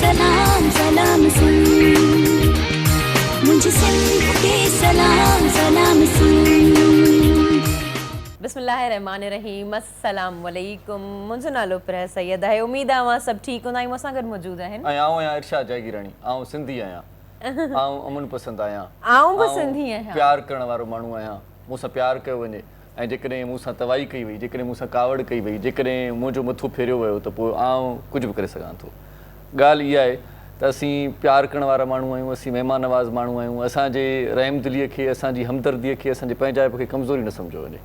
सलाम सलाम सुन, मुझे सिंध के सलाम सलाम सुन। बिस्मिल्लाहिर्रहमानिर्रहीम, अस्सलाम वालेकुम। मुझो नालो प्र सैयद है। उम्मीद आहे मां सब ठीक हूंदा। मूंसां गॾु मौजूद आहिनि आऊं आहियां इरशाद जयगिराणी। आऊं सिंधी आहियां, आऊं अमन पसंद आहियां, आऊं बि सिंधी आहियां, प्यार करण वारो माण्हू आहियां। मूंसां प्यार कयो वञे ऐं जेकॾहिं मूंसां तवाई कई वई, जेकॾहिं मूंसां कावड़ कई वई, जेकॾहिं मुंहिंजो मथो फेरियो वियो त पोइ आऊं कुझु बि करे सघां थो। ॻाल्हि इहा आहे त असीं प्यार करण वारा माण्हू आहियूं, असीं महिमान नवाज़ माण्हू आहियूं। असांजे रहम दिलीअ खे, असांजी हमदर्दीअ खे, असांजे पंहिंजाइप खे कमज़ोरी न सम्झो वञे।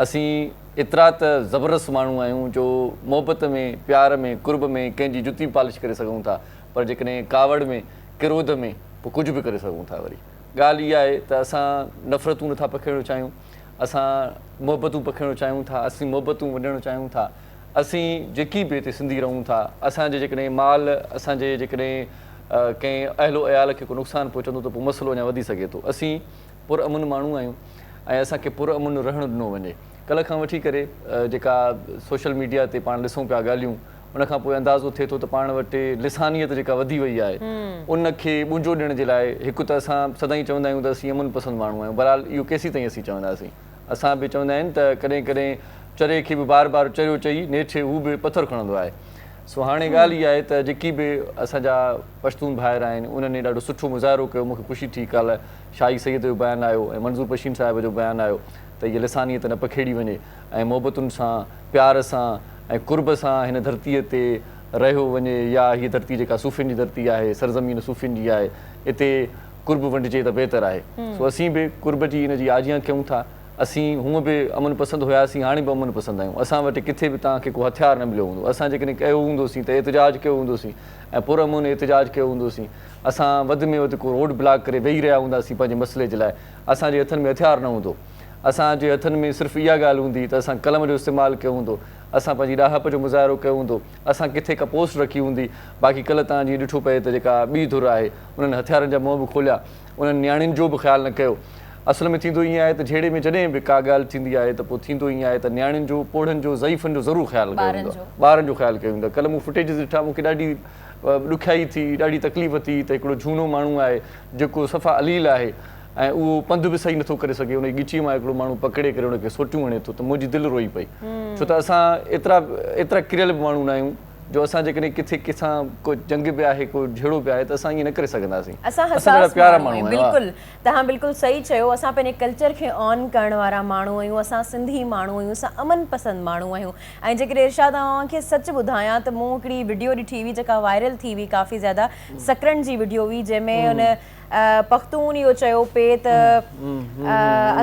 असीं एतिरा त ज़बरदस्त माण्हू आहियूं जो मोहबत में, प्यार में, कुर्ब में कंहिंजी जुती पॉलिश करे सघूं था, पर जेकॾहिं कावड़ में, किरोध में पोइ कुझु बि करे सघूं था। वरी ॻाल्हि इहा आहे त असां नफ़रतूं नथा पखेड़णु चाहियूं, असां मोहबतूं पखेड़णु चाहियूं था, असीं मोहबतूं वॾणु चाहियूं था। असीं जेकी बि हिते सिंधी रहूं था, असांजे जेकॾहिं माल, असांजे जेकॾहिं कंहिं अहलो अयाल खे को नुक़सानु पहुचंदो त पोइ मसइलो अञा वधी सघे थो। असीं पुरअमन माण्हू आहियूं ऐं असांखे पुरअमन रहणु ॾिनो वञे। कल्ह खां वठी करे जेका सोशल मीडिया ते पाण ॾिसूं पिया ॻाल्हियूं, उनखां पोइ अंदाज़ो थिए थो त पाण वटि लिसानियत जेका वधी वई आहे, उनखे ॿुंजो ॾियण जे लाइ हिकु त असां सदाईं चवंदा आहियूं त असीं अमन पसंदि माण्हू आहियूं। बहरहाल इहो केसीं ताईं असीं चवंदासीं। असां बि चवंदा आहिनि त कॾहिं कॾहिं चरे खे बि बार बार चरियो चई नेठे हू बि पथर खणंदो आहे। सो हाणे ॻाल्हि इहा आहे त जेकी बि असांजा पश्तून भाइर आहिनि, उन्हनि ॾाढो सुठो मुज़ाहिरो कयो। मूंखे ख़ुशी थी कल्ह शाही सईद जो बयानु आयो ऐं मंज़ूर पशीन साहिब जो बयानु आयो त इहा लिसानियत न पखेड़ी वञे ऐं मोहबतुनि सां, प्यार सां ऐं कुर्ब सां हिन धरतीअ ते रहियो वञे। या हीअ धरती जेका सूफ़ियुनि जी धरती आहे, सरज़मीन सूफ़ियुनि जी आहे, हिते कुर्ब वंडिजे त बहितर आहे। सो असीं बि कुर्ब जी हिन जी आजियां कयूं था। असीं हूअं बि अमन पसंदि हुयासीं, हाणे बि अमन पसंदि आहियूं। असां वटि किथे बि तव्हांखे को हथियार न मिलियो हूंदो। असां जेकॾहिं कयो हूंदोसीं त एतिजाज कयो हूंदोसीं ऐं पुरअमन एतिजाज कयो हूंदोसीं। असां वधि में वधि को रोड ब्लॉक करे वेही रहिया हूंदासीं पंहिंजे मसइले जे लाइ। असांजे हथनि में हथियार न हूंदो, असांजे हथनि में सिर्फ़ु इहा ॻाल्हि हूंदी त असां कलम जो इस्तेमालु कयो हूंदो, असां पंहिंजी ॾाहप जो मुज़ाहिरो कयो हूंदो, असां किथे का पोस्ट रखी हूंदी। बाक़ी कल्ह तव्हां जीअं ॾिठो पए त जेका ॿी धुर आहे, उन्हनि हथियारनि जा मुंहं बि खोलिया, उन्हनि नियाणियुनि जो बि ख़्यालु न कयो। असल में थींदो ईअं आहे त जहिड़े में जॾहिं बि का ॻाल्हि थींदी आहे त पोइ थींदो ईअं आहे त नियाणियुनि जो, पोढ़नि जो, ज़ईफ़नि जो ज़रूरु ख़्यालु कयो वेंदो आहे, ॿारनि जो ख़्यालु कयो वेंदो आहे। कल्ह मूं फुटेज ॾिठा, मूंखे ॾाढी ॾुखियाई थी, ॾाढी तकलीफ़ थी त हिकिड़ो झूनो माण्हू आहे जेको सफ़ा अलील आहे ऐं उहो पंधु बि सही नथो करे सघे। उन ॻिची मां हिकिड़ो माण्हू पकिड़े करे उनखे सोटियूं हणे थो त मुंहिंजी दिलि रोई पई। छो त असां एतिरा किरियल बि माण्हू न आहियूं जो असां जेकॾहिं किथे कंहिंसां को जंग बि आहे, को झेड़ो बि आहे त असां ईअं न करे सघंदासीं। असां प्यारा माण्हू आहियूं। बिल्कुलु, तव्हां बिल्कुलु सही चयो। असां पंहिंजे कल्चर खे ऑन करण वारा माण्हू आहियूं, असां सिंधी माण्हू आहियूं, असां अमन पसंदि माण्हू आहियूं। ऐं जेकॾहिं इरशाद तव्हांखे सच ॿुधायां त मूं हिकिड़ी वीडियो ॾिठी हुई जेका वायरल थी हुई काफ़ी ज़्यादा, सकरन जी वीडियो हुई, जंहिंमें हुन पख्तून इहो चयो पिए त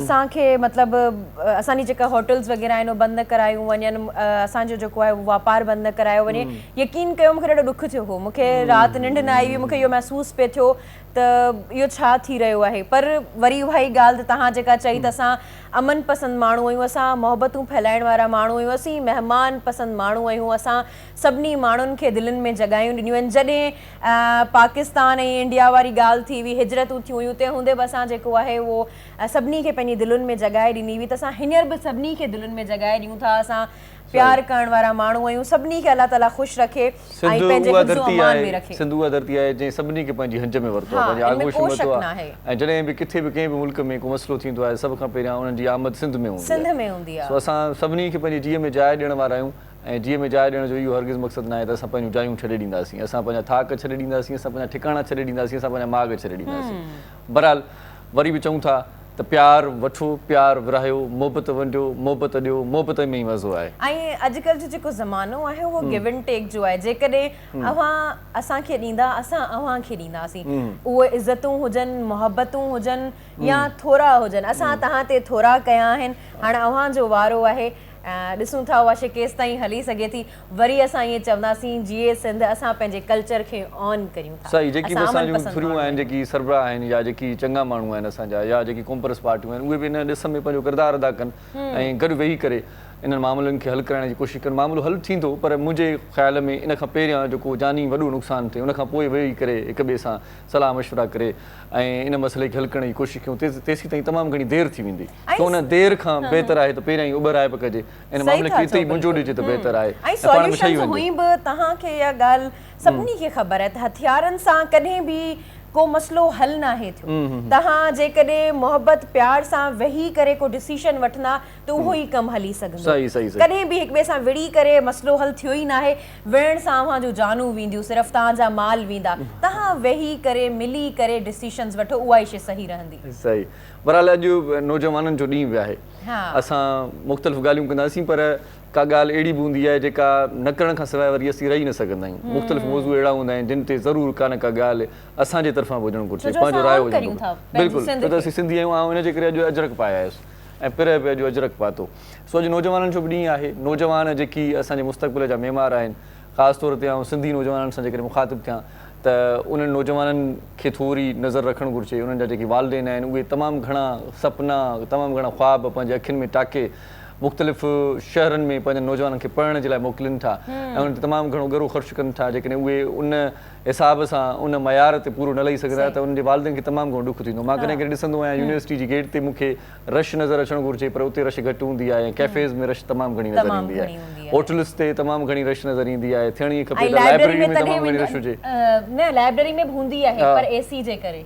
असांखे मतिलबु असांजी जेका होटल्स वग़ैरह आहिनि उहे बंदि करायूं वञनि, असांजो जेको आहे वापारु बंदि करायो वञे। यकीन कयो मूंखे ॾाढो ॾुख थियो हो, मूंखे राति निंड न आई हुई, मूंखे इहो महसूसु पियो थियो त इहो छा थी रहियो आहे। पर वरी उहा ई ॻाल्हि त तव्हां जेका चई त असां अमन पसंदि माण्हू आहियूं, असां मोहबतूं फैलाइण वारा माण्हू आहियूं, असीं महिमान पसंदि माण्हू आहियूं। असां सभिनी माण्हुनि खे दिलनि में जॻहियूं ॾिनियूं आहिनि। जॾहिं पाकिस्तान ऐं इंडिया वारी ॻाल्हि थी हुई, हिजरतूं थियूं हुयूं, तंहिं हूंदे बि असां जेको आहे उहो सभिनी खे पंहिंजी दिलुनि में जॻहि ॾिनी हुई। त असां हींअर बि सभिनी खे दिलुनि में जॻहि ॾियूं था। असां प्यार करण वारा माण्हू आहियूं, सभिनी खे अलाह ताला ख़ुशि रखे ऐं पंहिंजे हिफ्ज़ो अमान में रखे। सिंध उहा धरती आहे जंहिं सभिनी खे पंहिंजी हंज में वरितो आहे, पंहिंजे आगोश में वरितो आहे। ऐं जॾहिं बि किथे बि कंहिं बि मुल्क में को मसइलो थींदो आहे, सभ खां पहिरियां उन्हनि जी आमद सिंध में हूंदी आहे। सो असां सभिनी खे पंहिंजी जीअ में जाइ ॾियण वारा आहियूं ऐं जीअ में जाइ ॾियण जो इहो हरगिज़ मक़सदु न आहे त असां पंहिंजूं जायूं छॾे ॾींदासीं, असां पंहिंजा थाक छॾे ॾींदासीं, असां पंहिंजा ठिकाणा छॾे ॾींदासीं, असां पंहिंजा माॻ छॾे ॾींदासीं। बहरहाल वरी बि चऊं था त प्यार वठो, प्यार विरायो, मोहबत वंडियो, मोहबत ॾियो, मोहबत में ई मज़ो आहे। ऐं अॼुकल्ह जो जेको ज़मानो आहे उहो गिव एंड टेक जो आहे। जेकॾहिं अव्हां असांखे ॾींदा, असां अव्हांखे ॾींदासीं। उहे इज़तूं हुजनि, मोहबतूं हुजनि या थोरा हुजनि, असां तव्हां ते थोरा कया आहिनि, हाणे अव्हांजो वारो आहे। ॾिसूं था उहा शइ केसि ताईं हली सघे थी। वरी असां ईअं चवंदासीं जीअं सिंध असां पंहिंजे कल्चर खे ऑन करियूं था। सही, जेकी बि असांजूं थुरियूं आहिनि, जेकी सरबराह आहिनि या जेकी चङा माण्हू आहिनि असांजा, या जेकी कॉम्परस पार्टियूं आहिनि, उहे बि इन ॾिस में पंहिंजो किरदारु अदा कनि ऐं गॾु वेही करे इन्हनि मामलनि खे हल कराइण जी कोशिशि कनि। मामिलो हल थींदो, पर मुंहिंजे ख़्याल में इन खां पहिरियां जेको जानी वॾो नुक़सानु थिए, उनखां पोइ वेही करे हिक ॿिए सां सलाह मशवरा करे ऐं इन मसइले खे हल करण जी कोशिशि कयूं, तेसीं ताईं तमामु घणी देरि थी वेंदी। त उन देरि खां बहितर आहे त पहिरियां ई उबर आहे कजे, इन मामले खे हिते ई मुंझो ॾिजे त बहितर आहे। ऐं सॉल्यूशन्स हुई बि तव्हांखे इहा ॻाल्हि सभिनी खे ख़बर आहे त हथियारनि सां कॾहिं बि को मसलो हल नाहे थियो। तव्हां जेकॾहिं मोहबत प्यार सां वेही करे को डिसीशन वठंदा त उहो ई कमु हली सघंदो। कॾहिं बि हिक ॿिए सां विड़ी करे मसलो हल थियो ई नाहे। विढ़ण सां अव्हां जूं जानूं वेंदियूं, सिर्फ़ु तव्हांजा माल वेंदा। तव्हां वेही करे मिली करे डिसीशन्स वठो, उहा ई शइ सही रहंदी। सही। बहरहाल अॼु नौजवाननि जो ॾींहुं बि आहे। असां मुख़्तलिफ़ ॻाल्हियूं कंदासीं, पर का ॻाल्हि अहिड़ी बि हूंदी आहे जेका न करण खां सवाइ वरी असीं रही न सघंदा आहियूं। मुख़्तलिफ़ मौज़ू अहिड़ा हूंदा आहिनि जिन ते ज़रूरु का न का ॻाल्हि असांजे तरफ़ां बि हुजणु घुरिजे, पंहिंजो राय हुजणु घुरिजे। बिल्कुलु, छो त असीं सिंधी आहियूं, ऐं हिन जे करे अॼु अजरक पाया आयुसि ऐं पिर बि अॼु अजरक पातो। सो अॼु नौजवाननि जो बि ॾींहुं आहे। नौजवान जेकी असांजे मुस्तक़बिल जा मेमार आहिनि, ख़ासि तौर ते आउं सिंधी नौजवाननि सां जेकॾहिं मुखातिबु थियां त उन्हनि नौजवाननि खे थोरी नज़र रखणु घुरिजे। उन्हनि जा जेके वालिदैन आहिनि उहे तमामु घणा सपना, तमामु घणा ख़्वाब पंहिंजे अखियुनि में टाके मुख़्तलिफ़ शहरनि में पंहिंजे नौजवाननि खे पढ़ण जे लाइ मोकिलीनि था ऐं उन्हनि ते तमामु घणो गरो ख़र्चु कनि था। जेकॾहिं उहे उन हिसाब सां उन मयार ते पूरो न लही सघंदा त उन्हनि जे वालिदैन खे तमामु घणो ॾुख थींदो। मां कॾहिं कॾहिं ॾिसंदो आहियां यूनिवर्सिटी जी गेट ते मूंखे रश नज़र अचणु घुरिजे, पर उते रश घटि हूंदी आहे। ऐं कैफ़ेज़ में रश तमामु घणी नज़र ईंदी आहे, होटल्स ते तमामु घणी रश नज़र ईंदी आहे। थियणी खपे त लाइब्रेरी में तमामु घणी रश हुजे। न, लाइब्रेरी में बि हूंदी आहे, पर एसी जे करे।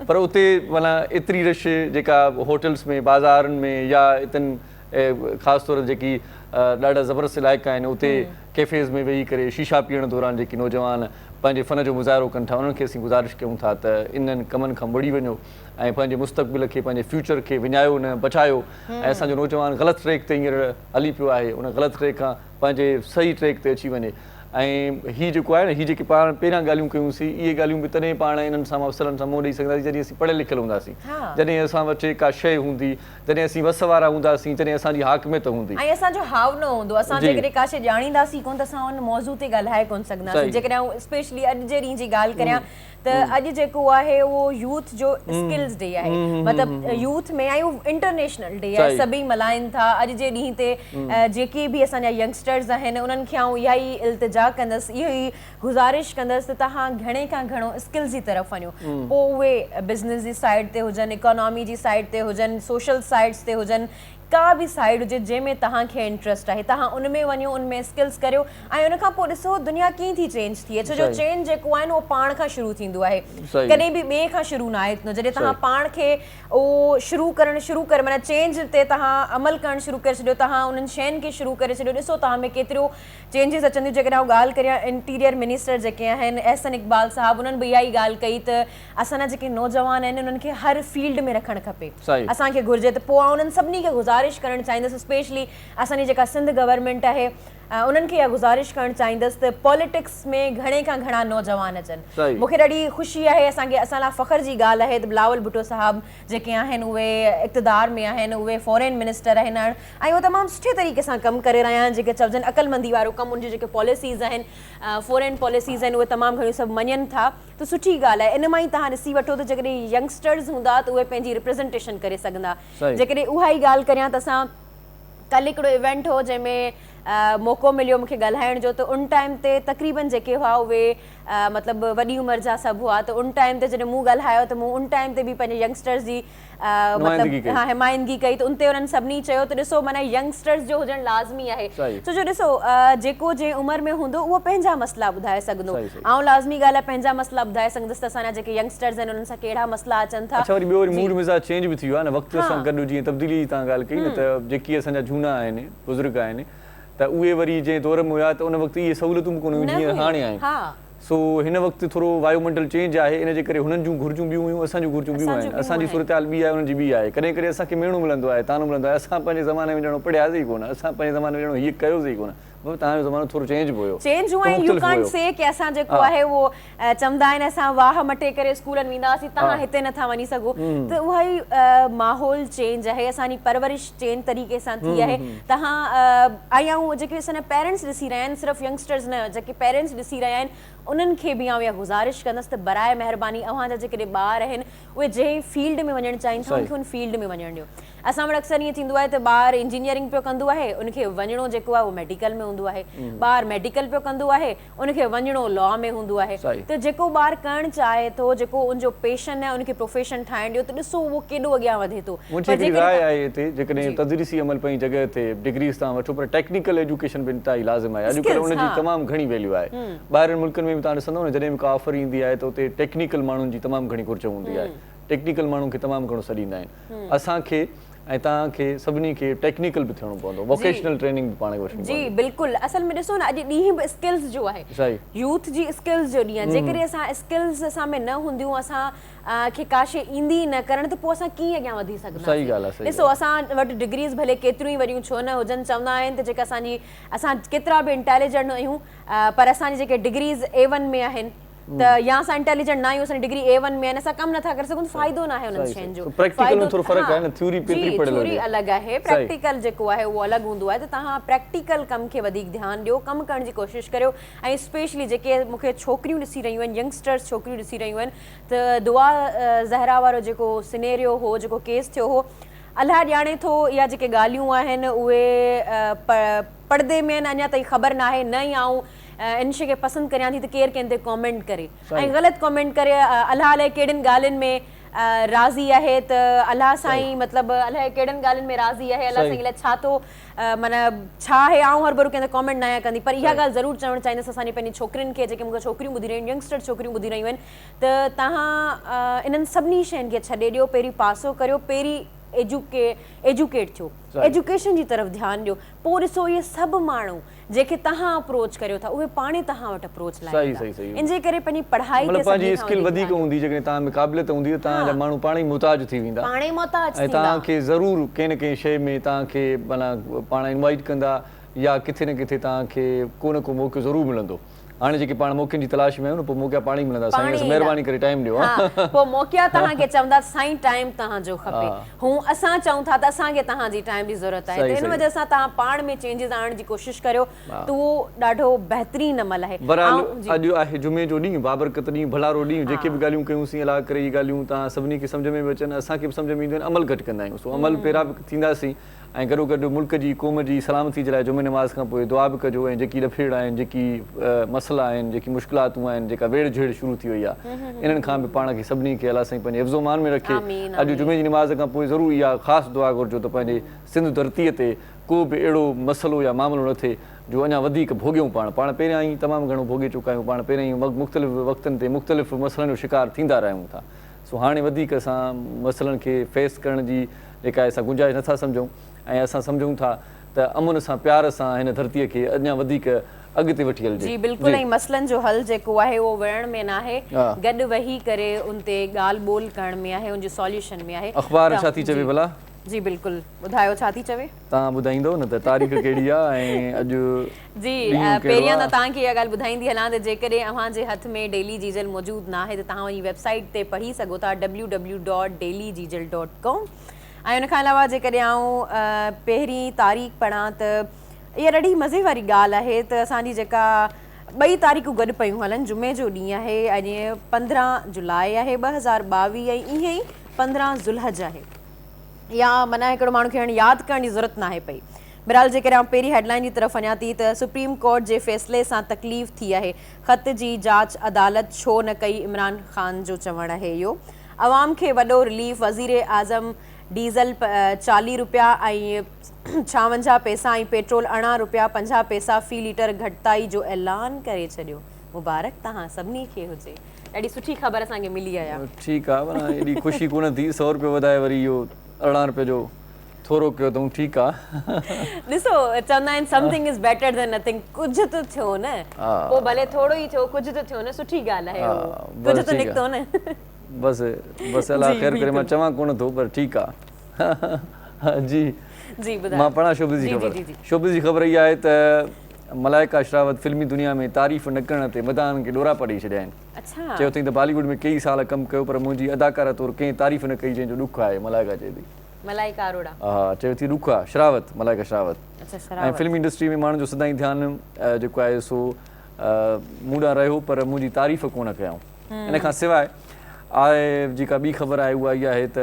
पर उते माना एतिरी रश जेका होटल्स में, बाज़ारनि में या इतनि ख़ासि तौर ते जेकी ॾाढा ज़बरदस्त इलाइक़ा आहिनि, उते कैफ़ेज़ में वेही करे शीशा पीअण दौरान जेकी नौजवान पंहिंजे फ़न जो मुज़ाहिरो कनि था, उन्हनि खे असीं गुज़ारिश कयूं था त इन्हनि कमनि खां मुड़ी वञो ऐं पंहिंजे मुस्तक़बिल खे, पंहिंजे फ्यूचर खे विञायो न, बचायो। ऐं असांजो नौजवान ग़लति ट्रैक ते हींअर हली पियो आहे, उन ग़लति ट्रैक खां पंहिंजे सही ट्रैक ते अची वञे। ऐं हीअ जेको आहे न, हीअ जेके पाण पहिरियां ॻाल्हियूं कयूंसीं, इहे ॻाल्हियूं बि तॾहिं पाण इन्हनि सां मसइलनि सां मुंहुं ॾेई सघंदासीं जॾहिं असीं पढ़ियल लिखियल हूंदासीं, जॾहिं असां वटि का शइ हूंदी, जॾहिं असीं वस वारा हूंदासीं, जॾहिं असांजी हाकमियत हूंदी ऐं असांजो हाव न हूंदो। असां जेकॾहिं का शइ ॼाणींदासीं कोन त असां हुन मौज़ू ते ॻाल्हाए कोन सघंदासीं। जेकॾहिं आउं स्पेशली अॼु जे ॾींहं जी ॻाल्हि करियां त अॼु जेको आहे उहो यूथ जो स्किल्स डे आहे। मतिलबु यूथ में ऐं इंटरनेशनल डे आहे, सभई मल्हाइनि था। अॼु जे ॾींहं ते जेके बि असांजा यंगस्टर्स आहिनि उन्हनि खे आउं इहा ई इल्तिजा कंदसि, इहो ई गुज़ारिश कंदसि त तव्हां घणे खां घणो स्किल्स जी तरफ़ वञो। पोइ उहे बिज़नेस जी साइड ते हुजनि, इकोनॉमी जी साइड ते हुजनि, सोशल साइड्स ते हुजनि, का बि साइड हुजे जंहिंमें तव्हांखे इंट्रस्ट आहे, तव्हां उन में वञो, उन में स्किल्स करियो ऐं उन खां पोइ ॾिसो दुनिया कीअं थी चेंज थिए। छो जो चेंज जेको आहे न उहो पाण खां शुरू थींदो आहे, कॾहिं बि ॿिए खां शुरू न आहे थींदो। जॾहिं तव्हां पाण खे उहो शुरू करे माना चेंज ते तव्हां अमल करणु शुरू करे छॾियो, तव्हां उन्हनि शयुनि खे शुरू करे छॾियो, ॾिसो तव्हां में केतिरो चेंजिस अचंदियूं। जेकॾहिं आउं ॻाल्हि करियां इंटीरियर मिनिस्टर जेके आहिनि एहसन इक़बाल साहब, उन्हनि बि इहा ई ॻाल्हि कई त असांजा जेके नौजवान आहिनि उन्हनि खे हर फील्ड में रखणु खपे, असांखे घुरिजे। त पोइ आउं उन्हनि सभिनी खे गुज़ारिश करणु चाहींदसि, स्पेशली असांजी जेका सिंध गवर्नमेंट आहे उन्हनि खे इहा गुज़ारिश करणु चाहींदसि त पॉलिटिक्स में घणे खां घणा नौजवान अचनि। मूंखे ॾाढी ख़ुशी आहे, असां लाइ फ़ख्र जी ॻाल्हि आहे त बिलावल भुट्टो साहब जेके आहिनि उहे इक़्तिदार में आहिनि, उहे फॉरेन मिनिस्टर आहिनि ऐं उहे तमामु सुठे तरीक़े सां कमु करे रहिया आहिनि। जेके चवजनि अक़लमंदी वारो कमु, उनजी जेके पॉलिसीज़ आहिनि, फॉरेन पॉलिसीज़ आहिनि, उहे तमामु घणियूं सभु मञनि था, त सुठी ॻाल्हि आहे। इन मां ई तव्हां ॾिसी वठो त जेकॾहिं यंगस्टर्स हूंदा त उहे पंहिंजी रिप्रेज़ेंटेशन करे सघंदा। जेकॾहिं उहा ई ॻाल्हि करियां त असां कल्ह हिकिड़ो इवेंट हो जंहिंमें मौक़ो मिलियो मूंखे ॻाल्हाइण जो, त उन टाइम ते तक़रीबन जेके हुआ उहे मतिलबु वॾी उमिरि जा सभु हुआ। त उन टाइम ते जॾहिं मूं ॻाल्हायो त मूं उन टाइम ते बि पंहिंजे यंगस्टर्स जी मतिलबु हिमायतगी कई। त उन ते उन्हनि सभिनी चयो त ॾिसो माना यंगस्टर्स जो हुजणु लाज़मी आहे, छो जो ॾिसो जेको जंहिं उमिरि में हूंदो उहो पंहिंजा मसइला ॿुधाए सघंदो। ऐं लाज़मी ॻाल्हि आहे पंहिंजा मसइला ॿुधाए सघंदसि त असांजा जेके यंगस्टर्स आहिनि उन्हनि सां कहिड़ा मसइला अचनि था। वरी ॿियो मूड मिज़ाज चेंज बि थी वियो आहे न वक़्त सां गॾु, जीअं तब्दीली तव्हां ॻाल्हि कई न, त जेकी असांजा झूना आहिनि बुज़ुर्ग आहिनि त उहे वरी जंहिं दौर में हुया त उन वक़्तु इहे सहूलियतूं बि कोन हुयूं जीअं हाणे आहिनि। सो हिन वक़्तु थोरो वायुमंडल चेंज आहे, इन जे करे हुननि जूं घुरिजूं ॿियूं हुयूं, असांजूं घुरिजूं ॿियूं आहिनि। असांजी सूरत हाल ॿी आहे, उन्हनि जी ॿी आहे। कॾहिं कॾहिं असांखे मेणो मिलंदो आहे, तानो मिलंदो आहे, असां पंहिंजे ज़माने में ॼणो पढ़ियासीं ई कोन, असां पंहिंजे ज़माने में ॼणो हीअ कयोसीं ई कोन। तव्हांजो ज़मानो थोरो चेंज बि हुयो, चेंज हुआ। यू कांट से कि असां जेको आहे उहो चवंदा आहिनि असां वाह मटे करे स्कूलनि वेंदा हुआसीं, तव्हां हिते नथा वञी सघो। त उहा ई माहौल चेंज आहे, असांजी परवरिश चेंज तरीक़े सां थी आहे। तव्हां ऐं जेके असांजा पेरेंट्स ॾिसी रहिया आहिनि, सिर्फ़ु यंगस्टर्स न, जेके पेरेंट्स ॾिसी रहिया आहिनि उन्हनि खे बि आउं इहा गुज़ारिश कंदसि त बराए महिरबानी अव्हांजा जेकॾहिं ॿार आहिनि उहे जंहिं फील्ड में वञणु चाहिनि था उनखे उन फील्ड में वञणु ॾियो। असां वटि अक्सर ईअं थींदो आहे त ॿारु इंजीनियरिंग पियो कंदो आहे, उनखे वञिणो जेको आहे उहो मेडिकल में हूंदो हूंदो आहे, ॿारु मेडिकल पियो कंदो आहे, उनखे वञिणो लॉ में हूंदो आहे, त जेको ॿारु करणु चाहे थो, जेको उनजो पैशन आहे उनखे प्रोफेशन ठाहिण ॾियो, त ॾिसो उहो केॾो अॻियां वधे थो। मुंहिंजी राय आहे हिते जेकॾहिं तदरीसी अमल पंहिंजी जॻह ते डिग्रीज़ तव्हां वठो, पर टेक्निकल एजुकेशन बि इंतिहाई लाज़िम आहे। अॼुकल्ह उनजी तमामु घणी वैल्यू आहे। ॿाहिरनि मुल्कनि में बि तव्हां ॾिसंदव न, जॾहिं बि का ऑफर ईंदी आहे त उते टेक्निकल माण्हुनि जी तमामु घणी घुर्ज हूंदी आहे, टेक्निकल माण्हुनि खे तमामु घणो सॾींदा आहिनि। असांखे ऐं तव्हांखे सभिनी खे टेक्निकल बि थियणो पवंदो, वोकेशनल ट्रेनिंग बि पाण खे वठणी जी बिल्कुलु। असल में ॾिसो न, अॼु ॾींहुं बि स्किल्स जो आहे, यूथ जी स्किल्स जो ॾींहुं आहे। जेकॾहिं असां स्किल्स असां में न हूंदियूं, असां खे का शइ ईंदी न करण, त पोइ असां कीअं अॻियां वधी सघंदासीं? सही ॻाल्हि आहे। ॾिसो असां वटि डिग्रीज़ भले केतिरियूं ई वॾियूं छो न हुजनि, चवंदा आहिनि त जेका असां केतिरा बि इंटेलिजेंट आहियूं, पर असांजी जेके डिग्रीज़ A1 में आहिनि, त या असां इंटेलिजेंट न आहियूं, असांजी डिग्री A1 में आहिनि, असां कमु नथा करे सघूं, फ़ाइदो न आहे उन्हनि शयुनि जो। प्रैक्टिकल में थोरो फ़र्क़ु आहे न, थ्योरी पेपरी पढ़ियल थ्योरी अलॻि आहे, प्रैक्टिकल जेको आहे उहो अलॻि हूंदो आहे। त तव्हां प्रैक्टिकल कम खे वधीक ध्यानु ॾियो, कमु करण जी कोशिशि करियो। ऐं स्पेशली जेके मूंखे छोकिरियूं ॾिसी रहियूं आहिनि, यंगस्टर्स छोकिरियूं ॾिसी रहियूं आहिनि, त दुआ ज़हरा वारो जेको सिनेरियो हो, जेको केस थियो हो, अलाह ॼाणे थो इहा जेके ॻाल्हियूं आहिनि उहे पर्दे में आहिनि, अञा ताईं ख़बर न आहे। न ई आऊं इन शइ खे पसंदि करियां थी त केरु कंहिं ते कॉमेंट करे ऐं ग़लति कॉमेंट करे, अलाह अलाए कहिड़ियुनि ॻाल्हियुनि में राज़ी आहे, त अलाह साईं मतिलबु अलाए कहिड़ियुनि ॻाल्हियुनि में राज़ी आहे, अलाह साईं अलाए छा थो माना छा आहे। आऊं हर भरू कंहिं ते कॉमेंट न आहियां कंदी, पर इहा ॻाल्हि ज़रूरु चवणु चाहींदसि असांजी पंहिंजी छोकिरियुनि खे, जेके मूंखे छोकिरियूं ॿुधी रहियूं आहिनि, यंगस्टर छोकिरियूं ॿुधी रहियूं आहिनि, त तव्हां इन्हनि सभिनी शयुनि खे छॾे ॾियो, पहिरीं पासो करियो, पहिरीं एजुकेट थियो, एजुकेशन जी तरफ़ ध्यानु ॾियो। पोइ ॾिसो इहे सभु माण्हू जेके तव्हां अप्रोच करियो था, उहे पाणे तव्हां वटि अप्रोच लाइ इन जे करे पंहिंजी पढ़ाई ते पंहिंजी स्किल वधीक हूंदी, जेकॾहिं तव्हां में क़ाबिलियत हूंदी त तव्हांजा माण्हू पाणे ई मुहताज थी वेंदा, पाणे मुहताज ऐं तव्हांखे ज़रूरु कंहिं न कंहिं शइ में तव्हांखे माना पाण इनवाइट कंदा, या किथे न किथे तव्हांखे को न को मौक़ो ज़रूरु मिलंदो। हाणे जेके पाण मौक़नि जी तलाश में आहियूं न, पोइ मौक़ा पाण ई मिलंदा। साईं महिरबानी करे टाइम ॾियो। पोइ मौक़ा तव्हांखे चवंदा साईं टाइम तव्हांजो खपे, हू असां चऊं था त असांखे तव्हांजी टाइम जी ज़रूरत आहे, त इन वजह सां तव्हां पाण में चेंजिस आणण जी कोशिशि करियो, त उहो ॾाढो बहितरीनु अमल आहे। बहरहाल अॼु आहे जुमे जो ॾींहुं, बाबरकत ॾींहुं, भलारो ॾींहुं। जेके बि ॻाल्हियूं कयूंसीं, अलाह करे इहे ॻाल्हियूं तव्हां सभिनी खे सम्झ में बि अचनि, असांखे बि सम्झ में ईंदियूं आहिनि, अमल घटि कंदा आहियूं। सो अमल पहिरां बि थींदासीं, ऐं गॾो गॾु मुल्क जी क़ौम जी सलामती जे लाइ जुमे नमाज़ खां पोइ दुआ बि कजो। ऐं जेकी ॾफेड़ आहिनि, जेकी मसइला आहिनि, जेकी मुश्किलातूं आहिनि, जेका वेड़ झेड़ शुरू थी वई आहे, इन्हनि खां बि पाण खे सभिनी खे अलाह साईं पंहिंजे हिफ़्ज़ो मान में रखे। अॼु जुमे जी नमाज़ खां पोइ ज़रूरु इहा ख़ासि दुआ घुरिजो त पंहिंजे सिंध धरतीअ ते को बि अहिड़ो मसइलो या मामिलो न थिए जो अञा वधीक भोॻियूं। पाण पहिरियां ई तमामु घणो भोॻे चुका आहियूं, पाण पहिरियां ई मुख़्तलिफ़ वक़्तनि ते मुख़्तलिफ़ मसइलनि जो शिकार थींदा रहियूं था। सो हाणे वधीक असां मसइलनि खे फेस करण जी जेका असां गुंजाइश नथा सम्झूं, ऐं असां सम्झूं था त अमुन सां प्यार सां हिन धरतीअ खे अञा वधीक अॻिते वठी हलिजे। जी बिल्कुलु। ऐं मसइलनि जो हल जेको आहे उहो विढ़ण में न आहे, गॾु वेही करे उन ते ॻाल्हि ॿोल करण में आहे, उनजे सॉल्यूशन में आहे। अख़बार छा थी चवे भला? जी बिल्कुलु, ॿुधायो छा थी चवे? तव्हां ॿुधाईंदव न त तारीख़ कहिड़ी आहे ऐं अॼु? जी पहिरियां त तव्हांखे इहा ॻाल्हि ॿुधाईंदी हलां त जेकॾहिं अव्हांजे हथ में डेली जीजल मौजूदु न आहे त तव्हां वञी वेबसाइट ते पढ़ी सघो था, www.dailyjeejal.com। ऐं उनखां अलावा जेकॾहिं आऊं पहिरीं तारीख़ पढ़ां त इहा ॾाढी मज़े वारी ॻाल्हि आहे त असांजी जेका 2 तारीख़ूं गॾु पयूं हलनि, जुमे जो ॾींहुं आहे, अॼु 15 जुलाई आहे 2022, ऐं ईअं ई 15 ज़ुल्हज आहे। या माना हिकिड़ो माण्हू खे हाणे यादि करण जी ज़रूरत न आहे पई। बहरहाल जेकॾहिं आउं पहिरीं हेडलाइन जी तरफ़ वञा थी त सुप्रीम कोर्ट जे फ़ैसिले सां तकलीफ़ थी आहे, ख़त जी जांच अदालत छो न कई, इमरान ख़ान जो चवणु आहे इहो। अवाम खे वॾो रिलीफ, वज़ीर आज़म डीज़ल 40 रुपया ऐं 56 पैसा ऐं पेट्रोल 18 रुपया 50 पैसा फ़ी लीटर घटिताई जो ऐलान करे छॾियो। मुबारक तव्हां सभिनी खे हुजे, ॾाढी सुठी ख़बर असांखे मिली आहे। ठीकु आहे, माना एॾी ख़ुशी कोन थी, 100 रुपया वधाए वरी इहो 18 रुपये जो थोरो कयो अथऊं, ठीकु आहे। ॾिसो चवंदा आहिनि something is better than nothing, कुझु त थियो न, पोइ भले थोरो ई थियो, कुझु त थियो न, सुठी ॻाल्हि आहे, कुझु त निकितो न। बसि अलाह ख़ैर करे, मां चवां कोन थो, पर ठीकु आहे। जी जी मां पढ़ां शोबिज़ जी ख़बर। शोबिज़ जी ख़बर इहा आहे त मलाइका अशरावत फिल्मी दुनिया में तारीफ़ न करण ते मदान खे ॾोरा पढ़ी छॾिया आहिनि। चयो अथई त बॉलीवुड में कई साल कमु कयो, पर मुंहिंजी अदाकारा तौरु कंहिं तारीफ़ न कई जंहिंजो ॾुख आहे। मलाइका चए थी, मलाइका अरोड़ा, हा चयो थी ॾुख आहे, शरावत, मलाइका शरावत। ऐं फिल्मी इंडस्ट्री में माण्हुनि जो सदाईं ध्यानु जेको आहे सो मूं ॾांहुं रहियो, पर मुंहिंजी तारीफ़ कोन कयऊं। इन खां सवाइ आहे जेका ॿी ख़बर आहे उहा इहा आहे त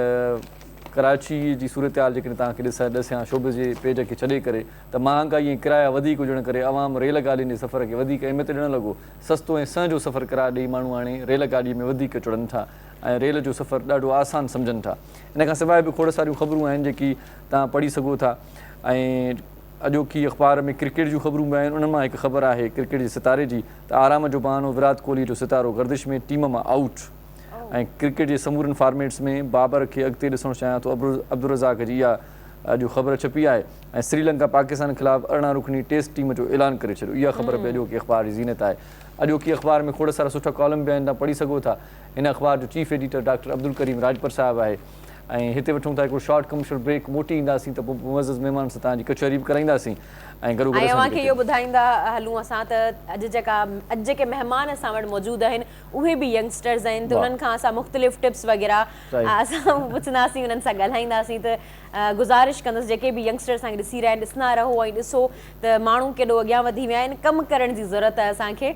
कराची जी सूरत हाल जेकॾहिं तव्हांखे ॾिसां शोबे जे पेज खे छॾे करे त महांगाई ऐं किराया वधीक हुजण करे आवाम रेलगाॾियुनि जे सफ़र खे वधीक अहमियत ॾियणु लॻो। सस्तो ऐं संजो सफ़र करार ॾेई माण्हू हाणे रेलगाॾीअ में वधीक चढ़नि था ऐं रेल जो सफ़र ॾाढो आसान सम्झनि था। इन खां सवाइ बि खोड़ सारियूं ख़बरूं आहिनि जेकी तव्हां पढ़ी सघो था। ऐं अॼोकी अख़बार में क्रिकेट जूं ख़बरूं बि आहिनि। उन मां हिकु ख़बर आहे क्रिकेट जे सितारे जी त आराम जो बहानो विराट कोहली जो सितारो गर्दिश में टीम मां आउट। ऐं क्रिकेट जे समूरनि फॉर्मेट्स में बाबर खे अॻिते ॾिसणु चाहियां थो अब्दुल रज़ाक जी इहा अॼु ख़बर छपी आहे। ऐं श्रीलंका पाकिस्तान ख़िलाफ़ु 18 रुकनी टेस्ट टीम जो ऐलान करे छॾियो। इहा ख़बर बि अॼोकी अख़बार जी ज़ीनत आहे। अॼोकी अख़बार में खोड़ सारा सुठा कॉलम बि आहिनि, तव्हां पढ़ी सघो था। हिन अख़बार जो chief editor doctor Abdul Karim Rajpar साहिबु आहे। ऐं हिते वठूं था हिकिड़ो शॉर्ट कमर्शियल ब्रेक, मोटी ईंदासीं त पोइ मुअज़्ज़ज़ महिमान सां तव्हांजी कचहरी बि कराईंदासीं ऐं गॾो ऐं अव्हांखे इहो ॿुधाईंदा हलूं असां त अॼु जेके महिमान असां वटि मौजूदु आहिनि उहे बि यंगस्टर्स आहिनि त उन्हनि खां असां मुख़्तलिफ़ टिप्स वग़ैरह असां पुछंदासीं, उन्हनि सां ॻाल्हाईंदासीं। त गुज़ारिश कंदसि जेके बि यंगस्टर असांखे ॾिसी रहिया आहिनि, ॾिसंदा रहो ऐं ॾिसो त माण्हू केॾो अॻियां वधी विया आहिनि। कमु करण जी ज़रूरत आहे असांखे,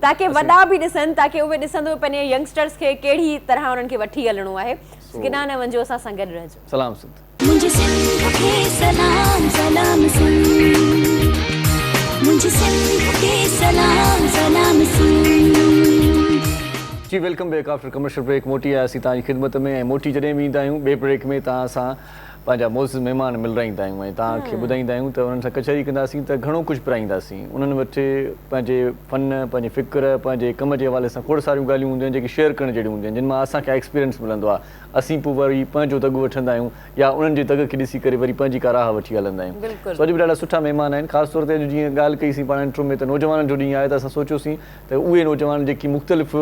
ताकी वॾा बि ॾिसनि, ताकी उहे ॾिसंदो पंहिंजे यंगस्टर्स खे कहिड़ी तरह उन्हनि खे वठी हलणो आहे। केॾांहुं न वञो, असां सां गॾु रहिजो। सलाम सिंध। मुझे सिंध के सलाम सलाम सिंध, मुझे सिंध के सलाम सलाम सिंध। जी welcome back after commercial break. मोटी आयासीं तव्हांजी ख़िदमत में ऐं मोटी जॾहिं बि ईंदा आहियूं ॿिए ब्रेक में तव्हां सां पंहिंजा मुअज़्ज़िज़ महिमान मिलाईंदा आहियूं ऐं तव्हांखे ॿुधाईंदा आहियूं त उन्हनि सां कचहरी कंदासीं त घणो कुझु पिराईंदासीं। उन्हनि वटि पंहिंजे फ़न, पंहिंजे फ़िक्र, पंहिंजे कम जे हवाले सां खोड़ सारियूं ॻाल्हियूं हूंदियूं आहिनि जेके शेयर करण जहिड़ियूं हूंदियूं आहिनि, जिन मां असांखे एक्सपीरियंस मिलंदो आहे। असीं पोइ वरी पंहिंजो दॻु वठंदा आहियूं या उन्हनि जे दॻ खे ॾिसी करे वरी पंहिंजी का राह वठी हलंदा आहियूं। सो अॼु बि ॾाढा सुठा महिमान आहिनि। ख़ासि तौर ते अॼु जीअं ॻाल्हि कईसीं पाण इंट्रो में त नौजवाननि जो ॾींहुं आहे त असां सोचियोसीं त उहे नौजवान जेकी मुख़्तलिफ़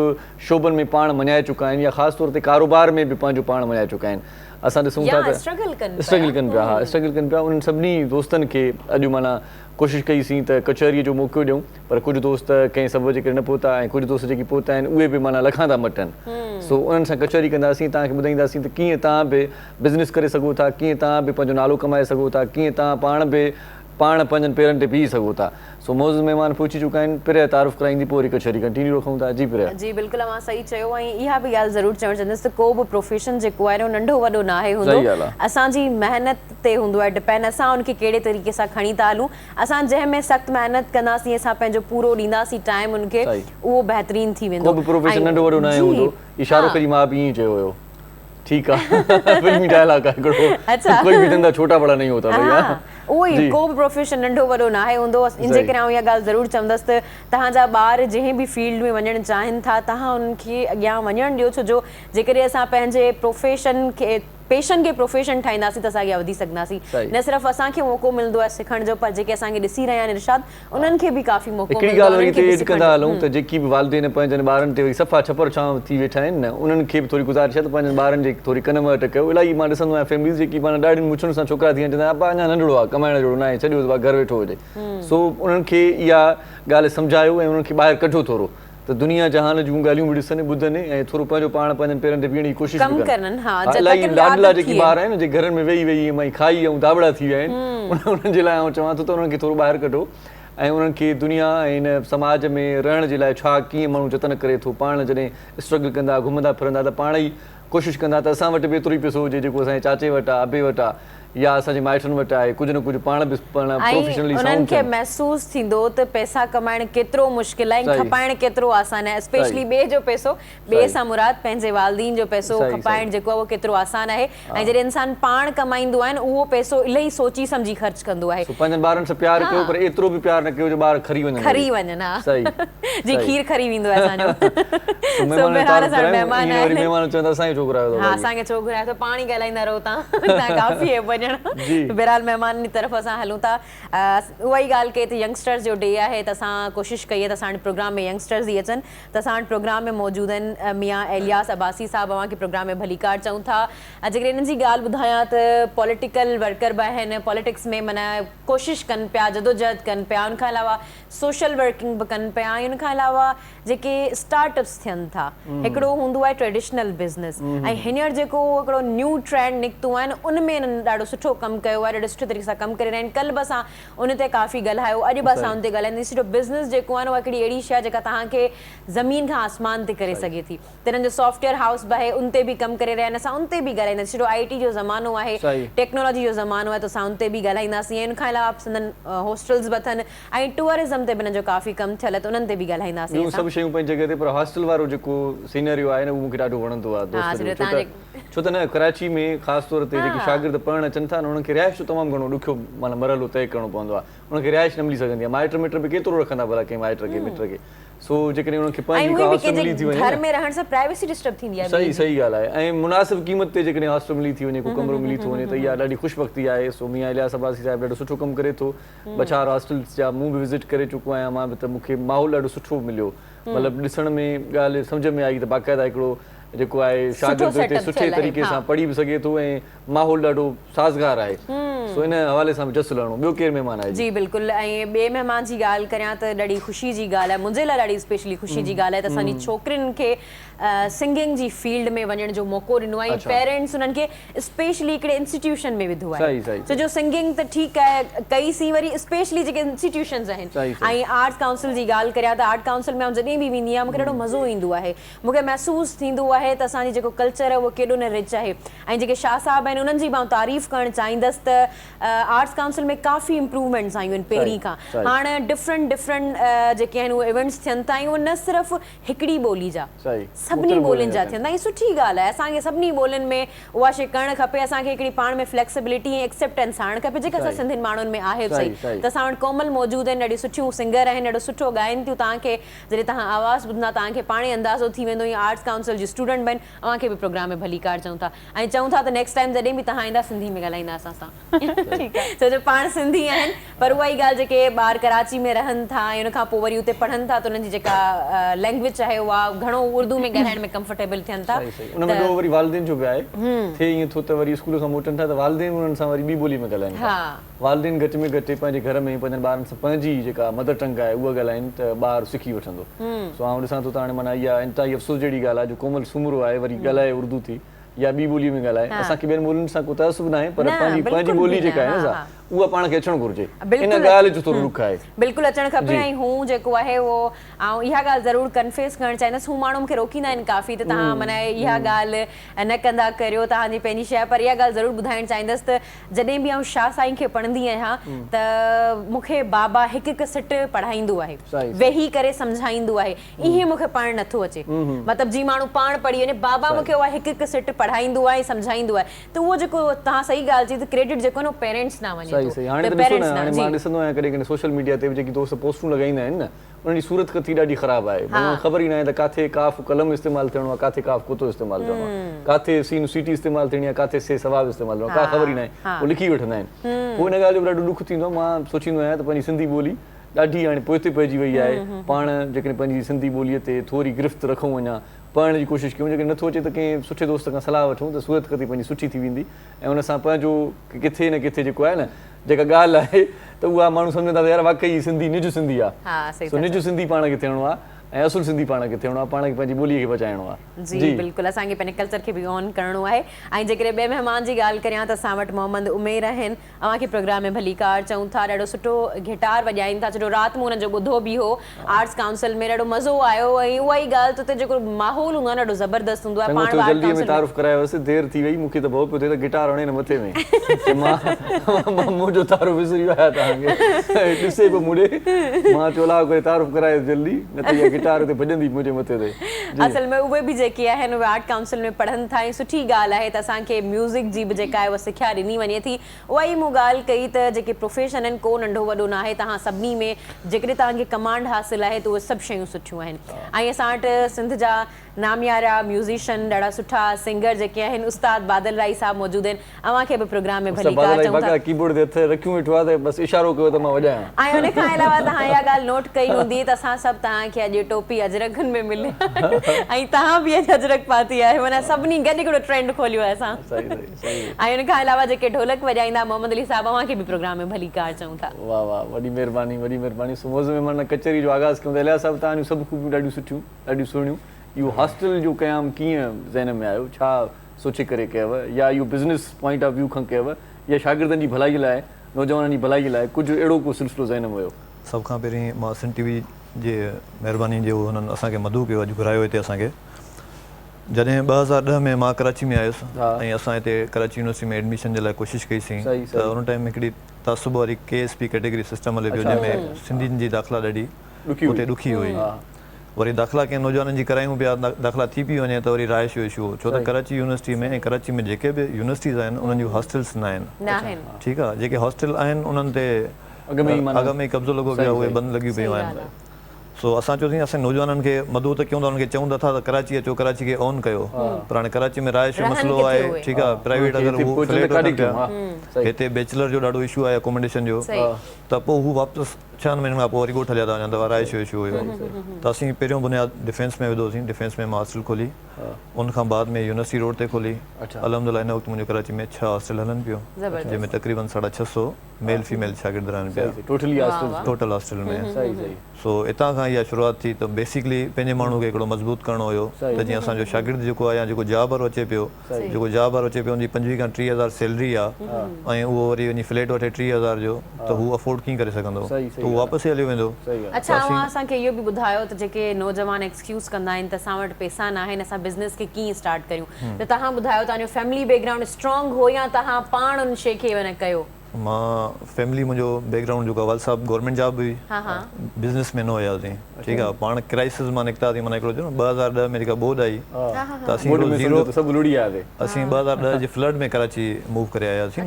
शोबनि में पाण मञाए चुका आहिनि या ख़ासि तौर ते कारोबार में बि पंहिंजो पाण मञाए चुका आहिनि। असां ॾिसूं था त स्ट्रगल कनि पिया। स्ट्रगल कनि पिया। उन्हनि सभिनी दोस्तनि खे अॼु माना कोशिशि कईसीं त कचहरीअ जो मौक़ो ॾियूं, पर कुझु दोस्त कंहिं सबब जे करे न पहुता ऐं कुझु दोस्त जेके पहुता आहिनि उहे बि माना लखां था मटनि। सो उन्हनि सां कचहरी कंदासीं, तव्हांखे ॿुधाईंदासीं त कीअं तव्हां बि बिज़नेस करे सघो था, कीअं तव्हां बि पंहिंजो नालो कमाए सघो था, कीअं तव्हां पाण पंहिंजनि पेरनि ते बीह सघो था। सो मौज़ूद महिमान पहुची चुका आहिनि। पिरिया तारुफ़ कराईंदी पोइ वरी कचहरी कंटिन्यू रखूं था। जी पिरिया। जी बिल्कुलु, मां सही चयो। ऐं इहा बि ॻाल्हि ज़रूरु चवणु चाहींदसि त को बि प्रोफेशन जेको आहे नंढो वॾो न आहे हूंदो, असांजी महिनत ते हूंदो आहे डिपेंड, असां उनखे कहिड़े तरीक़े सां खणी था हलूं। असां जंहिंमें सख़्तु महिनत कंदासीं, असां पंहिंजो पूरो ॾींदासीं टाइम उनखे, उहो बहितरीनु थी वेंदो। को बि प्रोफेशन नंढो वॾो न हूंदो। इशारो करी मां बि ईअं चयो हुयो। ठीकु आहे, फिल्मी डायलॉग आहे हिकिड़ो, कोई बि धंधा छोटा बड़ा नहीं होता भैया। उहो ई, को बि प्रोफेशन नंढो वॾो न आहे हूंदो। इन जे करे आउं इहा ॻाल्हि ज़रूरु चवंदसि त तव्हांजा ॿार जंहिं बि फील्ड में वञणु चाहिनि था, तव्हां उन्हनि खे अॻियां वञणु ॾियो। छो जो जेकॾहिं असां पंहिंजे प्रोफेशन खे पेशन खे प्रोफेशन ठाहींदासीं त असां अॻियां वधी सघंदासीं। न सिर्फ़ु असांखे मौक़ो मिलंदो आहे सिखण जो, पर जेके असांखे ॾिसी रहिया आहिनि इरशाद, उन्हनि खे बि काफ़ी मौक़ो मिलंदो आहे। हिकिड़ी ॻाल्हि वरी हिते कंदा हलूं त जेकी बि वालिदैन पंहिंजनि ॿारनि ते वरी सफ़ा छपर छांव थी वेठा आहिनि न, उन्हनि खे बि थोरी गुज़ारिश आहे त पंहिंजनि ॿारनि जे थोरी कन वट कयो। इलाही मां ॾिसंदो आहियां फैमिलीज़ जेकी माना ॾाढियुनि मुछुनि सां छोकिरा थी चवंदा अबा अञा नंढड़ो आहे, कमाइण जहिड़ो न आहे, छॾियो घर वेठो हुजे। सो उन्हनि खे इहा ॻाल्हि सम्झायो ऐं उन्हनि खे ॿाहिरि कढो थोरो, त दुनिया जहान जूं ॻाल्हियूं बि ॾिसनि ॿुधनि ऐं थोरो पंहिंजो पाण पंहिंजनि पेरनि ते बीहण जी कोशिशि कनि। इलाही लाडला जेकी ॿार आहिनि जे घरनि में वेही वेही मां खाई ऐं दाबड़ा थी विया आहिनि, उन्हनि जे लाइ आउं चवां थो त उन्हनि खे थोरो ॿाहिरि कढो ऐं उन्हनि खे दुनिया ऐं हिन समाज में रहण जे लाइ छा कीअं माण्हू जतन करे थो। पाण जॾहिं स्ट्रगल कंदा, घुमंदा फिरंदा त पाण ई कोशिशि कंदा त असां वटि बि एतिरो ई पैसो हुजे जेको असांजे चाचे वटि आहे, अबे वटि आहे या असांजे माइटनि वटि आहे। कुझु न कुझु पाण बि प्रोफेशनली उन्हनि खे महसूसु थींदो त पैसा कमाइण केतिरो मुश्किल आहे, खपाइण केतिरो आसान आहे। स्पेशली ॿिए जो पैसो, ॿिए सां मुराद पंहिंजे वालिदीन जो पैसो खपाइण जेको आहे उहो केतिरो आसान आहे। ऐं जॾहिं इंसान पाण कमाईंदो आहे न, उहो पैसो इलाही सोची सम्झी ख़र्च कंदो आहे। पंहिंजनि ॿारनि सां प्यार कयो, पर एतिरो बि प्यार न कयो जो ॿार खरी वञनि। जी खीर खरी वेंदो आहे असांजो। महिमान चवंदा असांखे छोकिरा आहियो। हा, असांखे छोकिरा आहियो, पाण ई ॻाल्हाईंदा रहो तव्हां, काफ़ी आहे। बहरहाल महिमाननि जी तरफ़ असां हलूं था। उहा ई ॻाल्हि कई त यंगस्टर्स जो डे आहे त असां कोशिशि कई आहे त असां वटि प्रोग्राम में यंगस्टर्स ई अचनि। त असां वटि प्रोग्राम में मौजूदु आहिनि मियां एलियास अब्बासी साहिबु। अव्हांखे प्रोग्राम में भली कार चऊं था। जेकॾहिं हिननि जी ॻाल्हि ॿुधायां त पॉलिटिकल वर्कर बि आहिनि, पॉलिटिक्स में माना कोशिशि कनि पिया, जदोजहद कनि पिया। उनखां अलावा सोशल वर्किंग बि कनि पिया। उनखां अलावा जेके स्टार्टअप्स थियनि था, हिकिड़ो हूंदो आहे ट्रेडिशनल बिज़नेस ऐं हींअर जेको हिकिड़ो न्यू ट्रेंड निकितो आहे न, उन में ॾाढो सुठो कमु कयो आहे, ॾाढे सुठे तरीक़े सां कमु करे रहिया आहिनि। कल्ह बि असां उन ते काफ़ी ॻाल्हायो, अॼु बि असां उन ते ॻाल्हाईंदासीं। सिर्फ़ु बिज़नेस जेको आहे न उहा हिकिड़ी अहिड़ी शइ जेका तव्हांखे ज़मीन खां आसमान ते करे सघे थी। त हिननि जो सॉफ्टवेयर हाउस बि आहे, उन ते बि कमु करे रहिया आहिनि, असां उन ते बि ॻाल्हाईंदासीं। सिर्फ़ु IT जो ज़मानो आहे, टेक्नोलॉजी जो ज़मानो आहे, त असां उन ते बि ॻाल्हाईंदासीं। ऐं उन खां अलावा संदन हॉस्टल्स बि अथनि ऐं टूरिज़म ते बि हिननि जो काफ़ी कमु थियल आहे, त उन्हनि ते बि ॻाल्हाईंदासीं। सभु शयूं पंहिंजी जॻह ते, पर हॉस्टल वारो जेको सीनरियो आहे न उहो मूंखे ॾाढो वणंदो आहे दोस्त जो। छो त न कराची में ख़ासि तौर ते जेके शागिर्द पढ़णु अचनि था न उन्हनि खे रिहाइश जो तमामु घणो ॾुखियो माना मरहलो तय करिणो पवंदो आहे। उनखे रिहाइश न मिली सघंदी आहे। माइट बि केतिरो रखंदा भला कंहिं माइट खे मिट खे। सो जेकॾहिं उन्हनि खे पंहिंजी हॉस्टल मिली थी वञे, घर में रहण सां प्राइवेसी डिस्टर्ब थींदी आहे। सही ॻाल्हि आहे। ऐं मुनासिब क़ीमत ते जेकॾहिं हॉस्टल मिली थी वञे, को कमरो मिली थो वञे, त इहा ॾाढी ख़ुशबख़्ती आहे। सो मियां इलियास अब्बासी साहिबु ॾाढो सुठो कमु करे थो। ॿ चार हॉस्टल्स जा मूं बि विज़िट करे चुको आहियां मां बि, त मूंखे माहौल ॾाढो सुठो मिलियो। मतिलबु ॾिसण में ॻाल्हि सम्झ में आई त बाक़ाइदा हिकिड़ो जेको आहे शागिर्द हिते सुठे तरीक़े सां पढ़ी बि सघे थो ऐं माहौल ॾाढो साज़गार आहे। सो इन हवाले सां बि जस लहणो। ॿियो केरु महिमान आहे? जी बिल्कुलु। ऐं ॿिए महिमान जी ॻाल्हि करियां त ॾाढी ख़ुशी जी ॻाल्हि आहे, मुंहिंजे लाइ ॾाढी स्पेशली ख़ुशी जी ॻाल्हि आहे त असांजी छोकिरियुनि खे सिंगिंग जी फील्ड में वञण जो मौक़ो ॾिनो आहे। पेरेंट्स उन्हनि खे स्पेशली हिकिड़े इंस्टीट्यूशन में विधो आहे। छो जो सिंगिंग त ठीकु आहे कई सी, वरी स्पेशली जेके इंस्टीट्यूशन्स आहिनि। ऐं आर्ट्स काउंसिल जी ॻाल्हि करियां त आर्ट काउंसिल में जॾहिं बि वेंदी आहियां मूंखे ॾाढो मज़ो ईंदो आहे। मूंखे महसूसु थींदो आहे त असांजी जेको कल्चर आहे उहो केॾो न रिच आहे। ऐं जेके शाह साहब आहिनि उन्हनि जी मां तारीफ़ करणु चाहींदसि त आर्ट्स काउंसिल में काफ़ी इम्प्रूवमेंट्स आयूं आहिनि पहिरीं खां। हाणे डिफरेंट जेके आहिनि उहे इवेंट्स थियनि था, ऐं उहे न सिर्फ़ु हिकिड़ी ॿोली जा, सभिनी ॿोलियुनि जा थियनि था। इहा सुठी ॻाल्हि आहे। असांखे सभिनी ॿोलियुनि में उहा शइ करणु खपे। असांखे हिकिड़ी पाण में फ्लेक्सिबिलिटी ऐं एक्सेप्टेंस आणणु खपे, जेका असां सिंधियुनि माण्हुनि में आहे सही। त असां वटि कोमल मौजूदु आहिनि, ॾाढी सुठियूं सिंगर आहिनि, ॾाढो सुठो ॻाइनि थियूं। तव्हांखे जॾहिं तव्हां आवाज़ ॿुधंदा तव्हांखे पाणे अंदाज़ो थी वेंदो। ईअं आर्ट्स काउंसिल जी स्टूडेंट बि आहिनि, अव्हांखे बि प्रोग्राम में भली कार चऊं था। ऐं चऊं था त नेक्स्ट टाइम जॾहिं बि तव्हां ईंदा सिंधी में ॻाल्हाईंदा असां सां, छो जो पाण सिंधी आहिनि। पर उहा ई ॻाल्हि जेके ॿार कराची में रहनि था ऐं उन खां पोइ वरी उते पढ़नि था, त उन्हनि जी जेका लैंग्वेज आहे उहा घणो उर्दू में ॻाल्हाइण में कंफर्टेबल थियनि था। उनमें ॿियो वरी वालिदेन जो बि आहे। थिए ईअं थो त वरी स्कूल खां मोटनि था त वालिदेन उन्हनि सां वरी ॿी ॿोली में ॻाल्हाइनि था। वालिदेन घटि में घटि पंहिंजे घर में पंहिंजनि ॿारनि सां पंहिंजी जेका मदर टंग आहे उहा ॻाल्हाइनि त ॿारु सिखी वठंदो। सो आउं ॾिसां थो त हाणे माना इहा इंतिहाई अफ़सोस जहिड़ी ॻाल्हि आहे जो कोमल सुमरो आहे वरी ॻाल्हाए उर्दू थी या ॿी ॿोली में ॻाल्हाए। असांखे ॿियनि ॿोलियुनि सां को तअसुब न आहे, पर पंहिंजी ॿोली जेका आहे न उहा पाण खे अचणु घुरिजे। इन ॻाल्हि जो थोरो ॾुख आहे। बिल्कुलु अचणु खपे। ऐं हू जेको आहे उहो ऐं इहा ॻाल्हि ज़रूरु कन्फेस करणु चाहींदसि। हू माण्हू मूंखे रोकींदा आहिनि काफ़ी त तव्हां माना इहा ॻाल्हि न कंदा करियो तव्हांजी पंहिंजी शइ। पर इहा ॻाल्हि ज़रूरु ॿुधाइणु चाहींदसि त जॾहिं बि आउं शाह साईं खे पढ़ंदी आहियां त मूंखे बाबा हिकु हिकु सिट पढ़ाईंदो आहे, वेही करे सम्झाईंदो आहे। ईअं मूंखे पढ़णु नथो अचे। मतिलबु जीअं माण्हू पाण पढ़ी वञे, बाबा मूंखे उहा हिकु हिकु सिट पढ़ाईंदो आहे, सम्झाईंदो आहे। त उहो जेको तव्हां सही ॻाल्हि चई त क्रेडिट जेको न पेरेंट्स न वञे। हाणे मां ॾिसंदो आहियां कॾहिं कॾहिं सोशल मीडिया ते जेकी दोस्त पोस्टूं लॻाईंदा आहिनि न उन्हनि जी सूरत कथी ॾाढी ख़राबु आहे। ख़बर ई न आहे त काथे काफ़ कलम इस्तेमालु थियणो आहे, काथे काफ़ कुतो इस्तेमालु थियणो आहे, काथे सीन सीटी इस्तेमालु थियणी आहे, काथे से सवाब इस्तेमालु थियणो आहे, का ख़बर ई न आहे। उहो लिखी वठंदा आहिनि। पोइ हिन ॻाल्हि जो ॾाढो ॾुख थींदो आहे। मां सोचींदो आहियां त पंहिंजी सिंधी ॿोली ॾाढी हाणे पोइते पइजी वई आहे। पाण जेकॾहिं पंहिंजी सिंधी ॿोलीअ ते थोरी गिरफ़्त रखूं अञा, पढ़ण जी कोशिशि कयूं। जेकॾहिं नथो अचे त कंहिं सुठे दोस्त खां सलाह वठूं त सूरत कती पंहिंजी सुठी थी वेंदी। ऐं उन सां पंहिंजो किथे न किथे जेको आहे न जेका ॻाल्हि आहे त उहा माण्हू सम्झंदा त यार वाक़ई सिंधी निज सिंधी आहे। सो निज सिंधी पाण खे थियणो आहे ऐं असुल सिंधी पाण खे थियणो आहे, पाण खे पंहिंजी ॿोलीअ खे बचाइणो आहे। जी बिल्कुलु। असांखे पंहिंजे कल्चर खे बि ऑन करिणो आहे। ऐं जेकॾहिं ॿिए महिमान जी ॻाल्हि करियां त असां वटि मोहम्मद उमेर आहिनि। अव्हांखे प्रोग्राम में भली कार चऊं था। ॾाढो सुठो गिटार वॼाइनि था। छो राति में हुनजो ॿुधो बि हो आर्ट्स काउंसिल में, ॾाढो मज़ो आयो। ऐं उहा ई ॻाल्हि त उते जेको माहौल हूंदो आहे ॾाढो ज़बरदस्त हूंदो आहे। पाण जल्दी में तारीफ़ करायोसि, देरि थी वई, मूंखे त भउ पियो थिए त गिटार हणे न मथे में। मां मुंहिंजो तारो विसरी वियो आहियां तव्हांखे ॾिसे पियो मूं ॾे। मां चयो लाओ करे तारीफ़ करायो जल्दी, न त इहा गिटार ते भॼंदी मुंहिंजे मथे ते। असल में उहे बि जेके आहिनि उहे आर्ट काउंसिल में पढ़नि था ऐं सुठी ॻाल्हि आहे त असांखे म्यूज़िक जी बि जेका आहे उहा सिखिया ॾिनी वञे थी। उहा ई मूं ॻाल्हि कई त जेके प्रोफेशन आहिनि को नंढो वॾो न आहे। तव्हां सभिनी में जेकॾहिं तव्हांखे कमांड हासिलु आहे त उहे सभु शयूं सुठियूं आहिनि। ऐं असां वटि सिंध जा नामियारा म्यूज़िशियन ॾाढा सुठा सिंगर जेके आहिनि उस्ताद बादल राई साहब मौजूदु आहिनि। अव्हांखे बि प्रोग्राम में भली कार चऊं था। कीबोर्ड ते हथ रखियो वेठो आहे त बसि इशारो कयो त मां वॼायां। ऐं उन खां अलावा तव्हां इहा ॻाल्हि नोट कई हूंदी त असां सभु तव्हांखे अॼु टोपी अजरकनि में मिले ऐं तव्हां बि अॼु अजरक पाती आहे। माना सभिनी गॾु हिकिड़ो ट्रेंड खोलियो आहे असां। ऐं उन खां अलावा जेके ढोलक वॼाईंदा मोहम्मद अली साहब, अव्हांखे बि प्रोग्राम में भली कार चऊं था। वाह वाह, वॾी महिरबानी, वॾी महिरबानी। सुमोज़ में माना कचहरी जो आगाज़ कयूं त इलियास साहिबु तव्हांजूं सभु खूबियूं ॾाढियूं सुठियूं, ॾाढियूं सुहिणियूं। इहो हॉस्टल जो क़याम कीअं ज़हन में आयो, छा सोचे करे कयव, या इहो बिज़नेस पॉइंट ऑफ व्यू खां कयव, या शागिर्दनि जी भलाई लाइ नौजवाननि जी भलाई लाइ कुझु अहिड़ो को सिलसिलो ज़हन में हुयो? सभ खां पहिरीं मां सिंध टीवी जे महिरबानी जो हुननि असांखे मदू कयो, अॼु घुरायो हिते असांखे। जॾहिं 2010 में मां कराची में आयुसि ऐं असां हिते कराची यूनिवर्सिटी में एडमिशन जे लाइ कोशिशि कईसीं, त उन टाइम हिकिड़ी तासुब वारी KSP कैटेगरी सिस्टम हले पियो, जंहिंमें सिंधियुनि जी दाख़िला ॾाढी उते ॾुखी हुई। वरी दाख़िला कंहिं नौजवाननि जी करायूं पिया, दाख़िला थी पई वञे त वरी राइश जो इशू हो, छो त कराची यूनिवर्सिटी में ऐं कराची में जेके बि यूनिवर्सिटीज़ आहिनि उन्हनि जूं हॉस्टल्स न आहिनि। ठीकु आहे, जेके हॉस्टल आहिनि उन्हनि ते अॻ में ई कब्ज़ो लॻो पियो आहे, उहे बंदि लॻियूं पियूं आहिनि। सो असां चयोसीं असां नौजवाननि खे मदद त कयूं था, उन्हनि खे चऊं था त कराची अचो, कराची खे ऑन कयो, पर हाणे कराची में राइश जो मसइलो आहे। ठीकु आहे, प्राइवेट अगरि हू फ्लैट वठनि पिया, हिते बैचलर जो ॾाढो इशू आहे अकोमोडेशन जो, त पोइ हू वापसि 6 महीननि खां पोइ वरी ॻोठ हलिया था वञनि, त राइश जो इशू हुयो। त असीं पहिरियों बुनियाद डिफेंस में विधोसीं, डिफेंस में मां हॉस्टल खोली, उन खां बाद में यूनिवर्सिटी रोड ते खोली। अलहमदिल्ला हिन वक़्तु मुंहिंजो कराची में 6 हॉस्टल हलनि पियो, जंहिंमें तक़रीबन 650 मेल फीमेल शागिर्द रहनि पिया टोटल हॉस्टल में। सो हितां खां इहा शुरूआत थी। त बेसिकली पंहिंजे माण्हू खे हिकिड़ो मज़बूत करणो हुयो, त जीअं असांजो शागिर्द जेको आहे या जेको जॉब वारो अचे पियो, जेको जॉब वारो अचे पियो उनजी 25 खां 30 हज़ार सैलरी आहे ऐं उहो वरी वञी फ्लैट वठे 30 हज़ार जो, त हू अफोर्ड कीअं करे सघंदो, त हू वापसि हलियो वेंदो। अच्छा, ऐं असांखे इहो बि ॿुधायो त जेके नौजवान एक्सक्यूज़ कंदा आहिनि त असां वटि पैसा न आहिनि, असां बिज़नेस खे कीअं स्टार्ट करियूं, त तव्हां ॿुधायो तव्हांजो फैमिली बैकग्राउंड स्ट्रॉन्ग हो या तव्हां पाण उन शइ खे कयो? मां फैमिली मुंहिंजो बैकग्राउंड जेको आहे, वाल साहब गवर्नमेंट जॉब हुई, बिज़नेस में न हुयासीं। ठीकु आहे, पाण क्राइसिस मां निकितासीं, माना हिकिड़ो 2010 में जेका ॿोॾि आई त असीं 2010 जे फ्लड में कराची मूव करे आयासीं न।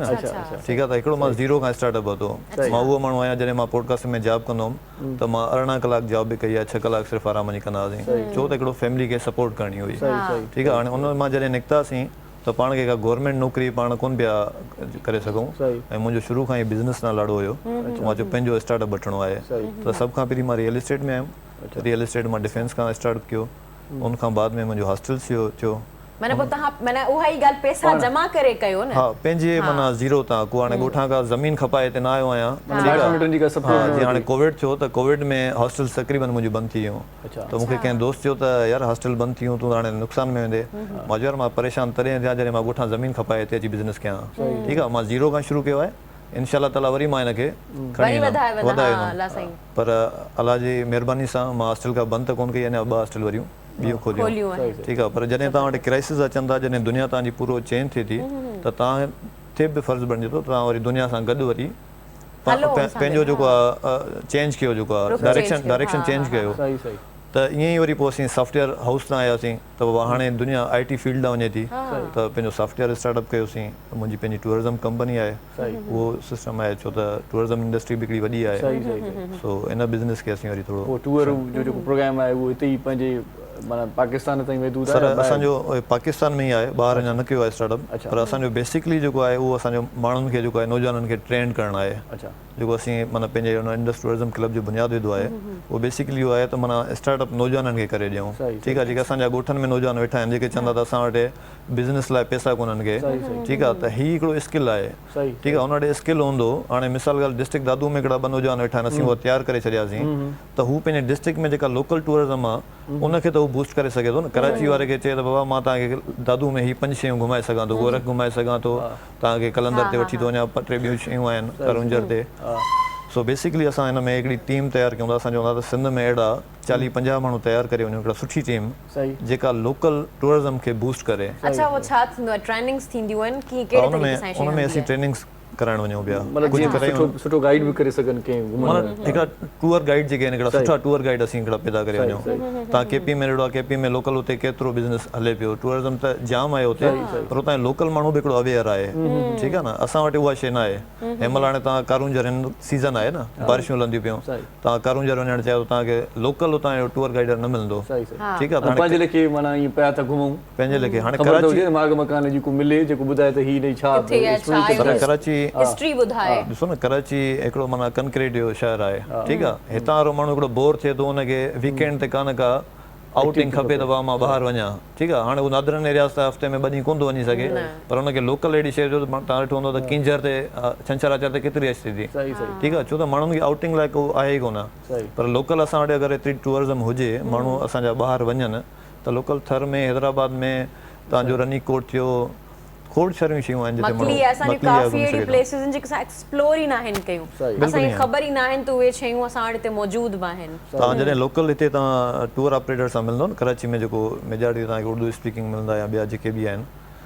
ठीकु आहे, त हिकिड़ो मां ज़ीरो खां स्टार्टअप वरितो। मां उहो माण्हू आहियां जॾहिं मां पॉडकास्ट में जॉब कंदो हुउमि त मां 18 कलाक जॉब बि कई आहे, 6 कलाक सिर्फ़ु आराम जी कंदा हुआसीं, छो त हिकिड़ो फैमिली खे सपोर्ट करणी हुई। ठीकु आहे, हाणे उन मां जॾहिं निकितासीं त पाण खे का गवर्नमेंट नौकिरी पाण कोन पिया करे सघूं, ऐं मुंहिंजो शुरू खां ई बिज़नेस न लाॾो हुयो, मां चयो पंहिंजो स्टार्टअप वठिणो आहे। त सभ खां पहिरीं मां रियल एस्टेट में आयुमि, रियल एस्टेट मां डिफेंस खां स्टार्टअप कयो, उन खां बाद में मुंहिंजो हॉस्टल्स थियो। माना पोइ तव्हां माना उहा ई ॻाल्हि पैसा जमा करे कयो न? हा, पंहिंजे माना ज़ीरो तां को हाणे ॻोठां खां ज़मीन खपाए हिते न आयो आहियां। जीअं हाणे कोविड थियो त कोविड में हॉस्टल्स तक़रीबन मुंहिंजूं बंदि थी वियूं, त मूंखे कंहिं दोस्त चयो त यार हॉस्टल बंदि थी वियूं, तूं हाणे नुक़सान में वेंदे। मां चयो यार मां परेशान तॾहिं थियां जॾहिं मां ॻोठां ज़मीन खपाए हिते अची बिज़नेस कयां। ठीकु आहे, मां ज़ीरो खां शुरू कयो आहे, इंशाअल्लाह ताला वरी मां हिनखे खणी वधायो, पर अलाह जी महिरबानी सां मां हॉस्टल खां बंदि त कोन कई, अञा 2 हॉस्टल वरियूं ॿियूं खोलियूं। ठीकु आहे, पर जॾहिं तव्हां वटि क्राइसिस अचनि था, जॾहिं दुनिया तव्हांजी पूरो चेंज थिए थी, त तव्हांखे बि फर्ज़ु बणिजे थो तव्हां वरी दुनिया सां गॾु वरी पंहिंजो जेको आहे चेंज कयो, जेको आहे डायरेक्शन चेंज कयो। त ईअं ई वरी पोइ असीं सॉफ्टवेयर हाउस तां आयासीं, त हाणे दुनिया IT फील्ड ॾांहुं वञे थी, त पंहिंजो सॉफ्टवेयर स्टार्टअप कयोसीं। मुंहिंजी पंहिंजी टूरिज़म कंपनी आहे, उहो सिस्टम आहे, छो त टूरिज़म इंडस्ट्री बि हिकिड़ी वॾी आहे। सो इन बिज़नेस खे असीं वरी थोरो टूर जो जेको प्रोग्राम आहे उहो हिते ई पंहिंजे माना पाकिस्तान ताईं महदूद आहे? सर असांजो पाकिस्तान में ई आहे, ॿाहिरि अञा न कयो आहे स्टार्टअप, पर असांजो बेसिकली जेको आहे उहो असांजो माण्हुनि खे जेको आहे नौजवाननि खे ट्रेन करणु आहे। जेको असीं माना पंहिंजे हुन इंडस टूरिज़म क्लब जो बुनियादु विधो आहे, उहो बेसिकली इहो आहे त माना स्टार्टअप नौजवाननि खे करे ॾियूं। ठीकु आहे, जेके असांजा ॻोठनि में नौजवान वेठा आहिनि, जेके चवंदा त असां वटि बिज़नेस लाइ पैसा कोन्हनि खे। ठीकु आहे, त हीउ हिकिड़ो स्किल आहे। ठीकु आहे, हुन वटि स्किल हूंदो। हाणे मिसाल ॻाल्हि डिस्ट्रिक्ट दादू में हिकिड़ा 2 नौजवान वेठा आहिनि, असीं उहो तयारु करे छॾियासीं, त हू पंहिंजे डिस्ट्रिक्ट में जेका लोकल टूरिज़म आहे उनखे त हू बूस्ट करे सघे थो न। कराची वारे खे चए त बाबा मां तव्हांखे दादू में हीअ 5 शयूं घुमाए सघां थो, गोरख घुमाए सघां थो, तव्हांखे कलंदर ते वठी थो वञा, 2-3 ॿियूं शयूं आहिनि करुंजर ते। सो बेसिकली असां हिन में हिकिड़ी टीम तयारु कयूं था। असां चवंदा त सिंध में अहिड़ा 40-50 माण्हू तयारु करे वञूं, हिकिड़ा सुठी टीम जेका लोकल टूरिज़म खे बूस्ट करे। अच्छा, वो छा थींदो आहे? ट्रेनिंग्स थींदियूं आहिनि कि कहिड़े तरीक़े सां? उन में असीं ट्रेनिंग्स कराइण वञूं पिया, सुठो गाइड बि करे सघनि कंहिं, हिकिड़ा टूर गाइड जेके आहिनि, हिकिड़ा सुठा टूर गाइड असीं हिकिड़ा पैदा करे वञूं। तव्हां KP में अहिड़ो आहे, KP में लोकल हुते केतिरो बिज़नेस हले पियो, टूरिज़म त जाम आहे हुते, पर हुतां लोकल माण्हू बि हिकिड़ो अवेयर आहे। ठीकु आहे न, असां वटि उहा शइ न आहे। हिन महिल हाणे तव्हां कारुंजर हिन सीज़न आहे न, बारिशूं हलंदियूं पियूं, तव्हां कारुंजर वञणु चाहियो, तव्हांखे लोकल हुतां जो टूर गाइडर न मिलंदो। ठीकु आहे, पंहिंजे लेखे माना ईअं पिया था घुमूं, पंहिंजे लेखे। हाणे कराची माग मकान जेको मिले, जेको ॿुधाए त हीअ छा कराची ॾिसो न, कराची हिकिड़ो माना कंक्रीट जो शहर आहे। ठीकु आहे, हितां वारो माण्हू हिकिड़ो बोर थिए थो, हुनखे वीकेंड ते का न का आउटिंग खपे त मां ॿाहिरि वञा। ठीकु आहे, हाणे उहो नादरनि एरियाज़ त हफ़्ते में 2 ॾींहं कोन थो वञी सघे, पर हुनखे लोकल अहिड़ी शइ जो तव्हां ॾिठो हूंदो त किंजर ते छंछरु आचार ते केतिरी अचे थी। ठीकु आहे, छो त माण्हुनि खे आउटिंग लाइ को आहे ई कोन, पर लोकल असां वटि अगरि एतिरी टूरिज़म हुजे, माण्हू असांजा ॿाहिरि वञनि, त लोकल थर में, हैदराबाद में तव्हांजो रनी कोट थियो, खोड़ सारियूं शयूं आहिनि जिते मकली असांजी मकली आहे, काफ़ी घुमी अहिड़ी सघे थो। प्लेसिस आहिनि जेके असां एक्सप्लोर ई न आहिनि कयूं बिल्कुलु असांखे ईअं। ख़बर ई न आहिनि त उहे शयूं असां वटि हिते मौजूदु बि आहिनि तव्हां जॾहिं लोकल हिते तव्हां टूर ऑपरेटर सां मिलंदो न कराची में जेको मेजॉरिटी तव्हांखे उर्दू स्पीकिंग मिलंदा या ॿिया जेके बि आहिनि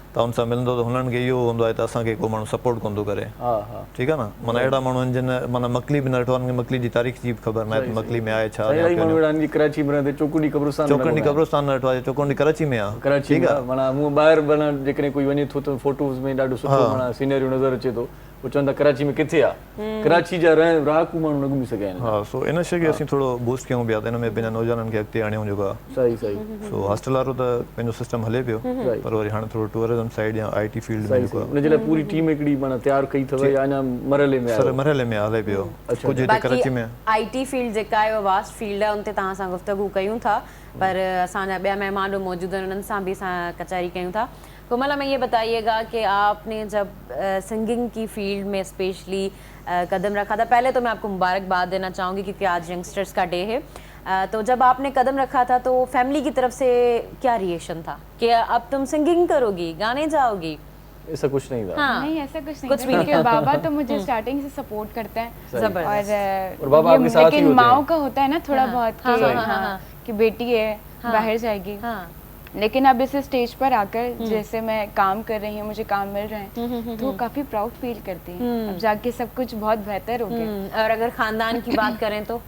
तव्हां हुन सां मिलंदो त हुननि खे इहो हूंदो आहे त असांखे को माण्हू सपोर्ट कोन थो करे हा हा ठीकु आहे न माना अहिड़ा माण्हू आहिनि जिन माना मकली बि न ॾिठो आहे हुननि खे मकली जी तारीख़ जी बि ख़बर न आहे त मकली में आहे छा या इलाही माण्हू कहिड़ो। अहिड़ा आहिनि की कराची में रहंदे चौकुंडी क़ब्रिस्तान चौकंडी क़ब्रिस्तान न ॾिठो आहे चौकंडी कराची में आहे कराची ठीकु में आहे माना मूं ॿाहिरि माना जेकॾहिं कोई वञे थो त फोटोज़ में ॾाढो सुठो माना सीनरियूं नज़र अचे थो पोइ चवंदा कराची में किथे आहे कराची जा रहाकू माण्हू न घुमी सघिया आहिनि हा सो इन शइ खे असीं थोरो बूस्ट कयूं पिया त हिन में पंहिंजा नौजवाननि खे अॻिते आणियूं जेको आहे सही सही सो हॉस्टल वारो त पंहिंजो सिस्टम हले पियो पर वरी हाणे थोरो टूरिज़म साइड या IT फील्ड में सही जेको आहे हुनजे लाइ पूरी टीम हिकिड़ी माना तयारु कई अथव या अञा मरहले में सर आहे मरहले में हले पियो कुझु हिते बाक़ी कराची में IT फील्ड जेका आहे उहा वास्ट फील्ड आहे उन ते तव्हां सां गुफ़्तगू कयूं था पर असांजा ॿिया महिमान जो मौजूदु आहिनि उन्हनि सां बि असां कचहरी कयूं था कोमल हमें ये बताइएगा कि आपने जब सिंगिंग की फील्ड में स्पेशली कदम रखा था पहले तो मैं आपको मुबारकबाद देना चाहूँगी क्योंकि आज यंगस्टर्स का डे है तो जब आपने कदम रखा था तो फैमिली की तरफ से क्या रिएक्शन था कि अब तुम सिंगिंग करोगी गाने जाओगी ऐसा कुछ नहीं था हाँ नहीं ऐसा कुछ नहीं कुछ था, भी नहीं। क्योंकि बाबा तो मुझे स्टार्टिंग से सपोर्ट करते हैं जबरदस्त और बाबा आपके साथ ही लेकिन होते माओ हैं। का होता है ना थोड़ा बहुत कि हाँ, कि बेटी है बाहर जाएगी हाँ लेकिन अब इस स्टेज पर आकर जैसे मैं काम कर रही हूँ मुझे काम मिल रहे हैं तो वो काफी प्राउड फील करती है अब जाके सब कुछ बहुत बेहतर हो गया और अगर खानदान की बात करें तो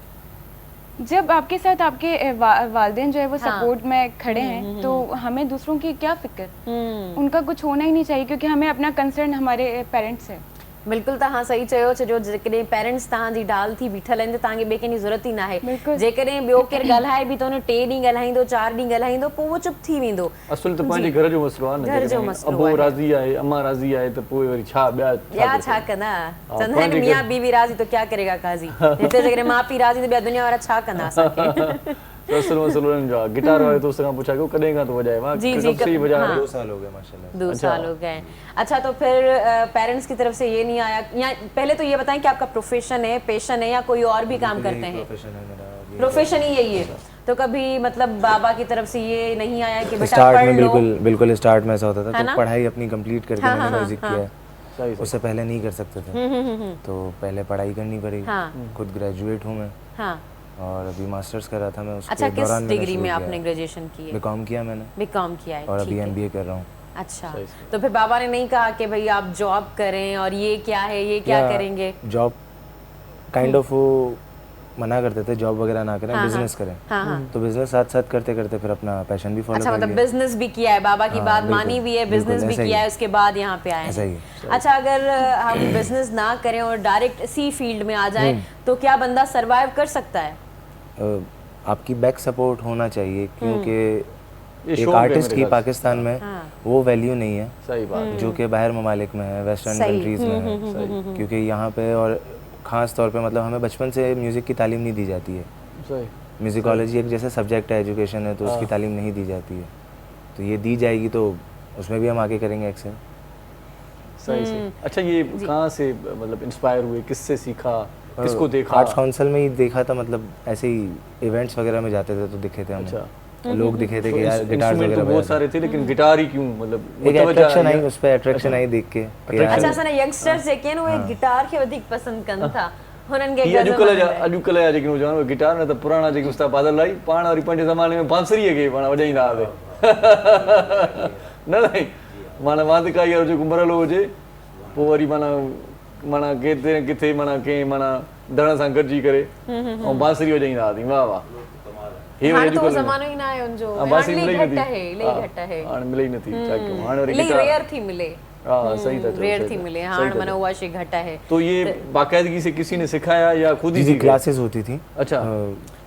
जब आपके साथ आपके वालिदैन जो है वो सपोर्ट में खड़े हैं तो हमें दूसरों की क्या फिक्र उनका कुछ होना ही नहीं चाहिए क्योंकि हमें अपना कंसर्न हमारे पेरेंट्स है बिल्कुल तव्हां सही चयो छो जो जेकॾहिं पेरेंट्स तव्हांजी ढाल थी बीठल आहिनि त तव्हांखे ॿिए कंहिंजी ज़रूरत ई न आहे बिल्कुलु। जेकॾहिं ॿियो केरु ॻाल्हाए बि थो न 3 ॾींहं ॻाल्हाईंदो 4 ॾींहं ॻाल्हाईंदो पोइ उहो चुप थी वेंदो असुल त पंहिंजे घर जो मसलो आहे न घर जो जेकॾहिं मसलो अबो आहे। राज़ी आहे अम्मा राज़ी आहे त पोइ वरी छा ॿिया ॿिया छा कंदा चवंदा आहिनि पंहिंजे मियां बीवी राज़ी तो क्या करेगा काज़ी हिते जेकॾहिं माउ पीउ राज़ी त ॿिया दुनिया वारा छा कंदा असांखे असुल मसलो उन्हनि जो आहे गिटार वारे दोस्त खां पुछा कयो कॾहिं खां तो वॼाए मां जी, जी, कब से ही बजा रहे हो? 2 साल हो गए माशाल्लाह 2 साल हो गए अच्छा तो फिर पेरेंट्स की तरफ से ये नहीं आया या पहले तो ये बताएं कि आपका प्रोफेशन है पेशन है या कोई और भी काम करते हैं प्रोफेशन है मेरा अभी। प्रोफेशन ही यही है तो कभी मतलब बाबा की तरफ से ये नहीं आया कि बेटा स्टार्ट पढ़ में लो बिल्कुल स्टार्ट में ऐसा होता था है ना? तो पढ़ाई अपनी कंप्लीट करके हाँ, मैंने हाँ, म्यूजिक हाँ, किया है सही सही उससे पहले नहीं कर सकते थे तो पहले पढ़ाई करनी पड़ी हाँ। खुद ग्रेजुएट हूँ मैं हाँ और अभी मास्टर्स कर रहा था मैं उसके अच्छा किस दौरान डिग्री में आपने ग्रेजुएशन की है बीकॉम किया मैंने बीकॉम किया है और ठीक अभी है। एमबीए कर रहा हूँ अच्छा तो फिर बाबा ने नहीं कहा कि भाई आप जॉब करें और ये क्या है ये क्या करेंगे जॉब काइंड ऑफ वो मना करते थे जॉब वगैरह ना करें बिजनेस करें तो बिजनेस साथ साथ करते करते फिर अपना पैशन भी फॉलो अच्छा कर मतलब लिया बिजनेस भी किया है बाबा की हाँ, बात बिल्कुल, मानी भी है बिल्कुल, बिजनेस भी ऐसा ही किया है है। उसके बाद यहाँ पे आए ऐसा ही हैं अच्छा अगर हम बिजनेस ना करें और डायरेक्ट इसी फील्ड में आ जाएं तो क्या बंदा सरवाइव कर सकता है आपकी बैक सपोर्ट होना चाहिए क्योंकि ये एक शौक है आर्टिस्ट मेरे की ख्याल से। पाकिस्तान में वो वैल्यू नहीं है सही बात जो कि बाहर ममालिक में है वेस्टर्न सही। कंट्रीज में है क्योंकि यहाँ पे और ख़ास तौर पे मतलब हमें बचपन से म्यूज़िक की तालीम नहीं दी जाती है सही म्यूज़िकोलॉजी एक जैसे सब्जेक्ट है एजुकेशन है तो उसकी तालीम नहीं दी जाती है तो ये दी जाएगी तो उसमें भी हम आगे करेंगे एक्सेल सही सही अच्छा ये कहाँ से मतलब इंस्पायर हुए किससे सीखा किसको देखा आर्ट्स काउंसिल में ही देखा था मतलब ऐसे ही इवेंट्स वगैरह में जाते थे तो दिखे थे अच्छा हमें लोग दिखे थे कि यार गिटार इंस्ट्रूमेंट तो वगैरह बहुत बजाते सारे थे लेकिन गिटार ही क्यों मतलब हैं। एक मुतवज्जा अट्रैक्शन आई है। उस पर अट्रैक्शन आई देख के कि यार अच्छा असां यंगस्टर्स जेके आहिनि उहे गिटार खे वधीक पसंदि कनि था हुननि खे ये अॼुकल्ह जा गज़ल अॼुकल्ह जा जेके नौजवान उहे गिटार न त पुराणा जेके उस्ताद बादल लाई पाण वरी पंहिंजे ज़माने में बांसुरीअ खे पाण वॼाईंदा हुआसीं न साईं माना वांदिकाई वारो जेको मरलो हुजे पोइ वरी माना माना किथे किथे माना कंहिं माना दड़ सां गॾिजी करे ऐं बांसुरी वॼाईंदा हुआसीं वाह वाह हे वरी हाणे त उहो अॼुकल्ह ज़मानो ई न आहे हुनजो हा, बांसुरी हाणे मिले ई घटि नथी आहे इलाही घटि आहे हाणे मिले ई नथी छा कयूं हाणे वरी इलाही गिटार रेयर थी मिले हाँ सही था चओ, रेयर सही थी था, मिले सही हाणे था माना चओ। उहा शइ घटि आहे तो ये बाकायदगी से किसी ने सिखाया या खुद ही जी सीखे? क्लासेस होती थी अच्छा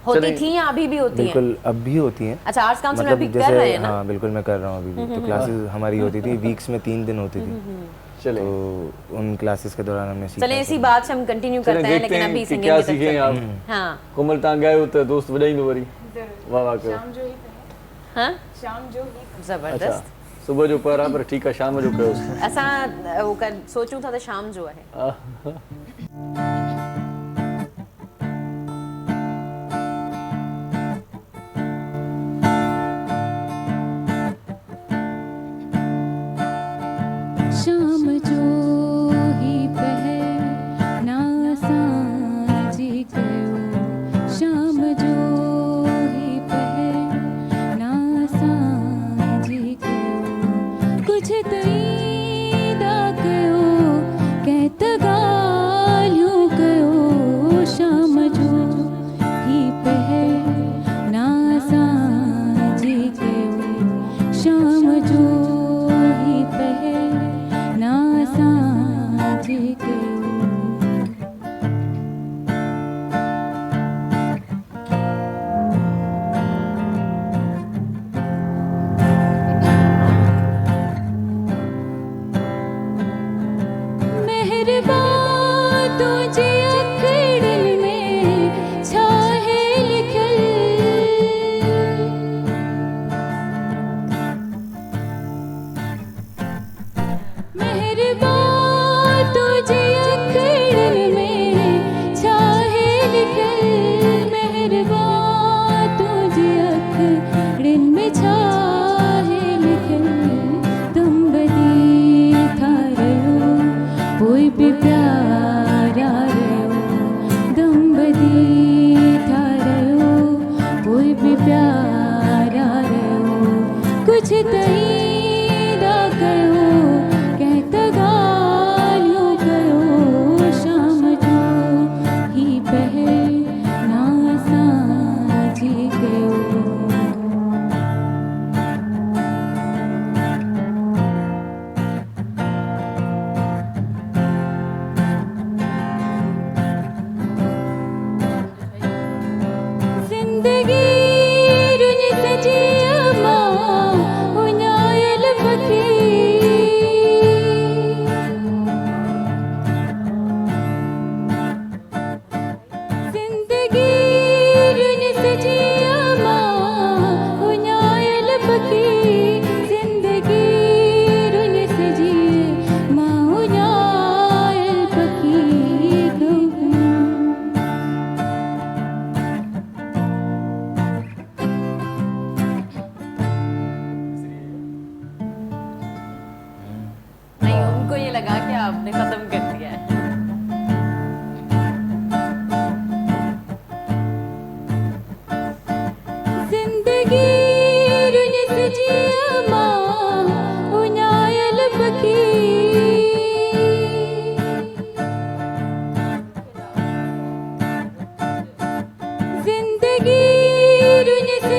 होती थी या अभी भी होती है बिल्कुल अब भी होती हैं अच्छा आर्ट्स काउंसिल में मतलब अभी कर रहे हैं ना हाँ बिल्कुल मैं कर रहा हूँ अभी भी तो क्लासेस हमारी होती थी वीक्स में 3 दिन होती थी चले तो उन क्लासेस के दौरान हमने सीखा चलें इसी बात से हम कंटिन्यू चलें करते हैं देखते लेकिन हैं अभी कि सिंगिंग क्या की तरफ सीखे आप चलते हैं। हाँ कोमल तव्हां ॻायो त दोस्त वॼाईंदो वरी वाह वाह कयो शाम जो ही पे हाँ शाम जो ही अच्छा जबरदस्त सुबुह जो पर आहे पर ठीकु आहे शाम जो कयोसि असां वो सोचूं था त शाम जो आहे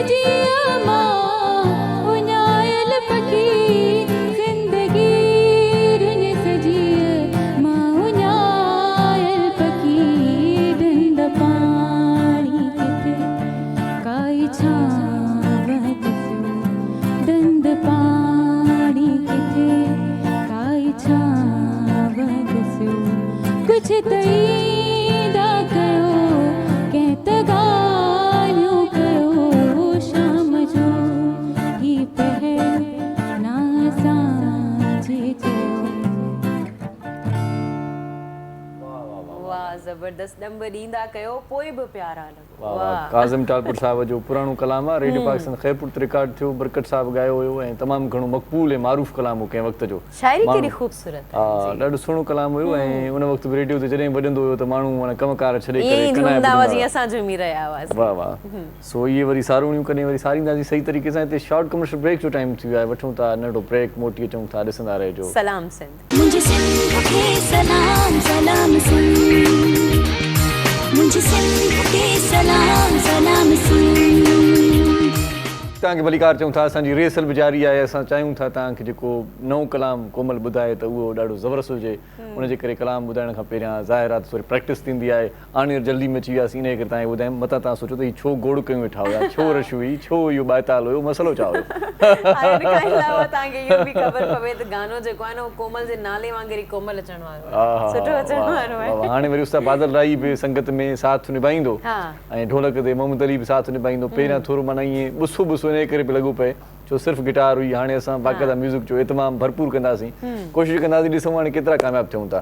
जिया मां उन्यायल पकी जिंदगी रुन सजिए मां उन्यायल पकी दंद पानी किथे काई छाव दिसो दंद पानी किथे काई छाव दिसो कुछ तईदा कयो कंहिं त ॻाल्हियूं कयो शाम जो ही पहर ना असांजे कयो वाह ज़बरदस्त नंबर ॾींदा कयो पोइ बि प्यारा लॻो वाह वाह काज़िम टालपुर साहब जो पुराणो कलाम आहे रेडियो पाकिस्तान ख़ैरपुर ते रिकॉर्ड थियो बरकत साहब ॻायो हुयो ऐं तमामु घणो मक़बूल ऐं मारूफ़ कलाम हो कंहिं वक़्त जो शाइरी केॾी ख़ूबसूरत हा ॾाढो सुहिणो कलाम हुयो ऐं उन वक़्तु बि रेडियो ते जॾहिं वॼंदो हुयो त माण्हू माना कमकार छॾे करे ईअं कनाए झूमदा हुआ ॿुधंदा जीअं असां झूमी रहिया हुआसीं वाह वाह सो इहे वरी सारूणियूं कॾहिं वरी सारींदासीं सही तरीक़े सां हिते शॉर्ट कमर्शियल ब्रेक जो टाइम थी वियो आहे वठूं था नंढो ब्रेक मोटी अचूं था ॾिसंदा रहिजो सलाम सिंध मुझे सिंध के सलाम सलाम सिंध मुझे सिंध के सलाम सलाम सिंध तव्हांखे भलीकार चऊं था असांजी रिहर्सल बि जारी आहे असां चाहियूं था तव्हांखे जेको नओं कलाम कोमल ॿुधाए त उहो ॾाढो ज़बरदस्त हुजे उनजे करे कलाम ॿुधाइण खां पहिरियां ज़ाहिर आहे त थोरी प्रैक्टिस थींदी आहे हाणे जल्दी में अची वियासीं इन करे तव्हांखे ॿुधायूं मथां तव्हां सोचो त हीउ छो गोड़ कयूं वेठा हुया छो रश हुई छो इहो ॿाएताल हुयो मसलो छा हुयो हाणे खां अलावा तव्हांखे इहो बि ख़बर पवे त गानो जेको आहे न उहो कोमल जे नाले वांगुरु ई कोमल अचण वारो आहे सुठो अचण वारो आहे हाणे वरी उस्ताद बादल राई बि संगत में साथ निभाईंदो हा ऐं ढोलक ते मोहम्मद अली बि साथ निभाईंदो पहिरियां थोरो माना ईअं ॿुसो ॿुसो इन करे बि लॻो पए छो सिर्फ़ु गिटार हुई हाणे असां बाक़ाइदा म्यूज़िक जो इतमामु भरपूर कंदासीं कोशिशि कंदासीं ॾिसूं हाणे केतिरा कामयाबु थियूं था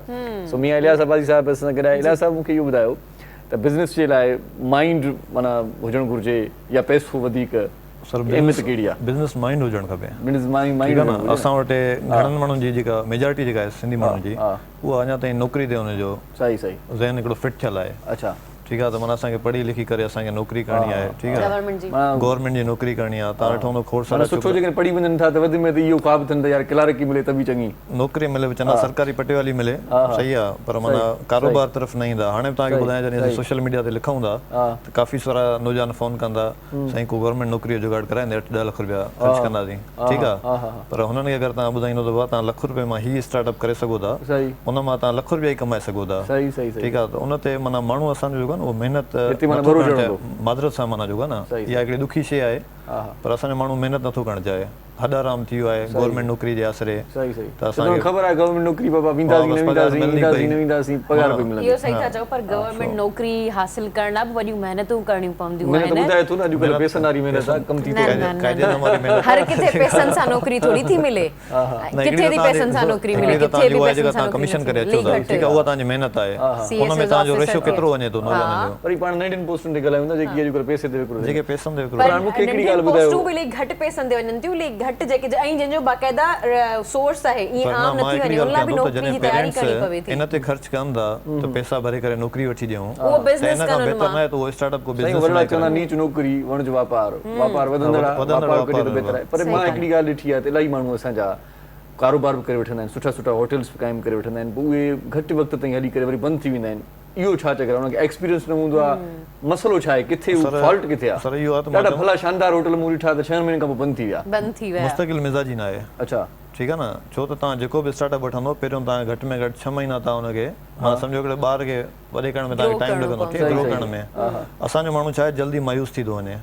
सो मियां इलियास अब्बासी साहिब असां गॾु आहे इलियास साहिब मूंखे इहो ॿुधायो त बिज़नेस जे लाइ माइंड माना हुजणु घुरिजे या पैसो वधीक अहमियत कहिड़ी आहे बिज़नेस माइंड हुजणु खपे बिज़नेस माइंड ठीकु आहे न असां वटि घणनि माण्हुनि जी जेका मेजॉरिटी जेका आहे सिंधी माण्हुनि जी उहा अञा ताईं नौकिरी ते हुनजो सही सही ज़हन हिकिड़ो फिट थियल आहे अच्छा ठीकु आहे त माना असांखे पढ़ी लिखी करे असांखे नौकिरी करणी आहे ठीकु आहे गवर्नमेंट जी गवर्नमेंट जी नौकिरी करणी आहे तव्हां ॾिठो हूंदो खोड़ सारा सुठो जेकॾहिं पढ़ी वञनि था त वधि में वधि इहो ख्वाब थियनि त यार क्लार्की मिले त बि चङी नौकिरी मिले चवंदा सरकारी पटेवाली मिले सही आहे पर माना कारोबार तरफ़ न ईंदा हाणे तव्हांखे ॿुधायां जॾहिं असीं सोशल मीडिया ते लिखूं था त काफ़ी सारा नौजवान फ़ोन कंदा साईं को गवर्नमेंट नौकिरी जो जुगाड़ कराईंदे 8-10 लख रुपया ख़र्च कंदासीं ठीकु आहे पर हुननि खे अगरि तव्हां ॿुधाईंदो त तव्हां लख रुपए मां हीअ स्टार्टअप करे सघो था हुन मां तव्हां लख रुपया ई कमाए सघो था ठीकु आहे त उन ते माना माण्हू असांजो जेको आहे न उहो महिनत मादरत सां माना जेको आहे न इहा हिकिड़ी ॾुखी शइ आहे पर असांजो माण्हू महिनत नथो करणु चाहे हद आराम थी वियो आहे गवर्नमेंट नौकिरी जे आसरे त असांखे ख़बर आहे गवर्नमेंट नौकिरी बाबा वेंदासीं पगार बि मिलंदी इहो सही था चओ पर गवर्नमेंट नौकिरी हासिल करण लाइ बि वॾियूं महिनतूं करणियूं पवंदियूं महिनत ॿुधाए थो न अॼुकल्ह पैसनि वारी महिनत आहे कम थी हर किथे पैसनि सां नौकिरी थोरी थी मिले किथे थी पैसनि सां नौकिरी मिले किथे बि पैसनि सां कमीशन करे अचो था ठीकु आहे उहा तव्हांजी महिनत आहे हुन में तव्हांजो रेशियो केतिरो वञे थो नौजवान जो वरी पाण नंढियुनि पोस्टुनि ते ॻाल्हायूं था जेकी अॼुकल्ह पैसे ते विकिरो जेके पैसनि ते पर नंढियूं पोस्टूं बि घटि पैसनि ते वञनि थियूं घटि जेके ऐं जंहिंजो बाक़ाइदा सोर्स आहे ईअं आम नथी वञे उन लाइ बि नौकिरी जी तयारी करणी पवे थी इन ते ख़र्च कनि था त पैसा भरे करे नौकिरी वठी ॾियूं उहो बिज़नेस करण बेहतर न आहे त उहो स्टार्टअप को बिज़नेस वॾा चवंदा नीच नौकिरी वण जो वापार वधंदड़ आहे पर मां हिकिड़ी ॻाल्हि ॾिठी आहे त इलाही माण्हू असांजा कारोबार बि करे वठंदा आहिनि सुठा होटल्स बि क़ाइमु करे वठंदा आहिनि पोइ उहे घटि वक़्त ताईं हली करे वरी बंदि थी वेंदा आहिनि इहो छा चकर हुनखे एक्सपीरियंस न हूंदो आहे मसलो छा आहे किथे फॉल्ट किथे आहे ॾाढा भला शानदार होटल मूं ॾिठा त 6 महीननि खां पोइ बंदि थी विया मुस्तक़िल मिज़ाजी न आहे अच्छा ठीकु आहे न छो त तव्हां जेको बि स्टार्टअप वठंदो पहिरियों तव्हां घटि में घटि 6 महीना तव्हां हुनखे माना सम्झो हिकिड़े ॿार खे वॾे करण में तव्हांखे टाइम लॻंदो ग्रो करण में असांजो माण्हू छा आहे जल्दी मायूस थी थो वञे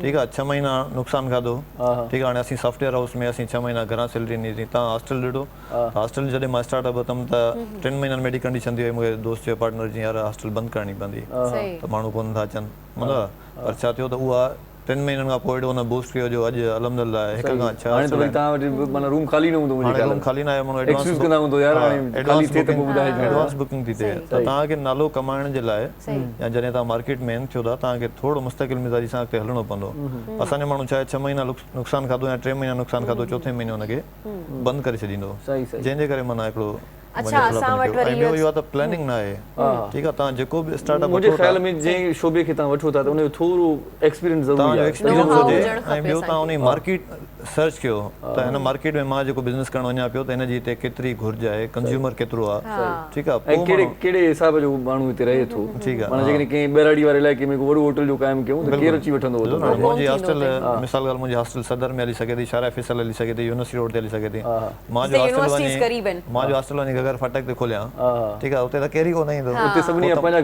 ठीकु आहे 6 महीना नुक़सानु खाधो ठीकु आहे हाणे असीं सॉफ्टवेयर हाउस में असीं 6 महीना घरां सैलरी ॾींदी तव्हां हॉस्टल ॾिठो हॉस्टल जॾहिं मां स्टार्टअप वरितमि त 3 महीननि में एॾी कंडीशन थी वई मूंखे दोस्त जो पार्टनर जी यार हॉस्टल बंदि करणी पवंदी त माण्हू कोन था अचनि मतिलबु पर छा थियो त उहा 3 महीननि खां पोइ हुन बूस्ट कयो जो अॼु अल्हम्दुलिल्लाह 1 खां 6 हाणे त भई तव्हां वटि माना रूम खाली न हूंदो मुंहिंजे रूम खाली न आहे माण्हू एक्सक्यूज़ कंदा हूंदो यार हाणे खाली थिए त पोइ ॿुधाए एडवांस बुकिंग थी थिए त तव्हांखे नालो कमाइण जे लाइ या जॾहिं तव्हां मार्केट में थियो था तव्हांखे थोरो मुस्तक़िल मिज़ाजी सां अॻिते हलणो पवंदो असांजो माण्हू छा आहे 6 महीना नुक़सानु खाधो या 3 महीना नुक़सानु खाधो चौथे महीने हुनखे बंदि करे छॾींदो जंहिंजे करे माना हिकिड़ो अच्छा असां वटि वरी इहो आहे त प्लानिंग न आहे ठीकु आहे तव्हां जेको बि स्टार्टअप मुंहिंजे ख़्याल में जंहिं शोबे खे तव्हां वठो था त उनजो थोरो एक्सपीरियंस ज़रूरी आहे एक्सपीरियंस हुजे ऐं ॿियो तव्हां उन मार्केट सर्च कयो त हिन मार्केट में मां जेको बिज़नेस करणु वञा पियो त हिन जी हिते केतिरी घुर्ज आहे कंज्यूमर केतिरो आहे ठीकु आहे ऐं कहिड़े हिसाब जो माण्हू हिते रहे थो ठीकु आहे माना जेकॾहिं कंहिं ॿेराड़ी वारे इलाइक़े में वॾो होटल जो क़ाइमु कयूं त केरु अची वठंदो मुंहिंजी हॉस्टल मिसाल ॻाल्हि मुंहिंजी हॉस्टल सदर में हली सघे थी शारा फैसल हली सघे थी यूनिवर्सिटी रोड ते हली सघे थी मां जो हॉस्टल वञी गगर फाटक ते खोलियां ठीकु आहे उते त केरु कोन ईंदो उते सभिनी पंहिंजा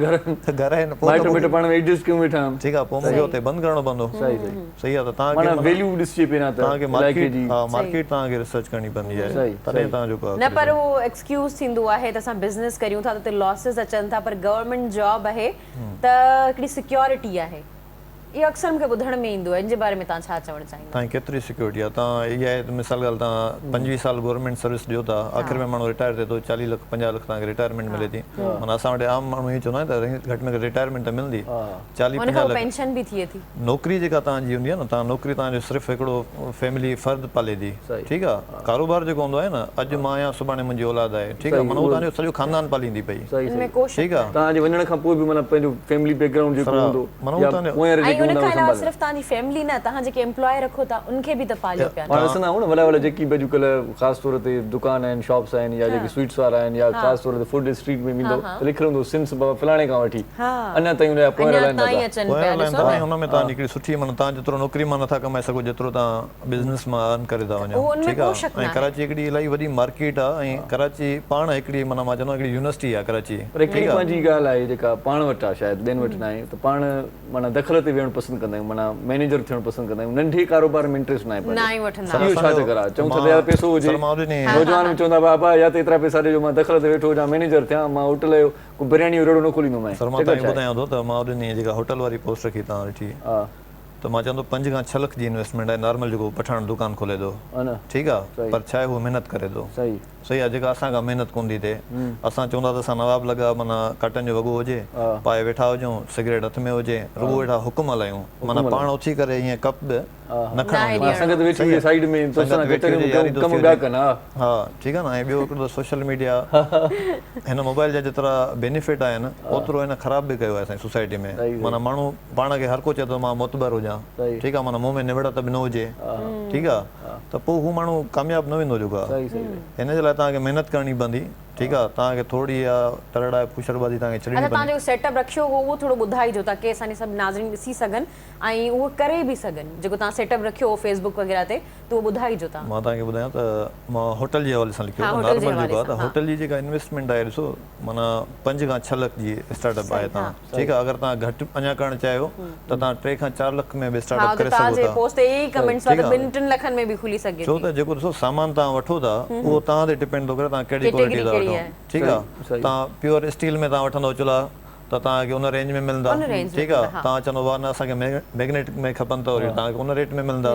घर आहिनि माइट मिट पाण में एडजस्ट कयूं वेठा ठीकु आहे पोइ मूंखे उते बंदि करणो पवंदो सही आहे त तव्हांखे वैल्यू ॾिसिजे पहिरियां तव्हांखे मार्केट तव्हांखे रिसर्च करणी पवंदी आहे तॾहिं तव्हां जेको न पर उहो एक्सक्यूज़ थींदो आहे त असां बिज़नेस करियूं था त उते लॉसिस अचनि था पर गवर्नमेंट जॉब आहे त हिकिड़ी सिक्योरिटी आहे इहो अक्सर मूंखे ॿुधण में ईंदो आहे इन जे बारे में तव्हां छा चवणु चाहींदा तव्हांजी केतिरी सिक्योरिटी आहे तव्हां इहा आहे मिसाल ॻाल्हि तव्हां 25 साल गवर्नमेंट सर्विस ॾियो था आख़िर में माण्हू रिटायर थिए थो 40 लख 50 लख तव्हांखे रिटायरमेंट मिले थी माना असां वटि आम माण्हू हीअं चवंदा आहिनि त घटि में घटि रिटायरमेंट त मिलंदी 40-50 लख पेंशन बि थिए थी नौकिरी जेका तव्हांजी हूंदी आहे न तव्हां नौकिरी तव्हांजो सिर्फ़ु हिकिड़ो फैमिली फ़र्द पाले थी ठीकु आहे कारोबार जेको हूंदो आहे न अॼु मां आहियां सुभाणे मुंहिंजी औलाद आहे ठीकु आहे माना उहो तव्हांजो सॼो ख़ानदान पालींदी पई ठीकु आहे तव्हांजे वञण खां पोइ बि माना पंहिंजो फैमिली बैकग्राउंड जेको हूंदो तव्हांजी फैमिली न तव्हां जेके एम्प्लॉय रखो था उनखे बि त पालियो पिया पाण ॾिसंदा आहियूं न वॾा वॾा जेकी बि अॼुकल्ह ख़ासि तौर ते दुकान आहिनि शॉप्स आहिनि या जेके स्वीट्स वारा आहिनि या ख़ासि तौर ते फूड स्ट्रीट में ईंदो त लिखियलु हूंदो सिंस बाबा फलाणे खां वठी अञा ताईं हुनजा पोइ हुन में तव्हांजी हिकिड़ी सुठी माना तव्हां जेतिरो नौकिरी मां नथा कमाए सघो जेतिरो तव्हां बिज़नेस मां अर्न करे था वञो ठीकु आहे ऐं कराची हिकिड़ी इलाही वॾी मार्केट आहे ऐं कराची पाण हिकिड़ी माना मां चवंदो हिकिड़ी यूनिवर्सिटी आहे कराची पर हिकिड़ी पंहिंजी ॻाल्हि आहे जेका पाण वटि आहे शायदि ॿियनि वटि न आहे त पाण माना दख़ल ते वेहणु पसंदि कंदा आहियूं माना मैनेजर थियणु पसंदि कंदा आहियूं नंढे कारोबार में इंट्रेस्ट न आहे इहो छा चकर चऊं था यार पैसो हुजे नौजवान में चवंदा बाबा या त एतिरा पैसा ॾिजो मां दख़ल ते वेठो हुजां मैनेजर थियां मां होटल जो बिरयानी जो रेड़ो न खोलींदो सर मां तव्हांखे ॿुधायां थो त मां ॾिनी जेका होटल वारी पोस्ट रखी तव्हां ॾिठी त मां चवंदो 5 खां 6 लख जी इन्वेस्टमेंट आहे नॉर्मल जेको पठाण दुकान खोले थो ठीकु आहे पर छा आहे उहो महिनत करे थो सही आहे जेका असांखां महिनत कोन थी थिए असां चवंदा त असां नवाब लॻा माना काटन जो वॻो हुजे पाए वेठा हुजूं सिगरेट हथ में हुजे रुॻो वेठा हुकुम हलायूं माना पाण उथी करे ईअं कप न खणूं हा ठीकु आहे न ऐं ॿियो हिकिड़ो सोशल मीडिया हिन मोबाइल जा जेतिरा बेनिफिट आहिनि ओतिरो हिन ख़राब बि कयो आहे असांजी सोसाइटी में माना माण्हू पाण खे हर को चए थो मां मोतबर हुजां ठीकु आहे माना मुंहं में निवड़ त बि न हुजे ठीकु आहे त पोइ हू माण्हू कामयाबु न वेंदो जेको आहे हिन जे लाइ तव्हांखे महिनत करणी पवंदी ठीकु आहे तव्हांखे थोरी तरड़ा पुछड़बाज़ी तव्हांखे छॾणी पवंदी तव्हां जेको सेटअप रखियो हो उहो थोरो ॿुधाइजो ताकी असांजे सभु नाज़रीन ॾिसी सघनि ऐं उहो करे बि सघनि जेको तव्हां सेटअप रखियो हो फेसबुक वग़ैरह ते त उहो ॿुधाइजो तव्हां मां तव्हांखे ॿुधायां त मां होटल जे हवाले सां लिखियो नॉर्मल जेको आहे त होटल जी जेका इन्वेस्टमेंट आहे ॾिसो माना 5 खां 6 लख जी स्टार्टअप आहे तव्हां ठीकु आहे अगरि तव्हां घटि अञा करणु चाहियो त तव्हां 3 खां 4 लख में बि स्टार्टअप करे सघो था छो त जेको ॾिसो सामान तव्हां वठो था उहो तव्हां ते डिपेंड थो करे तव्हां कहिड़ी क्वालिटी था वठो ठीकु आहे तव्हां प्योर स्टील में तव्हां वठंदो चुल्हा त तव्हांखे उन रेंज में मिलंदा ठीकु आहे तव्हां चवंदो वाह न असांखे मैग्नेट में खपनि त वरी तव्हांखे उन रेट में मिलंदा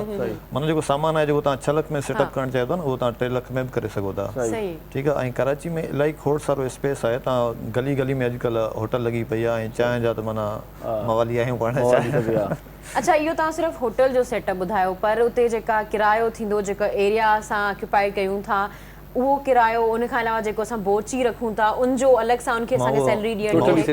माना जेको सामान आहे जेको तव्हां 6 लख में सेटअप करणु चाहियो था न उहो तव्हां 3 लख में बि करे सघो था ठीकु आहे ऐं कराची में इलाही खोड़ सारो स्पेस आहे तव्हां गली गली में अॼुकल्ह होटल लॻी पई आहे ऐं चांहि जा त माना मवाली आहियूं पाण अच्छा इहो तव्हां सिर्फ़ु होटल जो सेटअप ॿुधायो पर उते जेका किरायो थींदो जेका एरिया असां ऑक्यूपाई कयूं था उहो किरायो उन खां अलावा जेको असां बोची रखूं था उनजो अलॻि सां उनखे असांखे सैलरी ॾियणी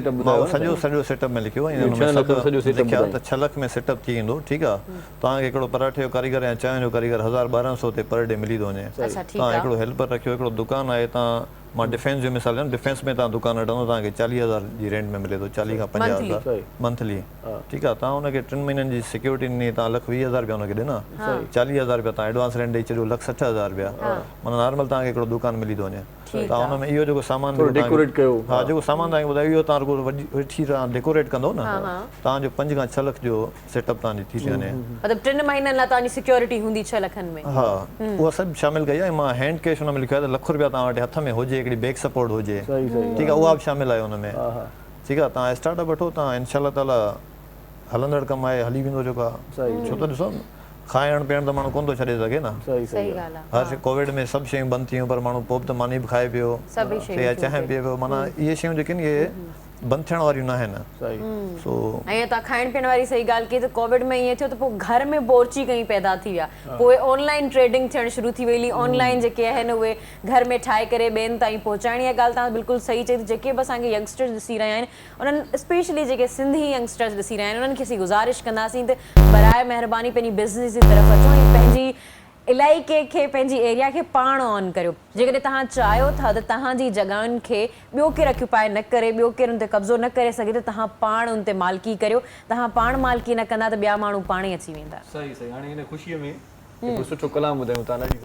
सॼो सेटअप में लिखियो ऐं लिखिया त 6 लख में सेटअप थी वेंदो ठीकु आहे तव्हांखे हिकिड़ो पराठे जो कारीगर या चांहि जो कारीगर 1200 ते पर डे मिली थो वञे तव्हां हिकिड़ो हेल्पर रखियो हिकिड़ो दुकानु आहे तव्हां मां डिफेंस जो मिसाल ॾियां डिफेंस में तव्हां दुकानु वठंदो तव्हांखे 40,000 जी रेंट में मिले थो 40 खां 50,000 मंथली ठीकु आहे तव्हां हुनखे 3 महीननि जी सिक्योरिटी ॾिनी तव्हां 1,20,000 रुपया हुनखे ॾिना 40,000 रुपया तव्हां एडवांस रेंट ॾेई छॾियो 1,60,000 रुपया माना नॉर्मल तव्हांखे हिकिड़ो दुकानु मिली थो वञे तव्हां हुन में इहो जेको सामान डेकोरेट कयो हा जेको सामान तव्हांखे ॿुधायो इहो तव्हां रुॻो वेठी तव्हां डेकोरेट कंदो न तव्हांजो 5 खां 6 लख जो सेटअप तव्हांजी थी वञे मतिलबु 3 महीननि लाइ तव्हांजी सिक्योरिटी हूंदी 6 लखनि में हा उहा सभु शामिल कई आहे मां हैंड कैश हुन में लिखियो आहे त ₹1,00,000 तव्हां वटि हथ में हुजे हिकिड़ी बैक सपोर्ट हुजे ठीकु आहे उहा बि शामिल आहे हुन में ठीकु आहे तव्हां स्टार्टअप वठो तव्हां इनशा ताला हलंदड़ कमु आहे हली वेंदो जेको आहे छो त ॾिसो खाइण पीअण त माण्हू कोन थो छॾे सघे न हर कोविड में सभु शयूं बंदि थियूं पर माण्हू पोइ बि त मानी बि खाए पियो या चांहि पीए पियो माना इहे शयूं जेके आहिनि इहे बंदि थियण वारियूं न आहिनि सो ऐं तव्हां खाइण पीअण वारी सही ॻाल्हि कई त कोविड में ईअं थियो त पोइ घर में बोरची कई पैदा थी विया पोइ ऑनलाइन ट्रेडिंग थियणु शुरू थी वई ऑनलाइन जेके आहिनि उहे घर में ठाहे करे ॿियनि ताईं पहुचाइण इहा ॻाल्हि तव्हां बिल्कुलु सही चई जेके बि असांखे यंगस्टर्स ॾिसी रहिया आहिनि उन्हनि स्पेशली जेके सिंधी यंगस्टर्स ॾिसी रहिया आहिनि उन्हनि खे असीं गुज़ारिश कंदासीं त बराए महिरबानी पंहिंजी बिज़नेस जी तरफ़ अचो ऐं पंहिंजी इलाइक़े खे पंहिंजी एरिया खे पाण ऑन करियो। जेकॾहिं तव्हां चाहियो था त तव्हांजी जॻहियुनि खे ॿियो केरु ऑक्यूपाए न करे, ॿियो केरु हुन ते कब्ज़ो न करे सघे, त तव्हां पाण हुन ते मालिकी करियो। तव्हां पाण मालिकी न कंदा त ॿिया माण्हू पाण ई अची वेंदा। सही सही। हाणे हिन ख़ुशीअ में हिकु सुठो कलाम ॿुधायूं था ॾाढी।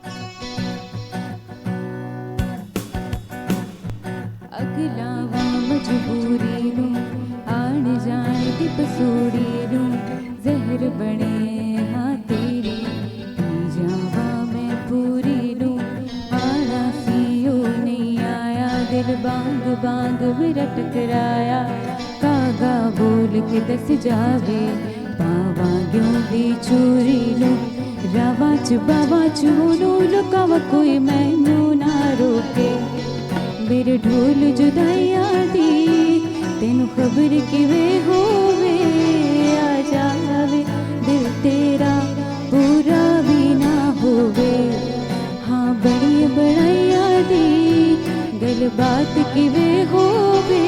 अगलावा मजबूरी नू आण जान दी पसूड़ी नू जहर बने हाँ तेरी जावा मैं पूरी नू आना सीओ नहीं आया दिल बांग बांग मेरा टकराया कागा बोल के दस जावे बावा क्यों दी चोरी नू रावाच बावाच होनो लुकावा कोई मैनू ना रोके मेरे ढोल जुदाइया दी तेनू खबर किवें होवे आ जावे दिल तेरा पूरा भी ना होवे हाँ बड़ी बड़ाइया दी गल बात किवें होवे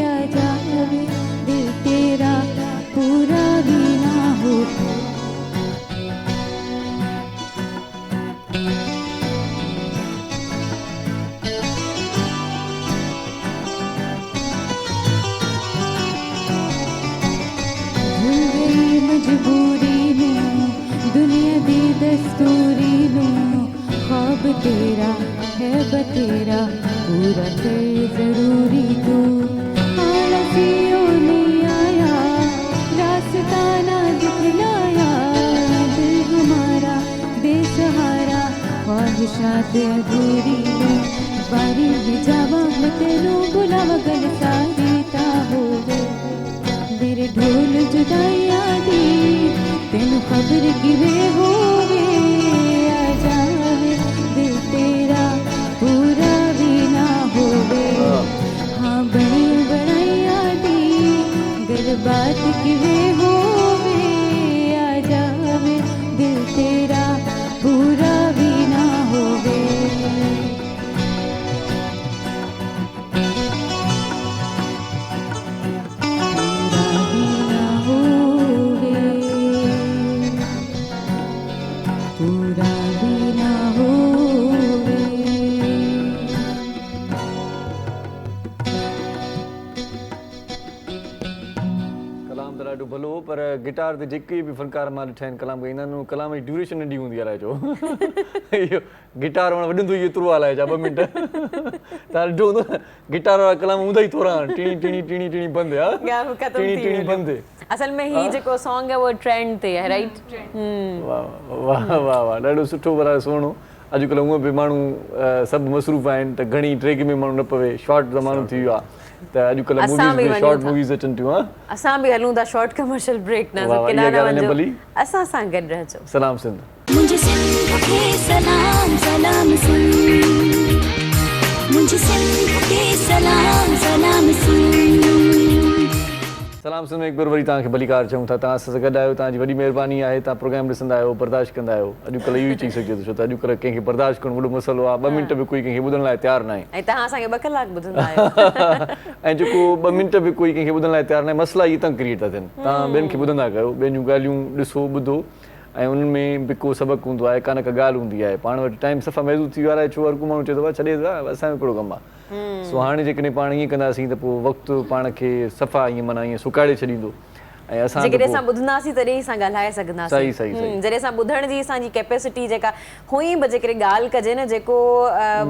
आ जावे दिल तेरा पूरा भी ना होवे मजबूरी नू दुनिया दी दस्तूरी नू ख्वाब तेरा है बतेरा पूरा कर जरूरी तू आना सीओ नहीं आया रास्ता ना दिखलाया दिल हमारा बेसहारा ख्वाहिशात अधूरी नू बारी में जावा मैं तेनू बुलावा गल सारी ता होवे मेरे ढोल जुदाइया दी तेनू खबर किवें होवे आ जावे दिल तेरा पूरा भी ना होवे हाँ बड़ी बड़ाइया दी गल बात किवें होवे आ जावे दिल तेरा पूरा भी ना होवे ॾाढो भलो हो, पर गिटार ते जेके बि फनकार मां ॾिठा आहिनि कलाम ॻाईंदा आहिनि कलाम जी ड्यूरेशन नंढी हूंदी आहे अलाए छो इहो गिटार वारो वॾंदो ई एतिरो हलाए छा 2 मिंट तव्हां ॾिठो हूंदो न गिटार वारा कलाम हूंदा ई थोरा टीणी टीणी टीणी टीणी बंदि टीणी टीणी बंदि। असल में ही जेको सॉन्ग आहे उहो ट्रेंड ते आहे राइट। वाह वाह वाह वाह ॾाढो सुठो पर सुहिणो। अॼुकल्ह हूअं बि माण्हू सभु मसरूफ़ आहिनि त घणी ट्रेक में माण्हू न पवे शॉर्ट ज़मानो थी वियो आहे त अॼुकल्ह मूवीज़ में शॉर्ट मूवीज़ अचनि थियूं। असां बि हलूं था शॉर्ट कमर्शियल ब्रेक न असां सां गॾु रहिजो। सलाम सिंध। मुझे सिंध के सलाम सलाम सिंध मुझे सिंध के सलाम सलाम सिंध। सलाम सिंध में हिकु बार वरी तव्हांखे भलीकार चऊं था। तव्हां सां गॾु आहियो, तव्हांजी वॾी महिरबानी आहे। तव्हां प्रोग्राम ॾिसंदा आहियो, बर्दाश्त कंदा आहियो। अॼुकल्ह इहो ई चई सघिजे थो छो त अॼुकल्ह कंहिंखे बर्दाश्त करणु वॾो मसइलो आहे। 2 मिंट बि कोई कंहिंखे ॿुधण लाइ तयारु न आहे ऐं तव्हां असांखे 2 कलाक ॿुधंदा आहियो ऐं जेको 2 मिंट बि कोई कंहिंखे ॿुधण लाइ तयारु न आहे। मसइला इहे तंग क्रिएट था थियनि। तव्हां ॿियनि खे ॿुधंदा कयो, ॿियनि जूं ॻाल्हियूं ॾिसो ॿुधो ऐं उन्हनि में बि को सबक़ु हूंदो आहे, का न का ॻाल्हि हूंदी आहे। पाण वटि टाइम सफ़ा महदूद थी वियो आहे छो हर को माण्हू चए थो छॾे असांजो कहिड़ो कमु आहे। सो हाणे जेकॾहिं पाण ईअं कंदासीं त पोइ वक़्तु पाण खे सफ़ा ईअं माना ईअं सुकाड़े छॾींदो ऐं असां जेकॾहिं असां ॿुधंदासीं तॾहिं असां ॻाल्हाए सघंदासीं। सही सही सही। जॾहिं असां ॿुधण जी असांजी कैपेसिटी जेका हुई बि जेकॾहिं ॻाल्हि कजे न जेको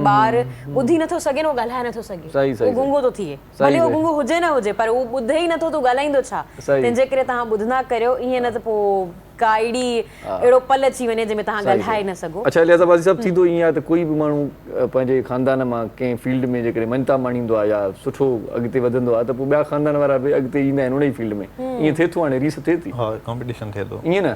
ॿार ॿुधी नथो सघे न उहो ॻाल्हाए नथो सघे, सही सही उहो गुंगो थो थिए, भले उहो गुंगो हुजे न हुजे पर उहो ॿुधे ई नथो त ॻाल्हाईंदो छा। तंहिंजे करे तव्हां ॿुधंदा करियो, ईअं न त पोइ का अहिड़ी अहिड़ो पल अची वञे जंहिंमें तव्हां ॻाल्हाए न सघो। अच्छा लिहाज़ाबाज़ी सभु थींदो ईअं आहे त कोई बि माण्हू पंहिंजे ख़ानदान मां कंहिं फील्ड में जेकॾहिं मञता माणींदो आहे या सुठो अॻिते वधंदो आहे त पोइ ॿिया ख़ानदान वारा बि अॻिते ईंदा आहिनि उन ई फील्ड में। ईअं थिए थो, हाणे रीस थिए थी। हा कॉम्पिटिशन थिए थो ईअं न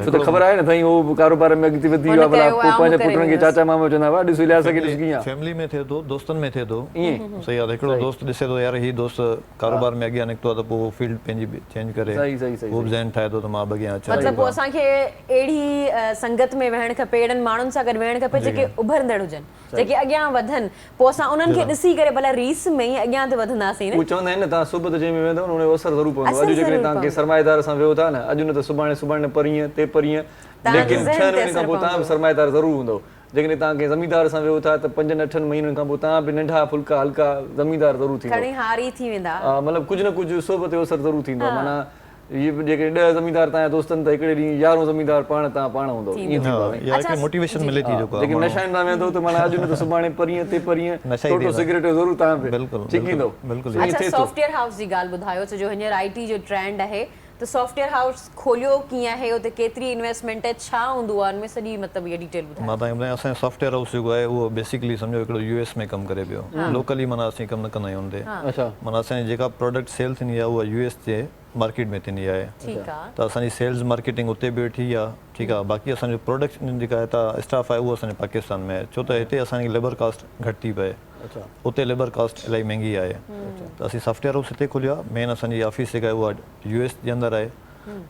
छो त ख़बर आहे न साईं उहो कारोबार में अॻिते वधी वियो आहे, भला पोइ पंहिंजे पुटनि खे चाचा मामा चवंदा हुआ ॾिसो इलियास खे ॾिस कीअं फैमिली में थिए थो, दोस्तनि में थिए थो। ईअं सही आहे, हिकिड़ो दोस्त ॾिसे थो यार हीउ दोस्त कारोबार में अॻियां निकितो आहे त पोइ फील्ड पंहिंजी चेंज करे सही सही सही उहो बि ज़हन ठाहे थो त मां अॻियां अचां। मतिलबु असांखे अहिड़ी संगत में वेहणु खपे, अहिड़नि माण्हुनि सां गॾु वेहणु खपे जेके उभरंदड़ हुजनि, जेके अॻियां वधनि, पोइ असां उन्हनि खे ॾिसी करे भला रीस में ई अॻियां ते वधंदासीं उहे चवंदा आहिनि न तव्हां सुबुह त जंहिंमें वेंदव उन जो असरु ज़रूरु पवंदो। अॼु जेकॾहिं तव्हां कंहिं सरमाएदार सां वेहो था न, अॼु न त सुभाणे न परीहं ते परीहं, लेकिन 6 महीननि खां पोइ तव्हां बि सरमाएदार ज़रूरु हूंदव। जेकॾहिं तव्हां कंहिं ज़मींदार सां वेहो था त 5-8 महीननि खां पोइ तव्हां बि नंढा फुल्का हल्का ज़मींदार ज़रूरु थींदव। खणी हारी थी वेंदा। मतिलबु कुझु न कुझु सोबत जो असरु ज़रूरु थींदो। माना ये जेके 10 ज़मींदार तव्हांजा दोस्तनि त हिकिड़े ॾींहुं 11 ज़मींदार पाण हूंदो। मोटिवेशन मिले थी जेको लेकिन नशाइनि तां वेंदो त माना अॼु न त सुभाणे परीहं ते परीहं टोटो सिगरेट ज़रूरु तव्हां पे छिकींदो। अच्छा, सॉफ्टवेयर हाउस जी ॻाल्हि ॿुधायो, जो हींअर IT जो ट्रेंड आहे, त सॉफ्टवेयर हाउस खोलियो कीअं आहे, उते केतिरी इन्वेस्टमेंट आहे, छा हूंदो आहे, उनमें सॼी मतिलबु इहा डिटेल ॿुधायो। मां तव्हांखे ॿुधायां, असांजो सॉफ्टवेयर हाउस जेको आहे उहो बेसिकली सम्झो हिकिड़ो US में कमु करे पियो। लोकली माना असीं कमु न कंदा आहियूं हुन ते। माना असांजी जेका प्रोडक्ट सेल थींदी आहे उहा US जे मार्केट में थींदी आहे। त असांजी सेल्स मार्केटिंग उते बि वेठी आहे, ठीकु आहे। बाक़ी असांजो प्रोडक्शन जेका हितां स्टाफ आहे उहो असांजे पाकिस्तान में आहे, छो त हिते असांजी लेबर कास्ट घटि थी पए, उते लेबर कास्ट इलाही महांगी आहे। त असीं सॉफ्टवेयर हाउस हिते खोलियो आहे। मेन असांजी ऑफिस जेका आहे उहा US जे अंदरि आहे,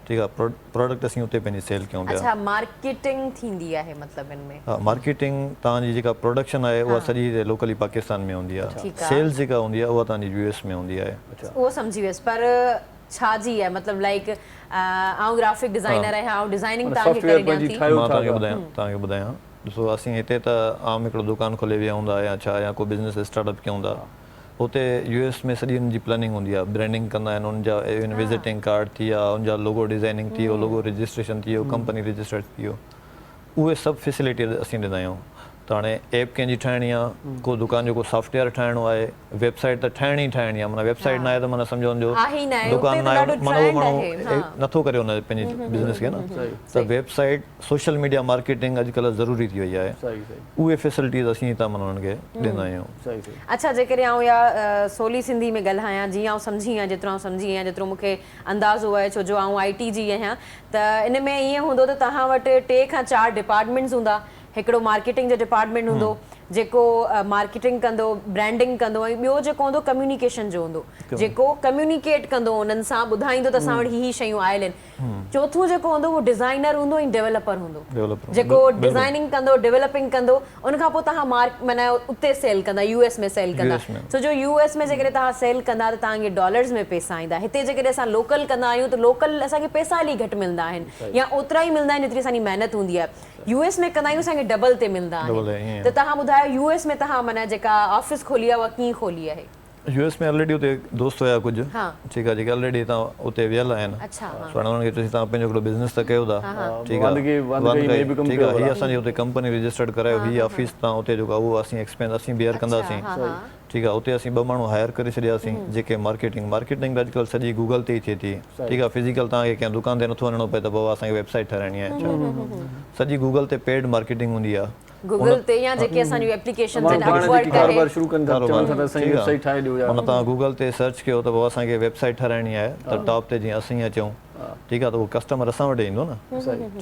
ठीकु आहे। प्रोडक्ट असीं उते पंहिंजी सेल कयूं पिया। अच्छा, मार्केटिंग थींदी आहे मतिलबु इनमें? हा, मार्केटिंग तव्हांजी जेका प्रोडक्शन आहे उहा सॼी लोकली पाकिस्तान में हूंदी आहे। सेल्स जेका हूंदी आहे उहा तव्हांजी US में हूंदी आहे। उहो सम्झी वियसि, पर छा जी आहे मतिलबु लाइक आउं ग्राफिक डिज़ाइनर आहियां, आउं डिज़ाइनिंग तव्हांखे करे ॾियां थी। मां तव्हांखे ॿुधायां, ॾिसो असीं हिते त आम हिकिड़ो दुकानु खोले विया हूंदा या छा, या को बिज़नेस स्टार्टअप कयूं था, उते US में सॼी हुनजी प्लानिंग हूंदी आहे, ब्रांडिंग कंदा आहिनि, उनजा इवन विज़िटिंग कार्ड थी विया, उनजा लोगो डिज़ाइनिंग थी वियो, लोगो रजिस्ट्रेशन थी वियो, कंपनी रजिस्टर्ड थी वियो, उहे सभु फैसिलिटी असीं ॾींदा आहियूं। त हाणे ऐप कंहिंजी ठाहिणी आहे, को दुकान जो को सॉफ्टवेयर ठाहिणो आहे, वेबसाइट त ठाहिणी आहे, माना वेबसाइट न आहे त माना सम्झो हुनजो दुकान न आहे, माना उहो माण्हू नथो करे हुन पंहिंजे बिज़नेस खे न। त वेबसाइट, सोशल मीडिया मार्केटिंग अॼुकल्ह ज़रूरी थी वई आहे, उहे फैसिलिटीज़ असीं हितां माना हुननि खे ॾींदा आहियूं। अच्छा, जेकॾहिं आउं या सोली सिंधी में ॻाल्हायां, जीअं आउं सम्झी आहियां, जेतिरो आउं सम्झी आहियां, जेतिरो मूंखे अंदाज़ो आहे, छो जो आउं IT जी आहियां, त इन में ईअं हूंदो त तव्हां वटि 3 खां 4 डिपार्टमेंट्स हूंदा। हिकिड़ो मार्केटिंग जो डिपार्टमेंट हूंदो जेको मार्केटिंग कंदो, ब्रांडिंग कंदो, ऐं ॿियो जेको हूंदो कम्युनिकेशन जो हूंदो, जेको कम्युनिकेट कंदो, उन्हनि सां ॿुधाईंदो त असां वटि ही शयूं आयल आहिनि। चौथों जेको हूंदो उहो डिज़ाइनर हूंदो ऐं डेवलपर हूंदो, जेको डिज़ाइनिंग कंदो, डेवलपिंग कंदो, उनखां पोइ तव्हां माना उते सेल कंदा, US में सेल कंदा। छो जो US में जेकॾहिं तव्हां सेल कंदा त तव्हांखे डॉलर्स में पैसा ईंदा। हिते जेकॾहिं असां लोकल कंदा आहियूं त लोकल असांखे पैसा इलाही घटि मिलंदा आहिनि, या ओतिरा ई मिलंदा आहिनि जेतिरी असांजी महिनत हूंदी आहे। US में कंदा आहियूं असांखे डबल ते मिलंदा आहिनि। त तव्हां ॿुधायो US में तव्हां माना जेका ऑफिस खोली आहे उहा कीअं खोली आहे? US में ऑलरेडी उते दोस्त हुया कुझु, ठीकु आहे, जेके ऑलरेडी तव्हां उते वियल आहिनि। हाणे हुननि खे तव्हां पंहिंजो हिकिड़ो बिज़नेस त कयो था, ठीकु आहे, ठीकु आहे, हीअ असांजी हुते कंपनी रजिस्टर्ड करायो, हीअ ऑफिस तव्हां उते जेको आहे उहो असीं एक्सपेंस असीं बियर कंदासीं, ठीकु आहे। उते असीं 2 माण्हू हायर करे छॾियासीं जेके मार्केटिंग अॼुकल्ह सॼी गूगल ते ई थिए थी, ठीकु आहे। फिज़िकल तव्हांखे कंहिं दुकान ते नथो वञिणो पए त बाबा असांखे वेबसाइट ठाराइणी आहे, सॼी गूगल ते पेड मार्केटिंग हूंदी आहे। गूगल ते या जेके असांजी एप्लीकेशंस आहिनि, अपवर्क आहे, कारोबार शुरू कंदा चवनि था त असांजी वेबसाइट ठाहे ॾियो, या तव्हां गूगल ते सर्च कयो त बाबा असांखे वेबसाइट ठाराइणी आहे, त टॉप ते जीअं असीं अचूं, ठीकु आहे, त उहो कस्टमर असां वटि ईंदो न,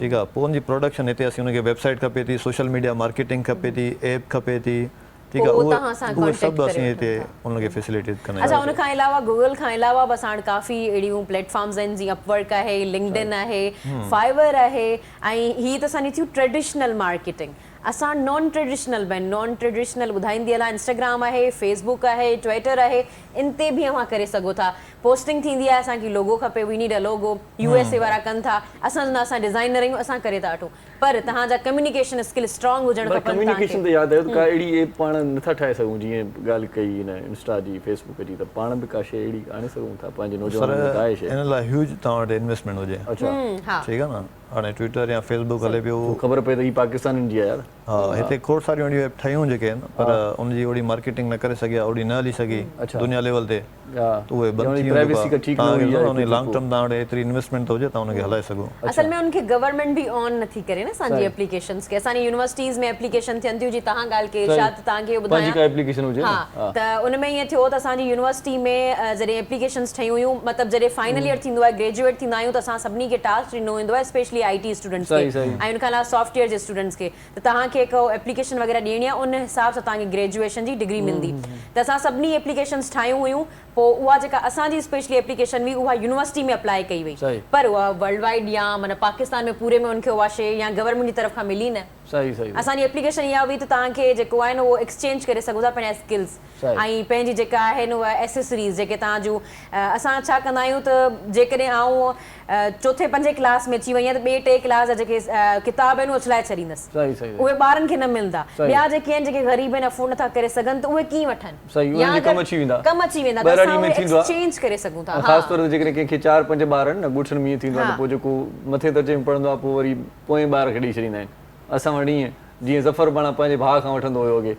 ठीकु आहे। पोइ हुनजी प्रोडक्शन हिते असीं हुनखे वेबसाइट खपे थी, सोशल मीडिया मार्केटिंग खपे थी, ऐप खपे थी, ठीकु आहे, उहे सभु असीं हिते उनखे फैसिलिटेट कंदा आहियूं। अच्छा, उनखां अलावा गूगल खां अलावा बि असां वटि काफ़ी अहिड़ियूं प्लेटफॉर्म्स आहिनि, जीअं अपवर्क आहे, लिंक्डइन आहे, फाइवर आहे, ऐं हीअ त असांजी थियूं ट्रेडिशनल मार्केटिंग। असां नॉन ट्रेडिशनल बि आहिनि, नॉन ट्रेडिशनल ॿुधाईंदी हलां, इंस्टाग्राम आहे, फेसबुक आहे, ट्विटर आहे, इन ते बि अव्हां करे सघो था। पोस्टिंग थींदी आहे, असांखे लोगो खपे, we need a logo, USA वारा कनि था, असां डिज़ाइनर आहियूं, असां करे था वठूं, पर तव्हांजा कम्युनिकेशन स्किल स्ट्रॉन्ग हुजणु खपनि। कम्युनिकेशन त यादि आयो त का अहिड़ी एप पाण नथा ठाहे सघूं, जीअं ॻाल्हि कई हिन इंस्टा जी, फेसबुक जी, त पाण बि का शइ अहिड़ी आणे सघूं था पंहिंजे नौजवाननि लाइ? इन लाइ ह्यूज तव्हां वटि इन्वेस्टमेंट हुजे, ठीकु आहे न। हाणे ट्विटर या फेसबुक हले पियो, ख़बर पए त ही पाकिस्तान जी आहे यार। हा, हिते खोड़ सारियूं अहिड़ियूं एप ठहियूं जेके आहिनि, पर उनजी ओड़ी मार्केटिंग न करे सघिया, ओड़ी न हली सघी दुनिया लेवल ते, त उहे बंदि थी वियूं। लॉन्ग टर्म तव्हां वटि एतिरी इन्वेस्टमेंट हुजे तव्हां हुनखे हलाए सघो। असल में उनखे गवर्नमेंट बि ऑन नथी करे न असांजी एप्लीकेशंस खे। असांजी यूनिवर्सिटीज़ में एप्लीकेशन थियनि थियूं, जी तव्हां ॻाल्हि कई इरशाद, तव्हांखे ॿुधायां एप्लीकेशन हुजे, हा, त उन में ईअं थियो त असांजी यूनिवर्सिटी में जॾहिं एप्लीकेशंस ठहियूं हुयूं, मतिलबु जॾहिं फाइनल ईयर थींदो आहे, ग्रेजुएट थींदा आहियूं, त असां सभिनी खे टास्क ॾिनो वेंदो आहे, स्पेशली IT स्टूडेंट्स खे, ऐं उनखां अलावा सॉफ्टवेयर जे स्टूडेंट्स खे, त तव्हांखे तव्हांखे हिकु एप्लीकेशन वग़ैरह ॾियणी आहे उन हिसाब सां तव्हांखे ग्रेजुएशन जी डिग्री मिलंदी त असां सभिनी एप्लीकेशन्स ठाहियूं हुयूं पोइ उहा जेका असांजी स्पेशली एप्लीकेशन हुई उहा यूनिवर्सिटी में अप्लाई कई वई सही। पर उहा वर्ल्ड वाइड या माना पाकिस्तान में पूरे में उनखे उहा शइ या गवर्नमेंट जी तरफ़ खां मिली न सही सही असांजी एप्लीकेशन इहा हुई त तव्हांखे जेको आहे न उहो एक्सचेंज करे सघो था पंहिंजा स्किल्स सही। ऐं पंहिंजी जेका आहिनि उहा एसेसरीज़ जेके तव्हां जूं असां छा कंदा आहियूं त जेकॾहिं आऊं चोथे पंजे क्लास में अची वई आहियां त ॿिए टे क्लास जा जेके किताब आहिनि उहे उछलाए छॾींदसि सही सही उहे ॿारनि खे न मिलंदा सही। ॿिया जेके आहिनि जेके ग़रीब आहिनि अफोर्ड नथा करे सघनि त उहे कीअं वठनि सही, उन्हनि या खे कमु अगरि अची वेंदा। कमु अची वेंदा त ॿाहिरां असां में उहे थींदो आहे। एक्सचेंज करे सघूं था ख़ासि तौर ते जेकॾहिं कंहिंखे 4-5 ॿार आहिनि न ॻोठनि में ईअं थींदो आहे त पोइ जेको मथे दर्जे में पढ़ंदो आहे पोइ वरी पोएं ॿार खे ॾेई छॾींदा आहिनि असां वटि ईअं जीअं ज़फ़र पाण पंहिंजे भाउ खां वठंदो हुयो अॻे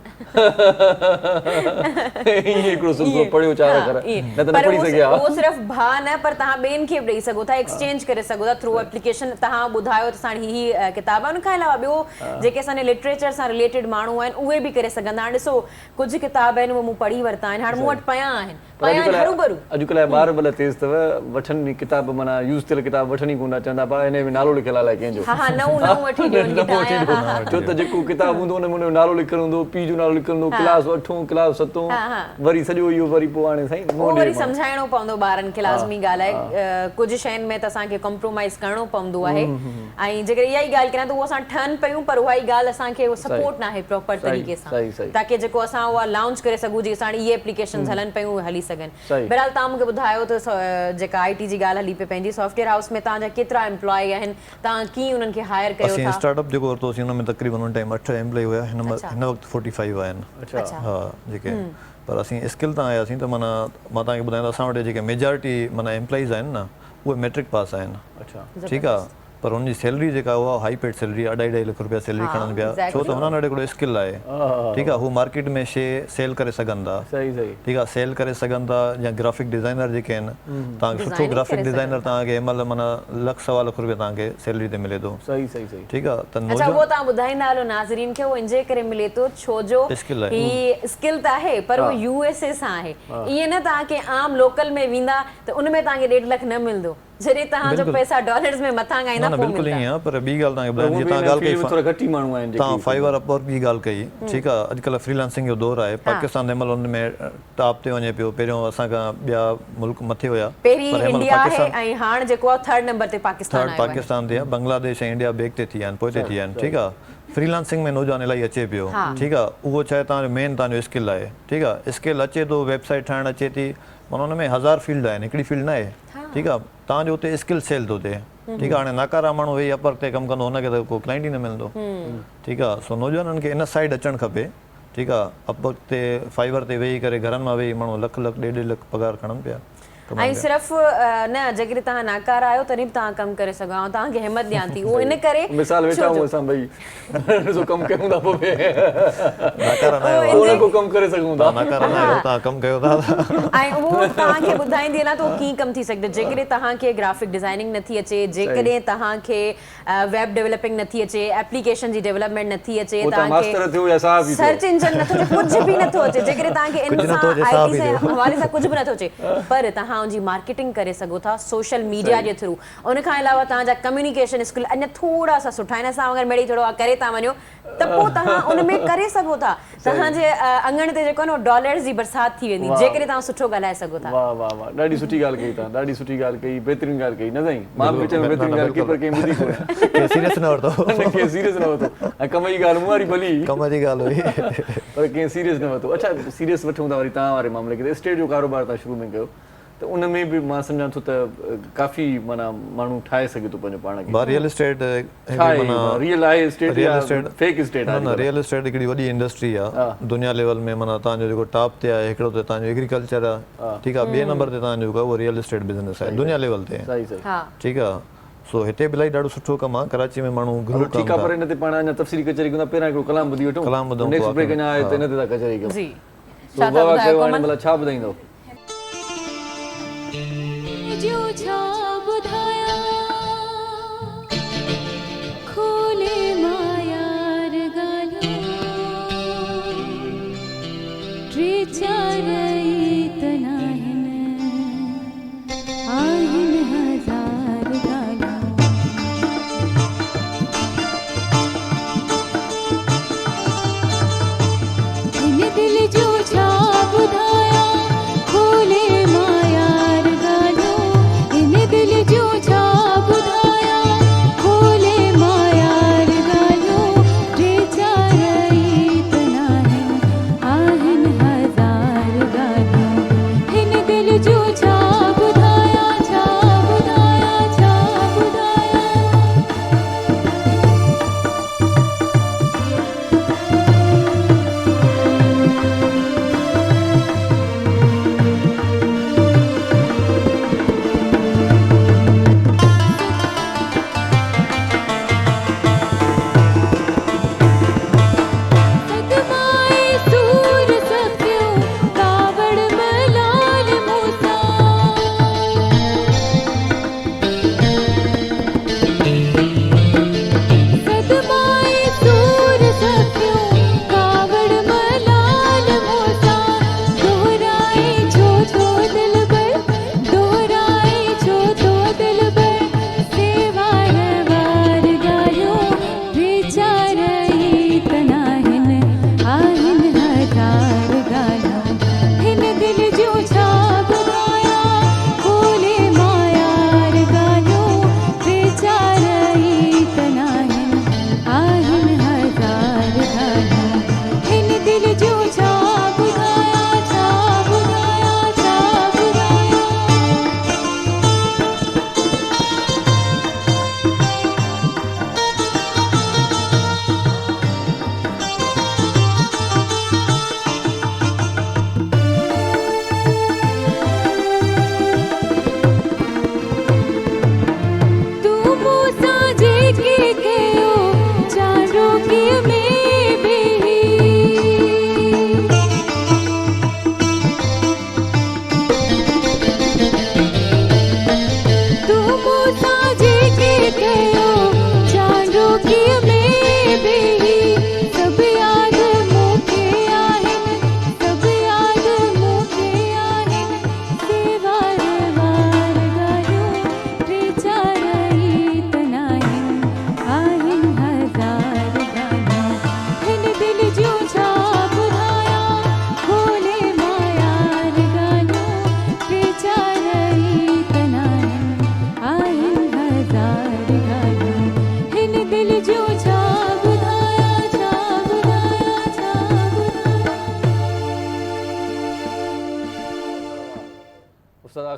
ईअं हिकिड़ो सिलसिलो पढ़ियो 4 अखर न त न पढ़ी सघिया उहो सिर्फ़ु भाउ न पर तव्हां ॿियनि खे बि ॾेई सघो था एक्सचेंज करे सघो था थ्रू एप्लीकेशन तव्हां ॿुधायो त असां ही किताब आहे उन खां अलावा ॿियो जेके असांजे लिटरेचर सां रिलेटेड माण्हू आहिनि उहे बि करे सघंदा हाणे ॾिसो कुझु किताब आहिनि उहे मूं पढ़ी वरिता आहिनि हाणे मूं वटि पिया आहिनि हरूभरू अॼुकल्ह जा ॿार भले तेज़ अथव वठनि किताब माना यूज़ थियल किताब वठनि ई कोन था चवंदा भाउ हिन में नालो लिखियल आहे कंहिंजो हा नऊं वठी ॾियो छो त जेको किताब हूंदो हुन में नालो लिखियल हूंदो पीउ जो नालो लिखियल हूंदो क्लास 8 क्लास 7 वरी सॼो इहो वरी पोइ हाणे साईं उहो वरी सम्झाइणो पवंदो ॿारनि खे लाज़मी ॻाल्हि कुझु शयुनि में त असांखे कॉम्प्रोमाइज़ करिणो पवंदो आहे ऐं जेकर इहा ई ॻाल्हि करियां त उहो असां ठहनि पियूं पर उहा ई ॻाल्हि असांखे सपोर्ट न आहे प्रॉपर तरीक़े सां ताकी जेको असां उहा लॉन्च करे सघूं जीअं असां इहे एप्लीकेशन्स हलनि पियूं हली सघनि बहरहाल तव्हां मूंखे ॿुधायो त जेका IT जी ॻाल्हि हली पई पंहिंजी सॉफ्टवेयर हाउस में तव्हांजा केतिरा एम्प्लॉय आहिनि तव्हां कीअं उन्हनि खे हायर कयो असीं था स्टार्टअप जेको वरितोसीं हुन में तक़रीबन उन टाइम 8 एम्प्लॉय हुया हिन वक़्तु 45 आहिनि हा जेके पर असीं स्किल तां आयासीं त माना मां तव्हांखे ॿुधायां असां वटि जेके मेजॉरिटी माना एम्प्लॉइज़ आहिनि न उहे मैट्रिक पास आहिनि ठीकु आहे पर हुनजी सैलरी जेका उहा हाई पेड सैलरी 2.5 लख रुपया सैलरी खणनि पिया छो त हुननि वटि हिकिड़ो स्किल आहे ठीकु आहे हू मार्केट में शइ सेल करे सघनि था ठीकु आहे सेल करे सघनि था या ग्राफिक डिज़ाइनर जेके आहिनि तव्हांखे सुठो ग्राफिक डिज़ाइनर तव्हांखे हिन महिल माना 1.25 लख रुपया तव्हांखे सैलरी ते मिले थो ठीकु आहे त अच्छा उहो तव्हां ॿुधाईंदा हलो नाज़रीन खे उहो इनजे करे मिले थो छो जो ही स्किल त आहे पर उहो USA सां आहे ईअं न तव्हांखे आम लोकल में वेंदा त उन में तव्हांखे 1.5 लख न मिलंदो जॾहिं तव्हांजो पैसा डॉलर्स में मथां गाईंदा पोइ बिल्कुलु ईअं आहे पर ॿी ॻाल्हि तव्हांखे ॿुधायां जीअं तव्हां ॻाल्हि कई थोरा घटि ई माण्हू आहिनि तव्हां फाइवर अपवर्क जी ॻाल्हि कई ठीकु आहे अॼुकल्ह फ्रीलांसिंग जो दौरु आहे पाकिस्तान हिन महिल हुन में टॉप ते वञे पियो पहिरियों असांखां ॿिया मुल्क मथे हुया पहिरीं इंडिया आहे ऐं हाणे जेको आहे 3rd नंबर ते पाकिस्तान ते आहे बांग्लादेश ऐं इंडिया बैक ते थी विया आहिनि पोइ ते थी विया आहिनि ठीकु आहे फ्रीलांसिंग में नौजवान इलाही अचे पियो ठीकु आहे उहो छा आहे तव्हांजो मेन तव्हांजो स्किल आहे ठीकु आहे स्किल अचे थो वेबसाइट ठाहिणु अचे थी माना हुन में 1000 फील्ड आहिनि हिकिड़ी फील्ड न आहे ठीकु आहे तव्हांजो हुते स्किल सेल थो थिए ठीकु आहे हाणे नाकारा माण्हू वेही अपवर्क ते कमु कंदो हुनखे त को क्लाइंट ई न मिलंदो ठीकु आहे सो नौजवाननि खे इन साइड अचणु खपे ठीकु आहे अपवर्क ते फाइवर ते वेही करे घरनि मां वेही माण्हू 1 लख 1.5 लख पगार खणनि पिया ऐं सिर्फ़ु न जेकॾहिं तव्हां नाकारा आहियो तॾहिं बि तव्हां कमु करे सघो ऐं तव्हांखे हिमत ॾियां थी उहो इन करे मिसाल वेठा आहियूं असां भई ॾिसो कमु कयूं था पोइ नाकारा न आहियो उन को कमु करे सघूं था नाकारा न आहियो तव्हां कमु कयो था ऐं उहो तव्हांखे ॿुधाईंदी न त उहो कीअं कमु थी सघंदो जेकॾहिं तव्हांखे ग्राफिक डिज़ाइनिंग नथी अचे जेकॾहिं तव्हांखे वेब डेवलपिंग नथी अचे एप्लीकेशन जी डेवलपमेंट नथी अचे तव्हांखे सर्च इंजन नथो अचे कुझु बि नथो अचे जेकॾहिं तव्हांखे इन सां IT जे हवाले सां कुझु बि नथो अचे पर तव्हां उनजी मार्केटिंग करे सघो था सोशल मीडिया जे थ्रू उन खां अलावा तव्हांजा कम्युनिकेशन स्किल अञा थोरा सा सुठा आहिनि असां अगरि मेड़ी थोरो करे था वञो त पोइ तव्हां उन में करे सघो था तव्हांजे अंगण ते जेको आहे न डॉलर्स जी बरसाति थी वेंदी जेकॾहिं तव्हां सुठो ॻाल्हाए सघो था वाह वाह वाह ॾाढी सुठी ॻाल्हि कई तव्हां ॾाढी सुठी ॻाल्हि कई बहितरीन ॻाल्हि कई न साईं मां बि विच में बहितरीन ॻाल्हि कई पर कंहिं ॿुधी कोन्हे सीरियस न वरितो कंहिं सीरियस न वरितो ऐं कम जी ॻाल्हि मूं वारी भली कम जी ॻाल्हि हुई पर कंहिं सीरियस न वरितो अच्छा सीरियस वठूं था वरी तव्हां वारे मामले खे स्टेट जो कारोबार तव्हां शुरू में कयो त उन में बि मां सम्झां थो त काफ़ी माना माण्हू ठाहे सघे थो पंहिंजो पाण खे रियल एस्टेट रियल आहे स्टेट या फेक स्टेट आहे रियल एस्टेट हिकिड़ी वॾी इंडस्ट्री आहे दुनिया लेवल में माना तव्हांजो जेको टॉप ते आहे हिकिड़ो त तव्हांजो एग्रीकल्चर आहे ठीकु आहे ॿिए नंबर ते तव्हांजो उहो रियल एस्टेट बिज़नेस आहे दुनिया लेवल ते ठीकु आहे सो हिते बि इलाही ॾाढो सुठो कमु आहे कराची में माण्हू ग्रो ठीकु आहे पर हिन ते पाण अञा तफ़सीली कचहरी कंदा पहिरियां हिकिड़ो कलाम ॿुधी वठूं कलाम ॿुधूं नेक्स्ट ब्रेक अञा आहे त हिन ते था कचहरी कयूं जी छा भला छा ॿुधाईंदो जो छा बुधाया खोले मायार गालो टे चार तनाहिन आहिन हजार गालो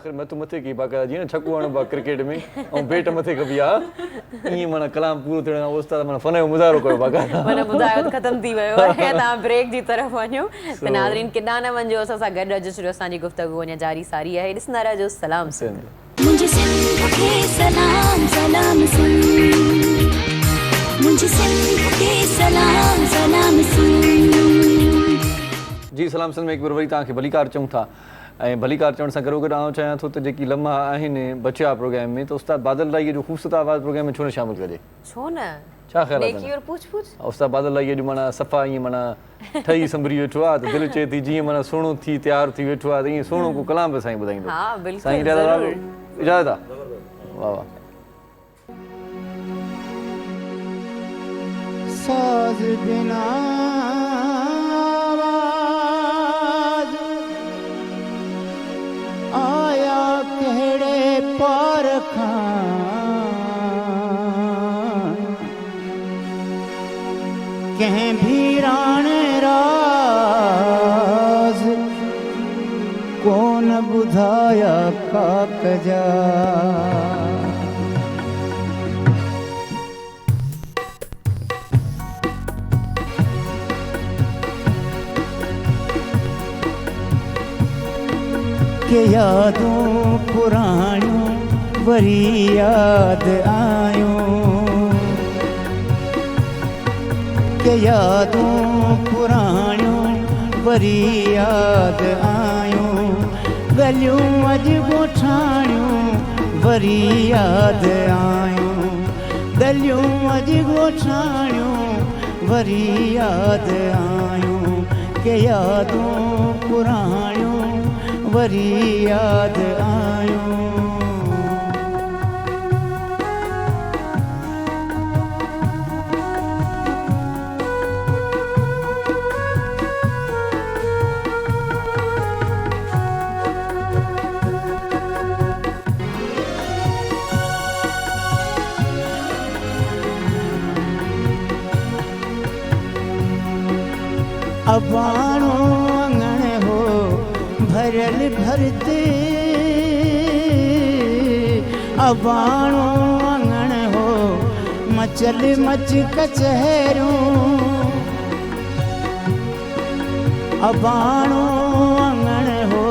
आख़िर मत मथे की बाक़ाइदा जीअं छक्को हणबो आहे क्रिकेट में ऐं बेट मथे कबी आहे ईअं माना कलाम पूरो थियण खां उस्ताद माना फन जो मुज़ाहिरो कयो बाक़ाइदा माना ॿुधायो त ख़तम थी वियो आहे तव्हां ब्रेक जी तरफ़ वञो त नाज़रीन केॾांहुं न वञो असां सां गॾु अॼु छॾियो असांजी गुफ़्तगू अञा जारी सारी आहे ॾिसंदा रहिजो सलाम सिंध मुझे सिंध के सलाम सलाम सिंध मुझे सिंध के सलाम सलाम सिंध जी सलाम सिंध में हिकु बार वरी तव्हांखे भलीकार चऊं था ऐं भलीकार चवण सां गॾो गॾु आउं चाहियां थो त जेकी लम्हा आहिनि बचिया प्रोग्राम में त उस्ताद बादल राईअ जो ख़ूबसूरत आवाज़ प्रोग्राम में छो न शामिल कजे छो न छा ख़्याल आहे नेकी और पूछ पूछ उस्ताद बादल राईअ जो माना सफ़ा ईअं माना ठही संभरी वेठो आहे त दिलि चए थी जीअं माना सुहिणो थी तयारु थी वेठो आहे त ईअं सुहिणो को कलाम बि साईं ॿुधाईंदो हा बिल्कुलु साईं ज़रूरु इजाज़त आहे वाह वाह साज बिना आवाज़ आया कहिड़े पार खां कंहिं भीराणे राज़ कोन ॿुधाया काक जा के यादूं पुराणियूं वरी यादि आयूं के यादूं पुराणियूं वरी यादि आयूं गलियूं अॼु ॻोठाणियूं वरी यादि आयूं गलियूं अॼु ॻोठाणियूं वरी यादि आयूं के यादूं पुराणियूं वरी यादि आयूं अबाणो अंगण हो भरल भरते अबाणो अंगण हो मचल मच कचहरियूं अबाणो अंगण हो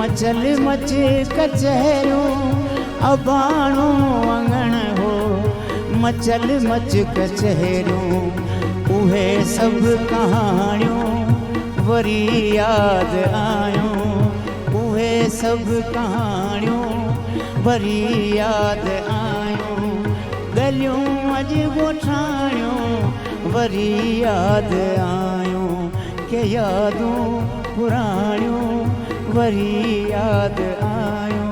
मचल मच कचहरियूं अबाणो अंगण हो मचल मच कचहरियूं उहे सभु कहाणियूं वरी यादि आयूं उहे सभु कहाणियूं वरी यादि आयूं गलियूं अॼु ॻोठाणियूं वरी यादि आयूं के यादूं पुराणियूं वरी यादि आयूं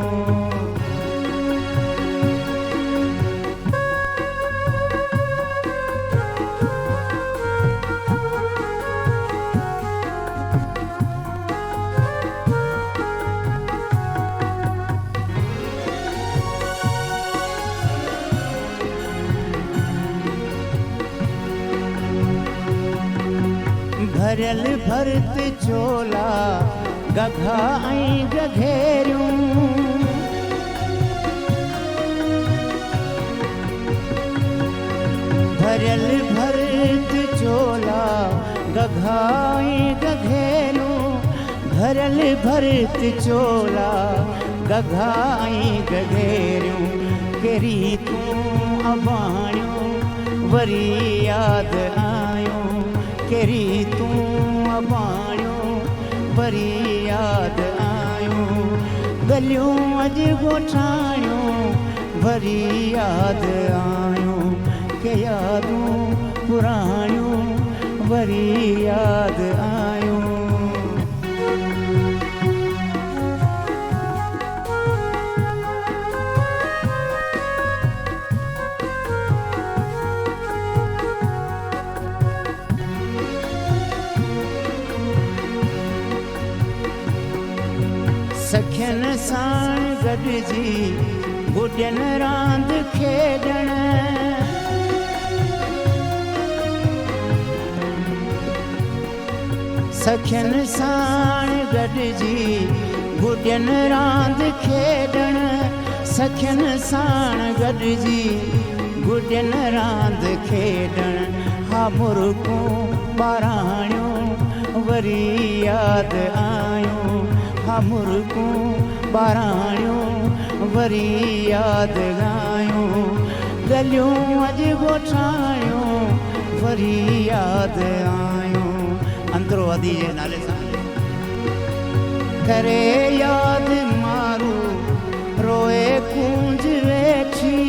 भरल भरत चोला गघा ऐं गघेरियूं भरल भरत चोला गघा ऐं गघेरियूं भरल भरत चोला गघा ऐं गघेरियूं कहिड़ी तूं अबाणियूं वरी यादि आयूं कहिड़ी तूं अबाणियूं वरी यादि आयूं गलियूं अॼु ॻोठाणियूं वरी यादि आयूं के यादूं पुराणियूं वरी यादि आयूं सखियुनि सां गॾिजी गुॾियनि रांदि खेॾण सखियुनि सां गॾिजी गुॾियनि रांदि खेॾण सखियुनि साण गॾिजी गुॾियनि रांदि खेॾण हा मुर्गूं ॿाराणियूं वरी यादि आयूं हा मुर्गूं ॿाराणियूं वरी यादि आयूं गलियूं अॼु ॻोठाणियूं वरी यादि आयूं अंदरो अदी जे नाले सां करे यादि मारू रोए कूंज वेठी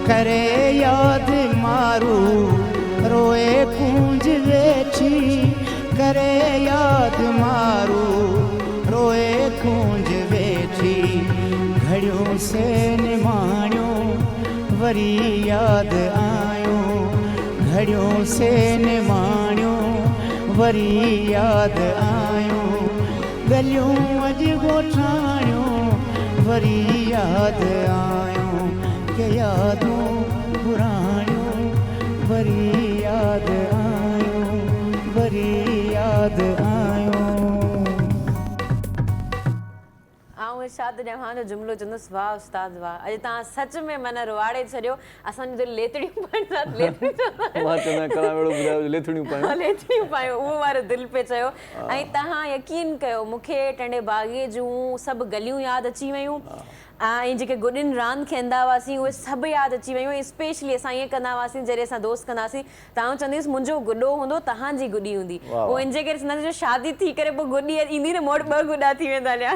करे यादि मारू रोए कूंज वेठी करे यादि मारू रोए कूंज वेठी घड़ियूं से निमाणियूं वरी यादि आयूं घड़ियूं से निमाणियूं वरी यादि आयूं गलियूं अॼु ॻोठाणियूं वरी यादि आयूं के यादूं पुराणियूं वरी यादि आयूं वरी यादि आयूं इरशाद जहां जो जुमिलो चवंदुसि वाह उस्ताद वाह अॼु तव्हां सच में मन रुआड़े छॾियो असांजी दिलि लेतड़ियूं लेतड़ियूं पायूं उहो वारो दिलि पे चयो ऐं तव्हां यकीन कयो मूंखे टंडे बाग़े जूं सभु गलियूं यादि अची वियूं ऐं जेके गुॾियुनि रांदि खेॾंदा हुआसीं उहे सभु यादि अची वियूं ऐं स्पेशली असां ईअं कंदा हुआसीं जॾहिं असां दोस्त कंदासीं तव्हां चवंदीसि मुंहिंजो गुॾो हूंदो तव्हांजी गुॾी हूंदी पोइ इन जे करे चवंदासीं शादी थी करे पोइ गुॾी ईंदी न मोड़ 2 गुॾा थी वेंदा लिया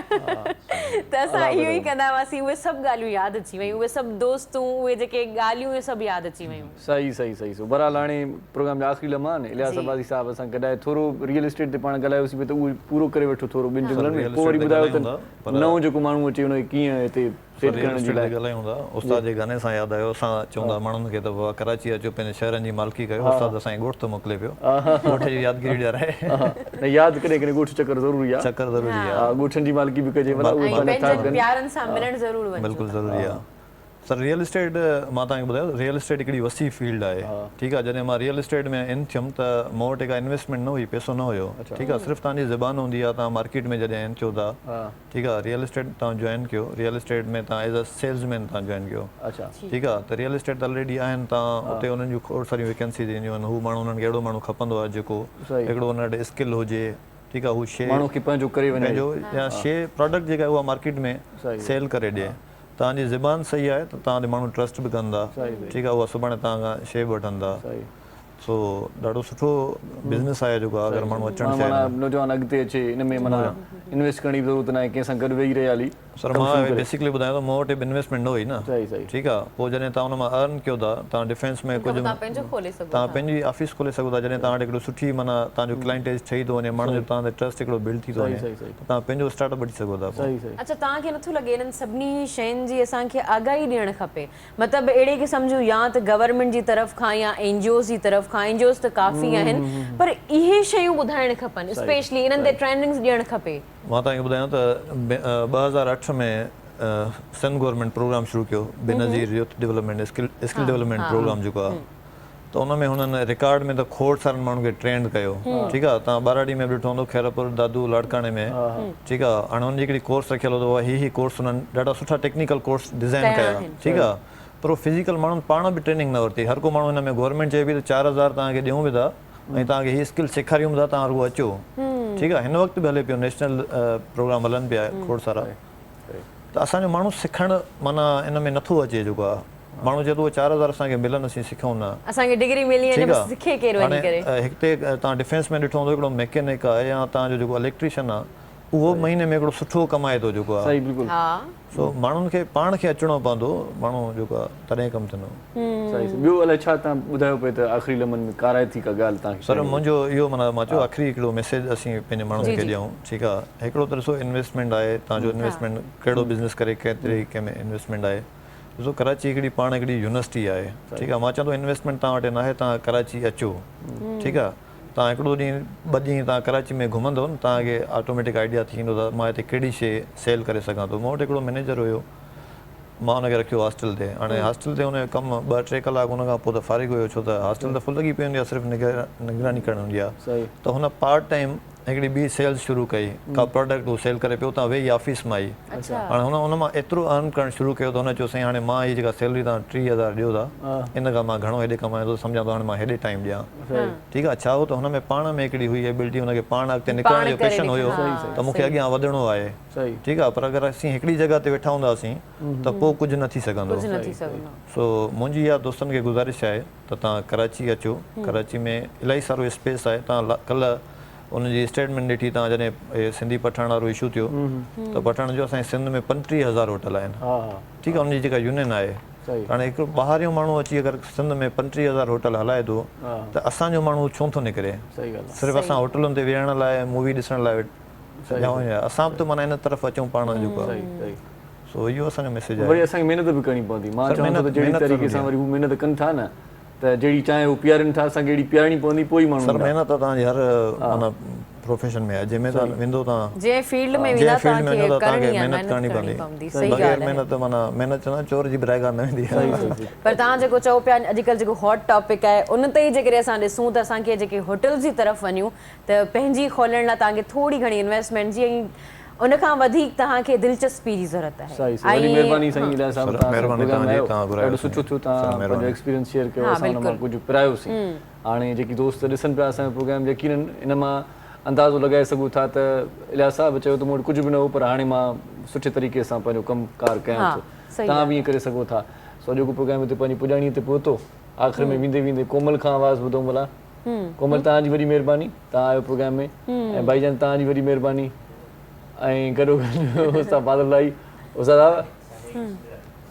त असां इहो ई कंदा हुआसीं उहे सभु ॻाल्हियूं यादि अची वियूं उहे सभु दोस्तूं उहे जेके ॻाल्हियूं उहे सभु यादि अची वियूं सही सही सही सो बहरहाल हाणे प्रोग्राम जा आख़िरी लम्हा आहिनि इलियास अब्बासी साहिब असां गॾाए थोरो रियल एस्टेट ते पाण ॻाल्हायोसीं पिए त उहो पूरो करे वठो थोरो ॿिनि जुमलनि में पोइ वरी ॿुधायो त नओं जेको माण्हू अचे हुनखे कीअं हिते सेट करण जे लाइ ॻाल्हायूं था उस्ताद जे गाने सां यादि आयो असां चवंदा माण्हुनि खे त बाबा कराची अचो पंहिंजे शहरनि जी मालिकी कयो उस्ताद असांखे ॻोठ थो मोकिले पियो ॻोठ जी यादगिरी ॾियाराए यादि कॾहिं कॾहिं ॻोठ चकर ज़रूरी आहे चकर ज़रूरी आहे ॻोठनि जी मालिकी बि कजे प्यारनि सां मिलणु ज़रूरु वञो बिल्कुलु ज़रूरी आहे सर रियल एस्टेट मां तव्हांखे ॿुधायो रियल एस्टेट हिकिड़ी वसी फील्ड आहे ठीकु आहे जॾहिं मां रियल एस्टेट में इन थियुमि त मूं वटि का इन्वेस्टमेंट न हुई पैसो न हुयो ठीकु आहे सिर्फ़ु तव्हांजी ज़बान हूंदी आहे तव्हां मार्केट में जॾहिं इन थियो था ठीकु आहे रियल एस्टेट तव्हां जॉइन कयो रियल एस्टेट में तव्हां एज़ अ सेल्समैन तव्हां जॉइन कयो ठीकु आहे त रियल एस्टेट त ऑलरेडी आहिनि तव्हां उते उन्हनि जूं खोड़ सारियूं वैकेंसीज़ ईंदियूं आहिनि हू माण्हू उन्हनि खे अहिड़ो माण्हू खपंदो आहे जेको हिकिड़ो हुन वटि स्किल हुजे ठीकु आहे हू शइ माण्हू खे पंहिंजो करे वञे पंहिंजो या शइ प्रोडक्ट जेका उहा मार्केट में सेल करे ॾिए तव्हांजी ज़बान सही आहे त तव्हां ते माण्हू ट्रस्ट बि कंदा ठीकु आहे उहा सुभाणे तव्हां खां शइ बि वठंदा सो ॾाढो सुठो बिज़नेस आहे जेको आहे अगरि माण्हू अचणु चाहे नौजवान अॻिते अचे हिन में माना इन्वेस्ट करण जी ज़रूरत न आहे कंहिंसां गॾु वेही रहे हली सर मां बेसिकली ॿुधायां थो मूं वटि बि इन्वेस्टमेंट न हुई न ठीकु आहे पोइ जॾहिं तव्हां हुन मां अर्न कयो था तव्हां डिफेंस में कुझु तव्हां पंहिंजी ऑफिस खोले सघो था जॾहिं तव्हां वटि हिकिड़ो सुठी माना तव्हांजो क्लाइंटेज ठही थो वञे माण्हू जो तव्हां ते ट्रस्ट हिकिड़ो बिल्ड थी थो वञे तव्हां पंहिंजो स्टार्टअप वठी सघो था अच्छा तव्हांखे नथो लॻे इन्हनि सभिनी शयुनि जी असांखे आगाही ॾियणु खपे मतिलबु अहिड़े खे सम्झूं या त गवर्नमेंट जी तरफ़ खां या NGOs जी तरफ़ खां NGOs त काफ़ी आहिनि पर इहे शयूं ॿुधाइणु खपनि स्पेशली इन्हनि ते ट्रेनिंग्स ॾियणु खपे मां तव्हांखे ॿुधायां त 2008 में सिंध गवर्नमेंट प्रोग्राम शुरू कयो Benazir youth development skill development program जेको आहे त उन में हुननि रिकॉर्ड में त खोड़ सारनि माण्हुनि खे ट्रेंड कयो ठीकु आहे तव्हां बाराड़ी में बि ॾिठो हूंदो खैरपुर दादू लाड़काणे में ठीकु आहे हाणे हुनजी हिकिड़ी कोर्स रखियलु हुओ ही कोर्स हुननि ॾाढा सुठा टेक्निकल कोर्स डिज़ाइन कया ठीकु आहे पर फिज़िकल माण्हुनि पाण बि ट्रेनिंग न वरिती हर को माण्हू हिन में गवर्नमेंट चए पई त 4000 तव्हांखे ॾियूं बि था ऐं तव्हांखे हीअ स्किल सेखारियूं था तव्हां रुॻो अचो ठीकु आहे हिन वक़्तु बि हले पियो नेशनल प्रोग्राम हलनि पिया खोड़ सारा त असांजो माण्हू सिखणु माना इन में नथो अचे जेको आहे माण्हू चए थो 4000 असांखे मिलनि असीं सिखूं न असांखे डिग्री मिली हाणे हिते तव्हां डिफेंस में ॾिठो हूंदो हिकिड़ो मैकेनिक आहे या तव्हांजो जेको इलेक्ट्रीशियन आहे उहो महीने में हिकिड़ो सुठो कमाए थो जेको आहे सो माण्हुनि खे पाण खे अचिणो पवंदो माण्हू जेको आहे तॾहिं कमु थींदो ॿियो अलाए छा तव्हां ॿुधायो पिए त आख़िरी लम्हनि में काराए थी का ॻाल्हि तव्हांखे सर मुंहिंजो इहो माना मां चयो आख़िरी हिकिड़ो मैसेज असीं पंहिंजे माण्हुनि खे ॾियूं ठीकु आहे हिकिड़ो त ॾिसो इन्वेस्टमेंट आहे तव्हांजो इन्वेस्टमेंट कहिड़ो बिज़नेस करे कंहिं तरीक़े में इन्वेस्टमेंट आहे ॾिसो कराची हिकिड़ी पाण हिकिड़ी यूनिवर्सिटी आहे ठीकु आहे मां चवां थो इन्वेस्टमेंट तव्हां वटि न आहे तव्हां कराची अचो ठीकु आहे तव्हां हिकिड़ो ॾींहुं 2 ॾींहं तव्हां कराची में घुमंदव न तव्हांखे ऑटोमेटिक आइडिया थींदो त मां हिते कहिड़ी शइ सेल करे सघां थो मूं वटि हिकिड़ो मैनेजर हुयो मां हुनखे रखियो हॉस्टल ते। हाणे हॉस्टल ते हुनजो कमु 2-3 कलाक हुन खां पोइ त फारिग हुयो, छो त हॉस्टल त फुल लॻी पई हूंदी आहे, सिर्फ़ु निगरानी करणी हूंदी आहे। त हुन पार्ट टाइम हिकिड़ी ॿी सेल्स शुरू कई, का प्रोडक्ट हू सेल करे पियो, उतां वेही ऑफिस मां आई। हाणे हुन मां एतिरो अर्न करणु शुरू कयो त हुन चयो साईं हाणे मां हीअ जेका सैलरी तव्हां 30,000 ॾियो था, इन खां मां घणो हेॾे कमायां थो, सम्झां थो हाणे मां हेॾे टाइम ॾियां। ठीकु आहे, छा हो त हुन में पाण में हिकिड़ी हुई एबिलिटी, हुनखे पाण अॻिते निकिरण जो पैशन हुयो त मूंखे अॻियां वधिणो आहे। ठीकु आहे, पर अगरि असीं हिकिड़ी जॻह ते वेठा हूंदासीं त पोइ कुझु न थी सघंदो। सो मुंहिंजी इहा दोस्तनि खे गुज़ारिश आहे त तव्हां कराची अचो। कराची में इलाही सारो स्पेस आहे। तव्हां कल्ह उनजी स्टेटमेंट ॾिठी, तव्हां जॾहिं सिंधी पठाण वारो इशू थियो त पठाण जो असांजे सिंध में 35,000 होटल आहिनि। ठीकु आहे, उनजी जेका यूनियन आहे, हाणे हिकिड़ो ॿाहिरियों माण्हू अची अगरि सिंध में 35,000 होटल हलाए थो त असांजो माण्हू छो थो निकिरे? सिर्फ़ु असां होटलुनि ते विहण लाइ, मूवी ॾिसण लाइ असां बि त माना इन तरफ़ अचूं पाण जेको आहे। सो इहो असांजो मैसेज आहे। वरी असांखे महिनत बि करणी पवंदी। मां चवां थो त जहिड़ी तरीक़े सां वरी हू महिनत कनि था न, त जहिड़ी चांहि हू पीआरनि था, असांखे अहिड़ी पीआरणी पवंदी, पोइ ई माण्हू। सर महिनत तव्हांजी हर माना प्रोफेशन में आहे, जंहिंमें तव्हां वेंदो तव्हां जंहिं फील्ड में वेंदा तव्हांखे महिनत करणी पवंदी। बग़ैर महिनत माना महिनत चवंदा चोर जी बराइगार न वेंदी आहे। पर तव्हां जेको चओ पिया अॼुकल्ह जेको हॉट टॉपिक आहे, उन ते ई जेकॾहिं असां ॾिसूं त असांखे जेके होटल्स जी तरफ़ वञूं त पंहिंजी खोलण लाइ तव्हांखे थोरी घणी इन्वेस्टमेंट जी ऐं उन खां वधीक तव्हांखे दिलचस्पी जी ज़रूरत आहे। महिरबानी साईं, ॾाढो सुठो थियो, तव्हां पंहिंजो एक्सपीरियंस शेयर कयो, असां हुन मां कुझु पिरायोसीं। हाणे जेकी दोस्त ॾिसनि पिया असांजो प्रोग्राम, यकीनन इन मां अंदाज़ो लॻाए सघूं था त इलियास साहिबु चयो त मूं वटि कुझु बि न हो, पर हाणे मां सुठे तरीक़े सां पंहिंजो कमु कार कयां थो। तव्हां बि ईअं करे सघो था। सो अॼोको प्रोग्राम हिते पंहिंजी पुॼाणीअ ते पहुतो। आख़िर में वेंदे वेंदे कोमल खां आवाज़ु ॿुधूं भला। कोमल, तव्हांजी वॾी महिरबानी, तव्हां आयो प्रोग्राम में। ऐं भाईजान तव्हांजी वॾी महिरबानी। ऐं गॾो गॾु उस्ताद बादल भाई, उस्ताद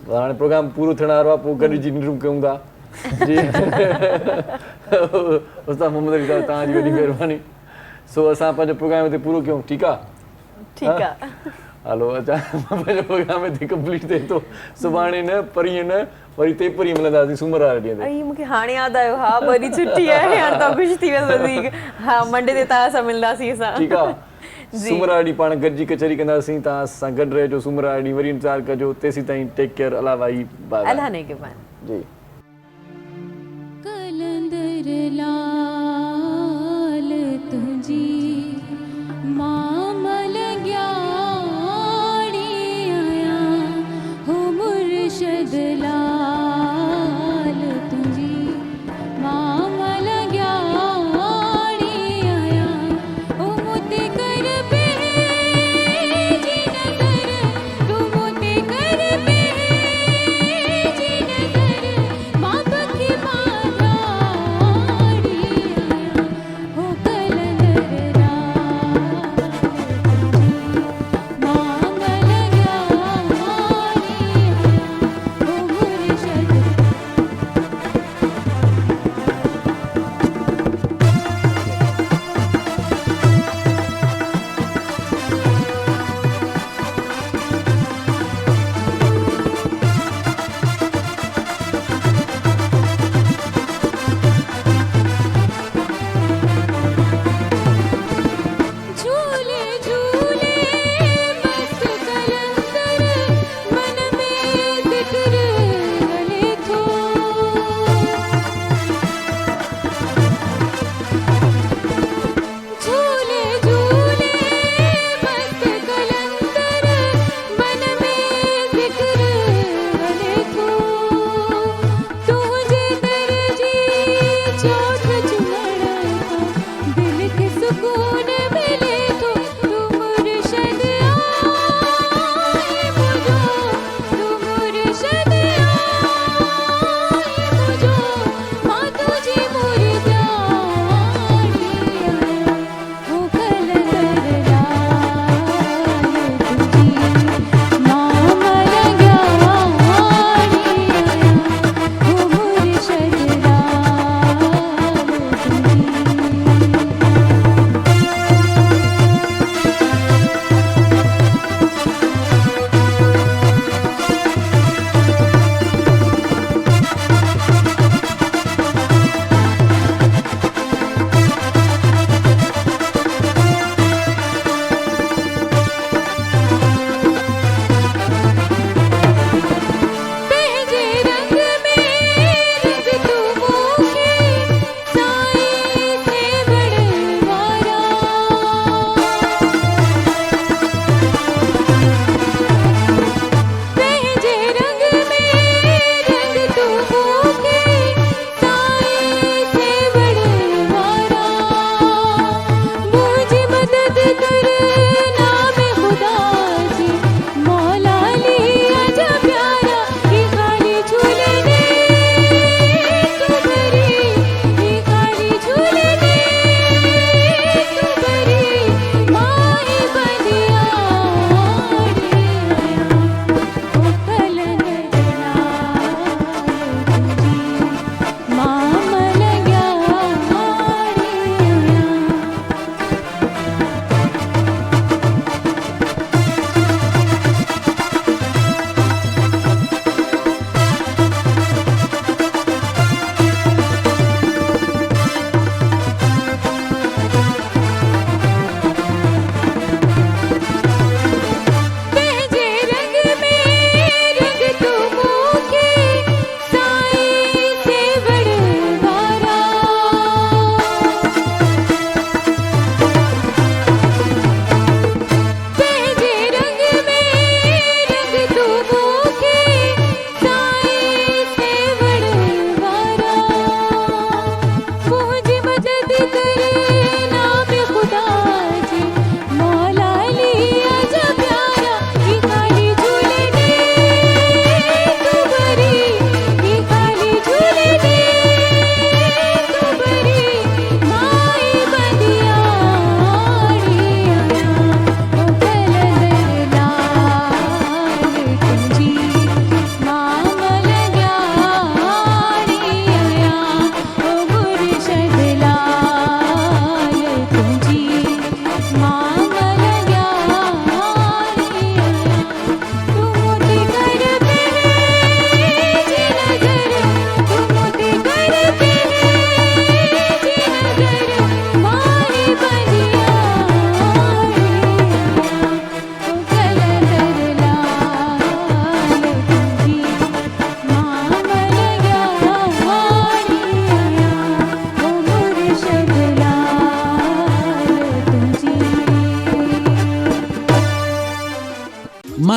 हाणे प्रोग्राम पूरो थियण वारो आहे, पोइ गॾिजी निंडूं कयूं था। जी उस्ताद मोहम्मद अली साहिबु, तव्हांजी वॾी महिरबानी। सो असां पंहिंजो प्रोग्राम हिते पूरो कयूं। ठीकु आहे? ठीकु आहे, हलो। अच्छा, पंहिंजो प्रोग्राम हिते कंप्लीट थिए थो। सुभाणे न, परीहं न, वरी ते परीहं मिलंदासीं सूमर वारे ॾींहं ते। मूंखे हाणे यादि आयो, हा 2 ॾींहं छुटी आहे, हाणे तव्हां ख़ुशि थी वियो वधीक। हा, मंडे ते तव्हां सां मिलंदासीं असां। ठीकु आहे, सूमर वारे ॾींहुं पाण गॾिजी कचहरी कंदासीं। तव्हां सां गॾु रहिजो सूमर वारे ॾींहुं, वरी इंतज़ारु कजो। तेसीं ताईं टेक केयर, अला भाई, बाय अल्लाह ने के बाय जी। कलंदर लाल तुझी मामल ग्याड़ी आया हो, मुर्शद लाल तुझी मामल ग्याड़ी आया हो, मुते कर भेजी नजर, तू मुते कर भेजी नजर, बाप की बाधाड़ी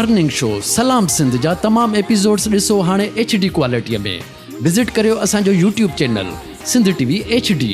मॉर्निंग शो सलाम सिंध जा तमाम एपिसोड्स ॾिसो हाणे HD क्वालिटीअ में। विज़िट करियो असांजो YouTube channel Sindh TV HD।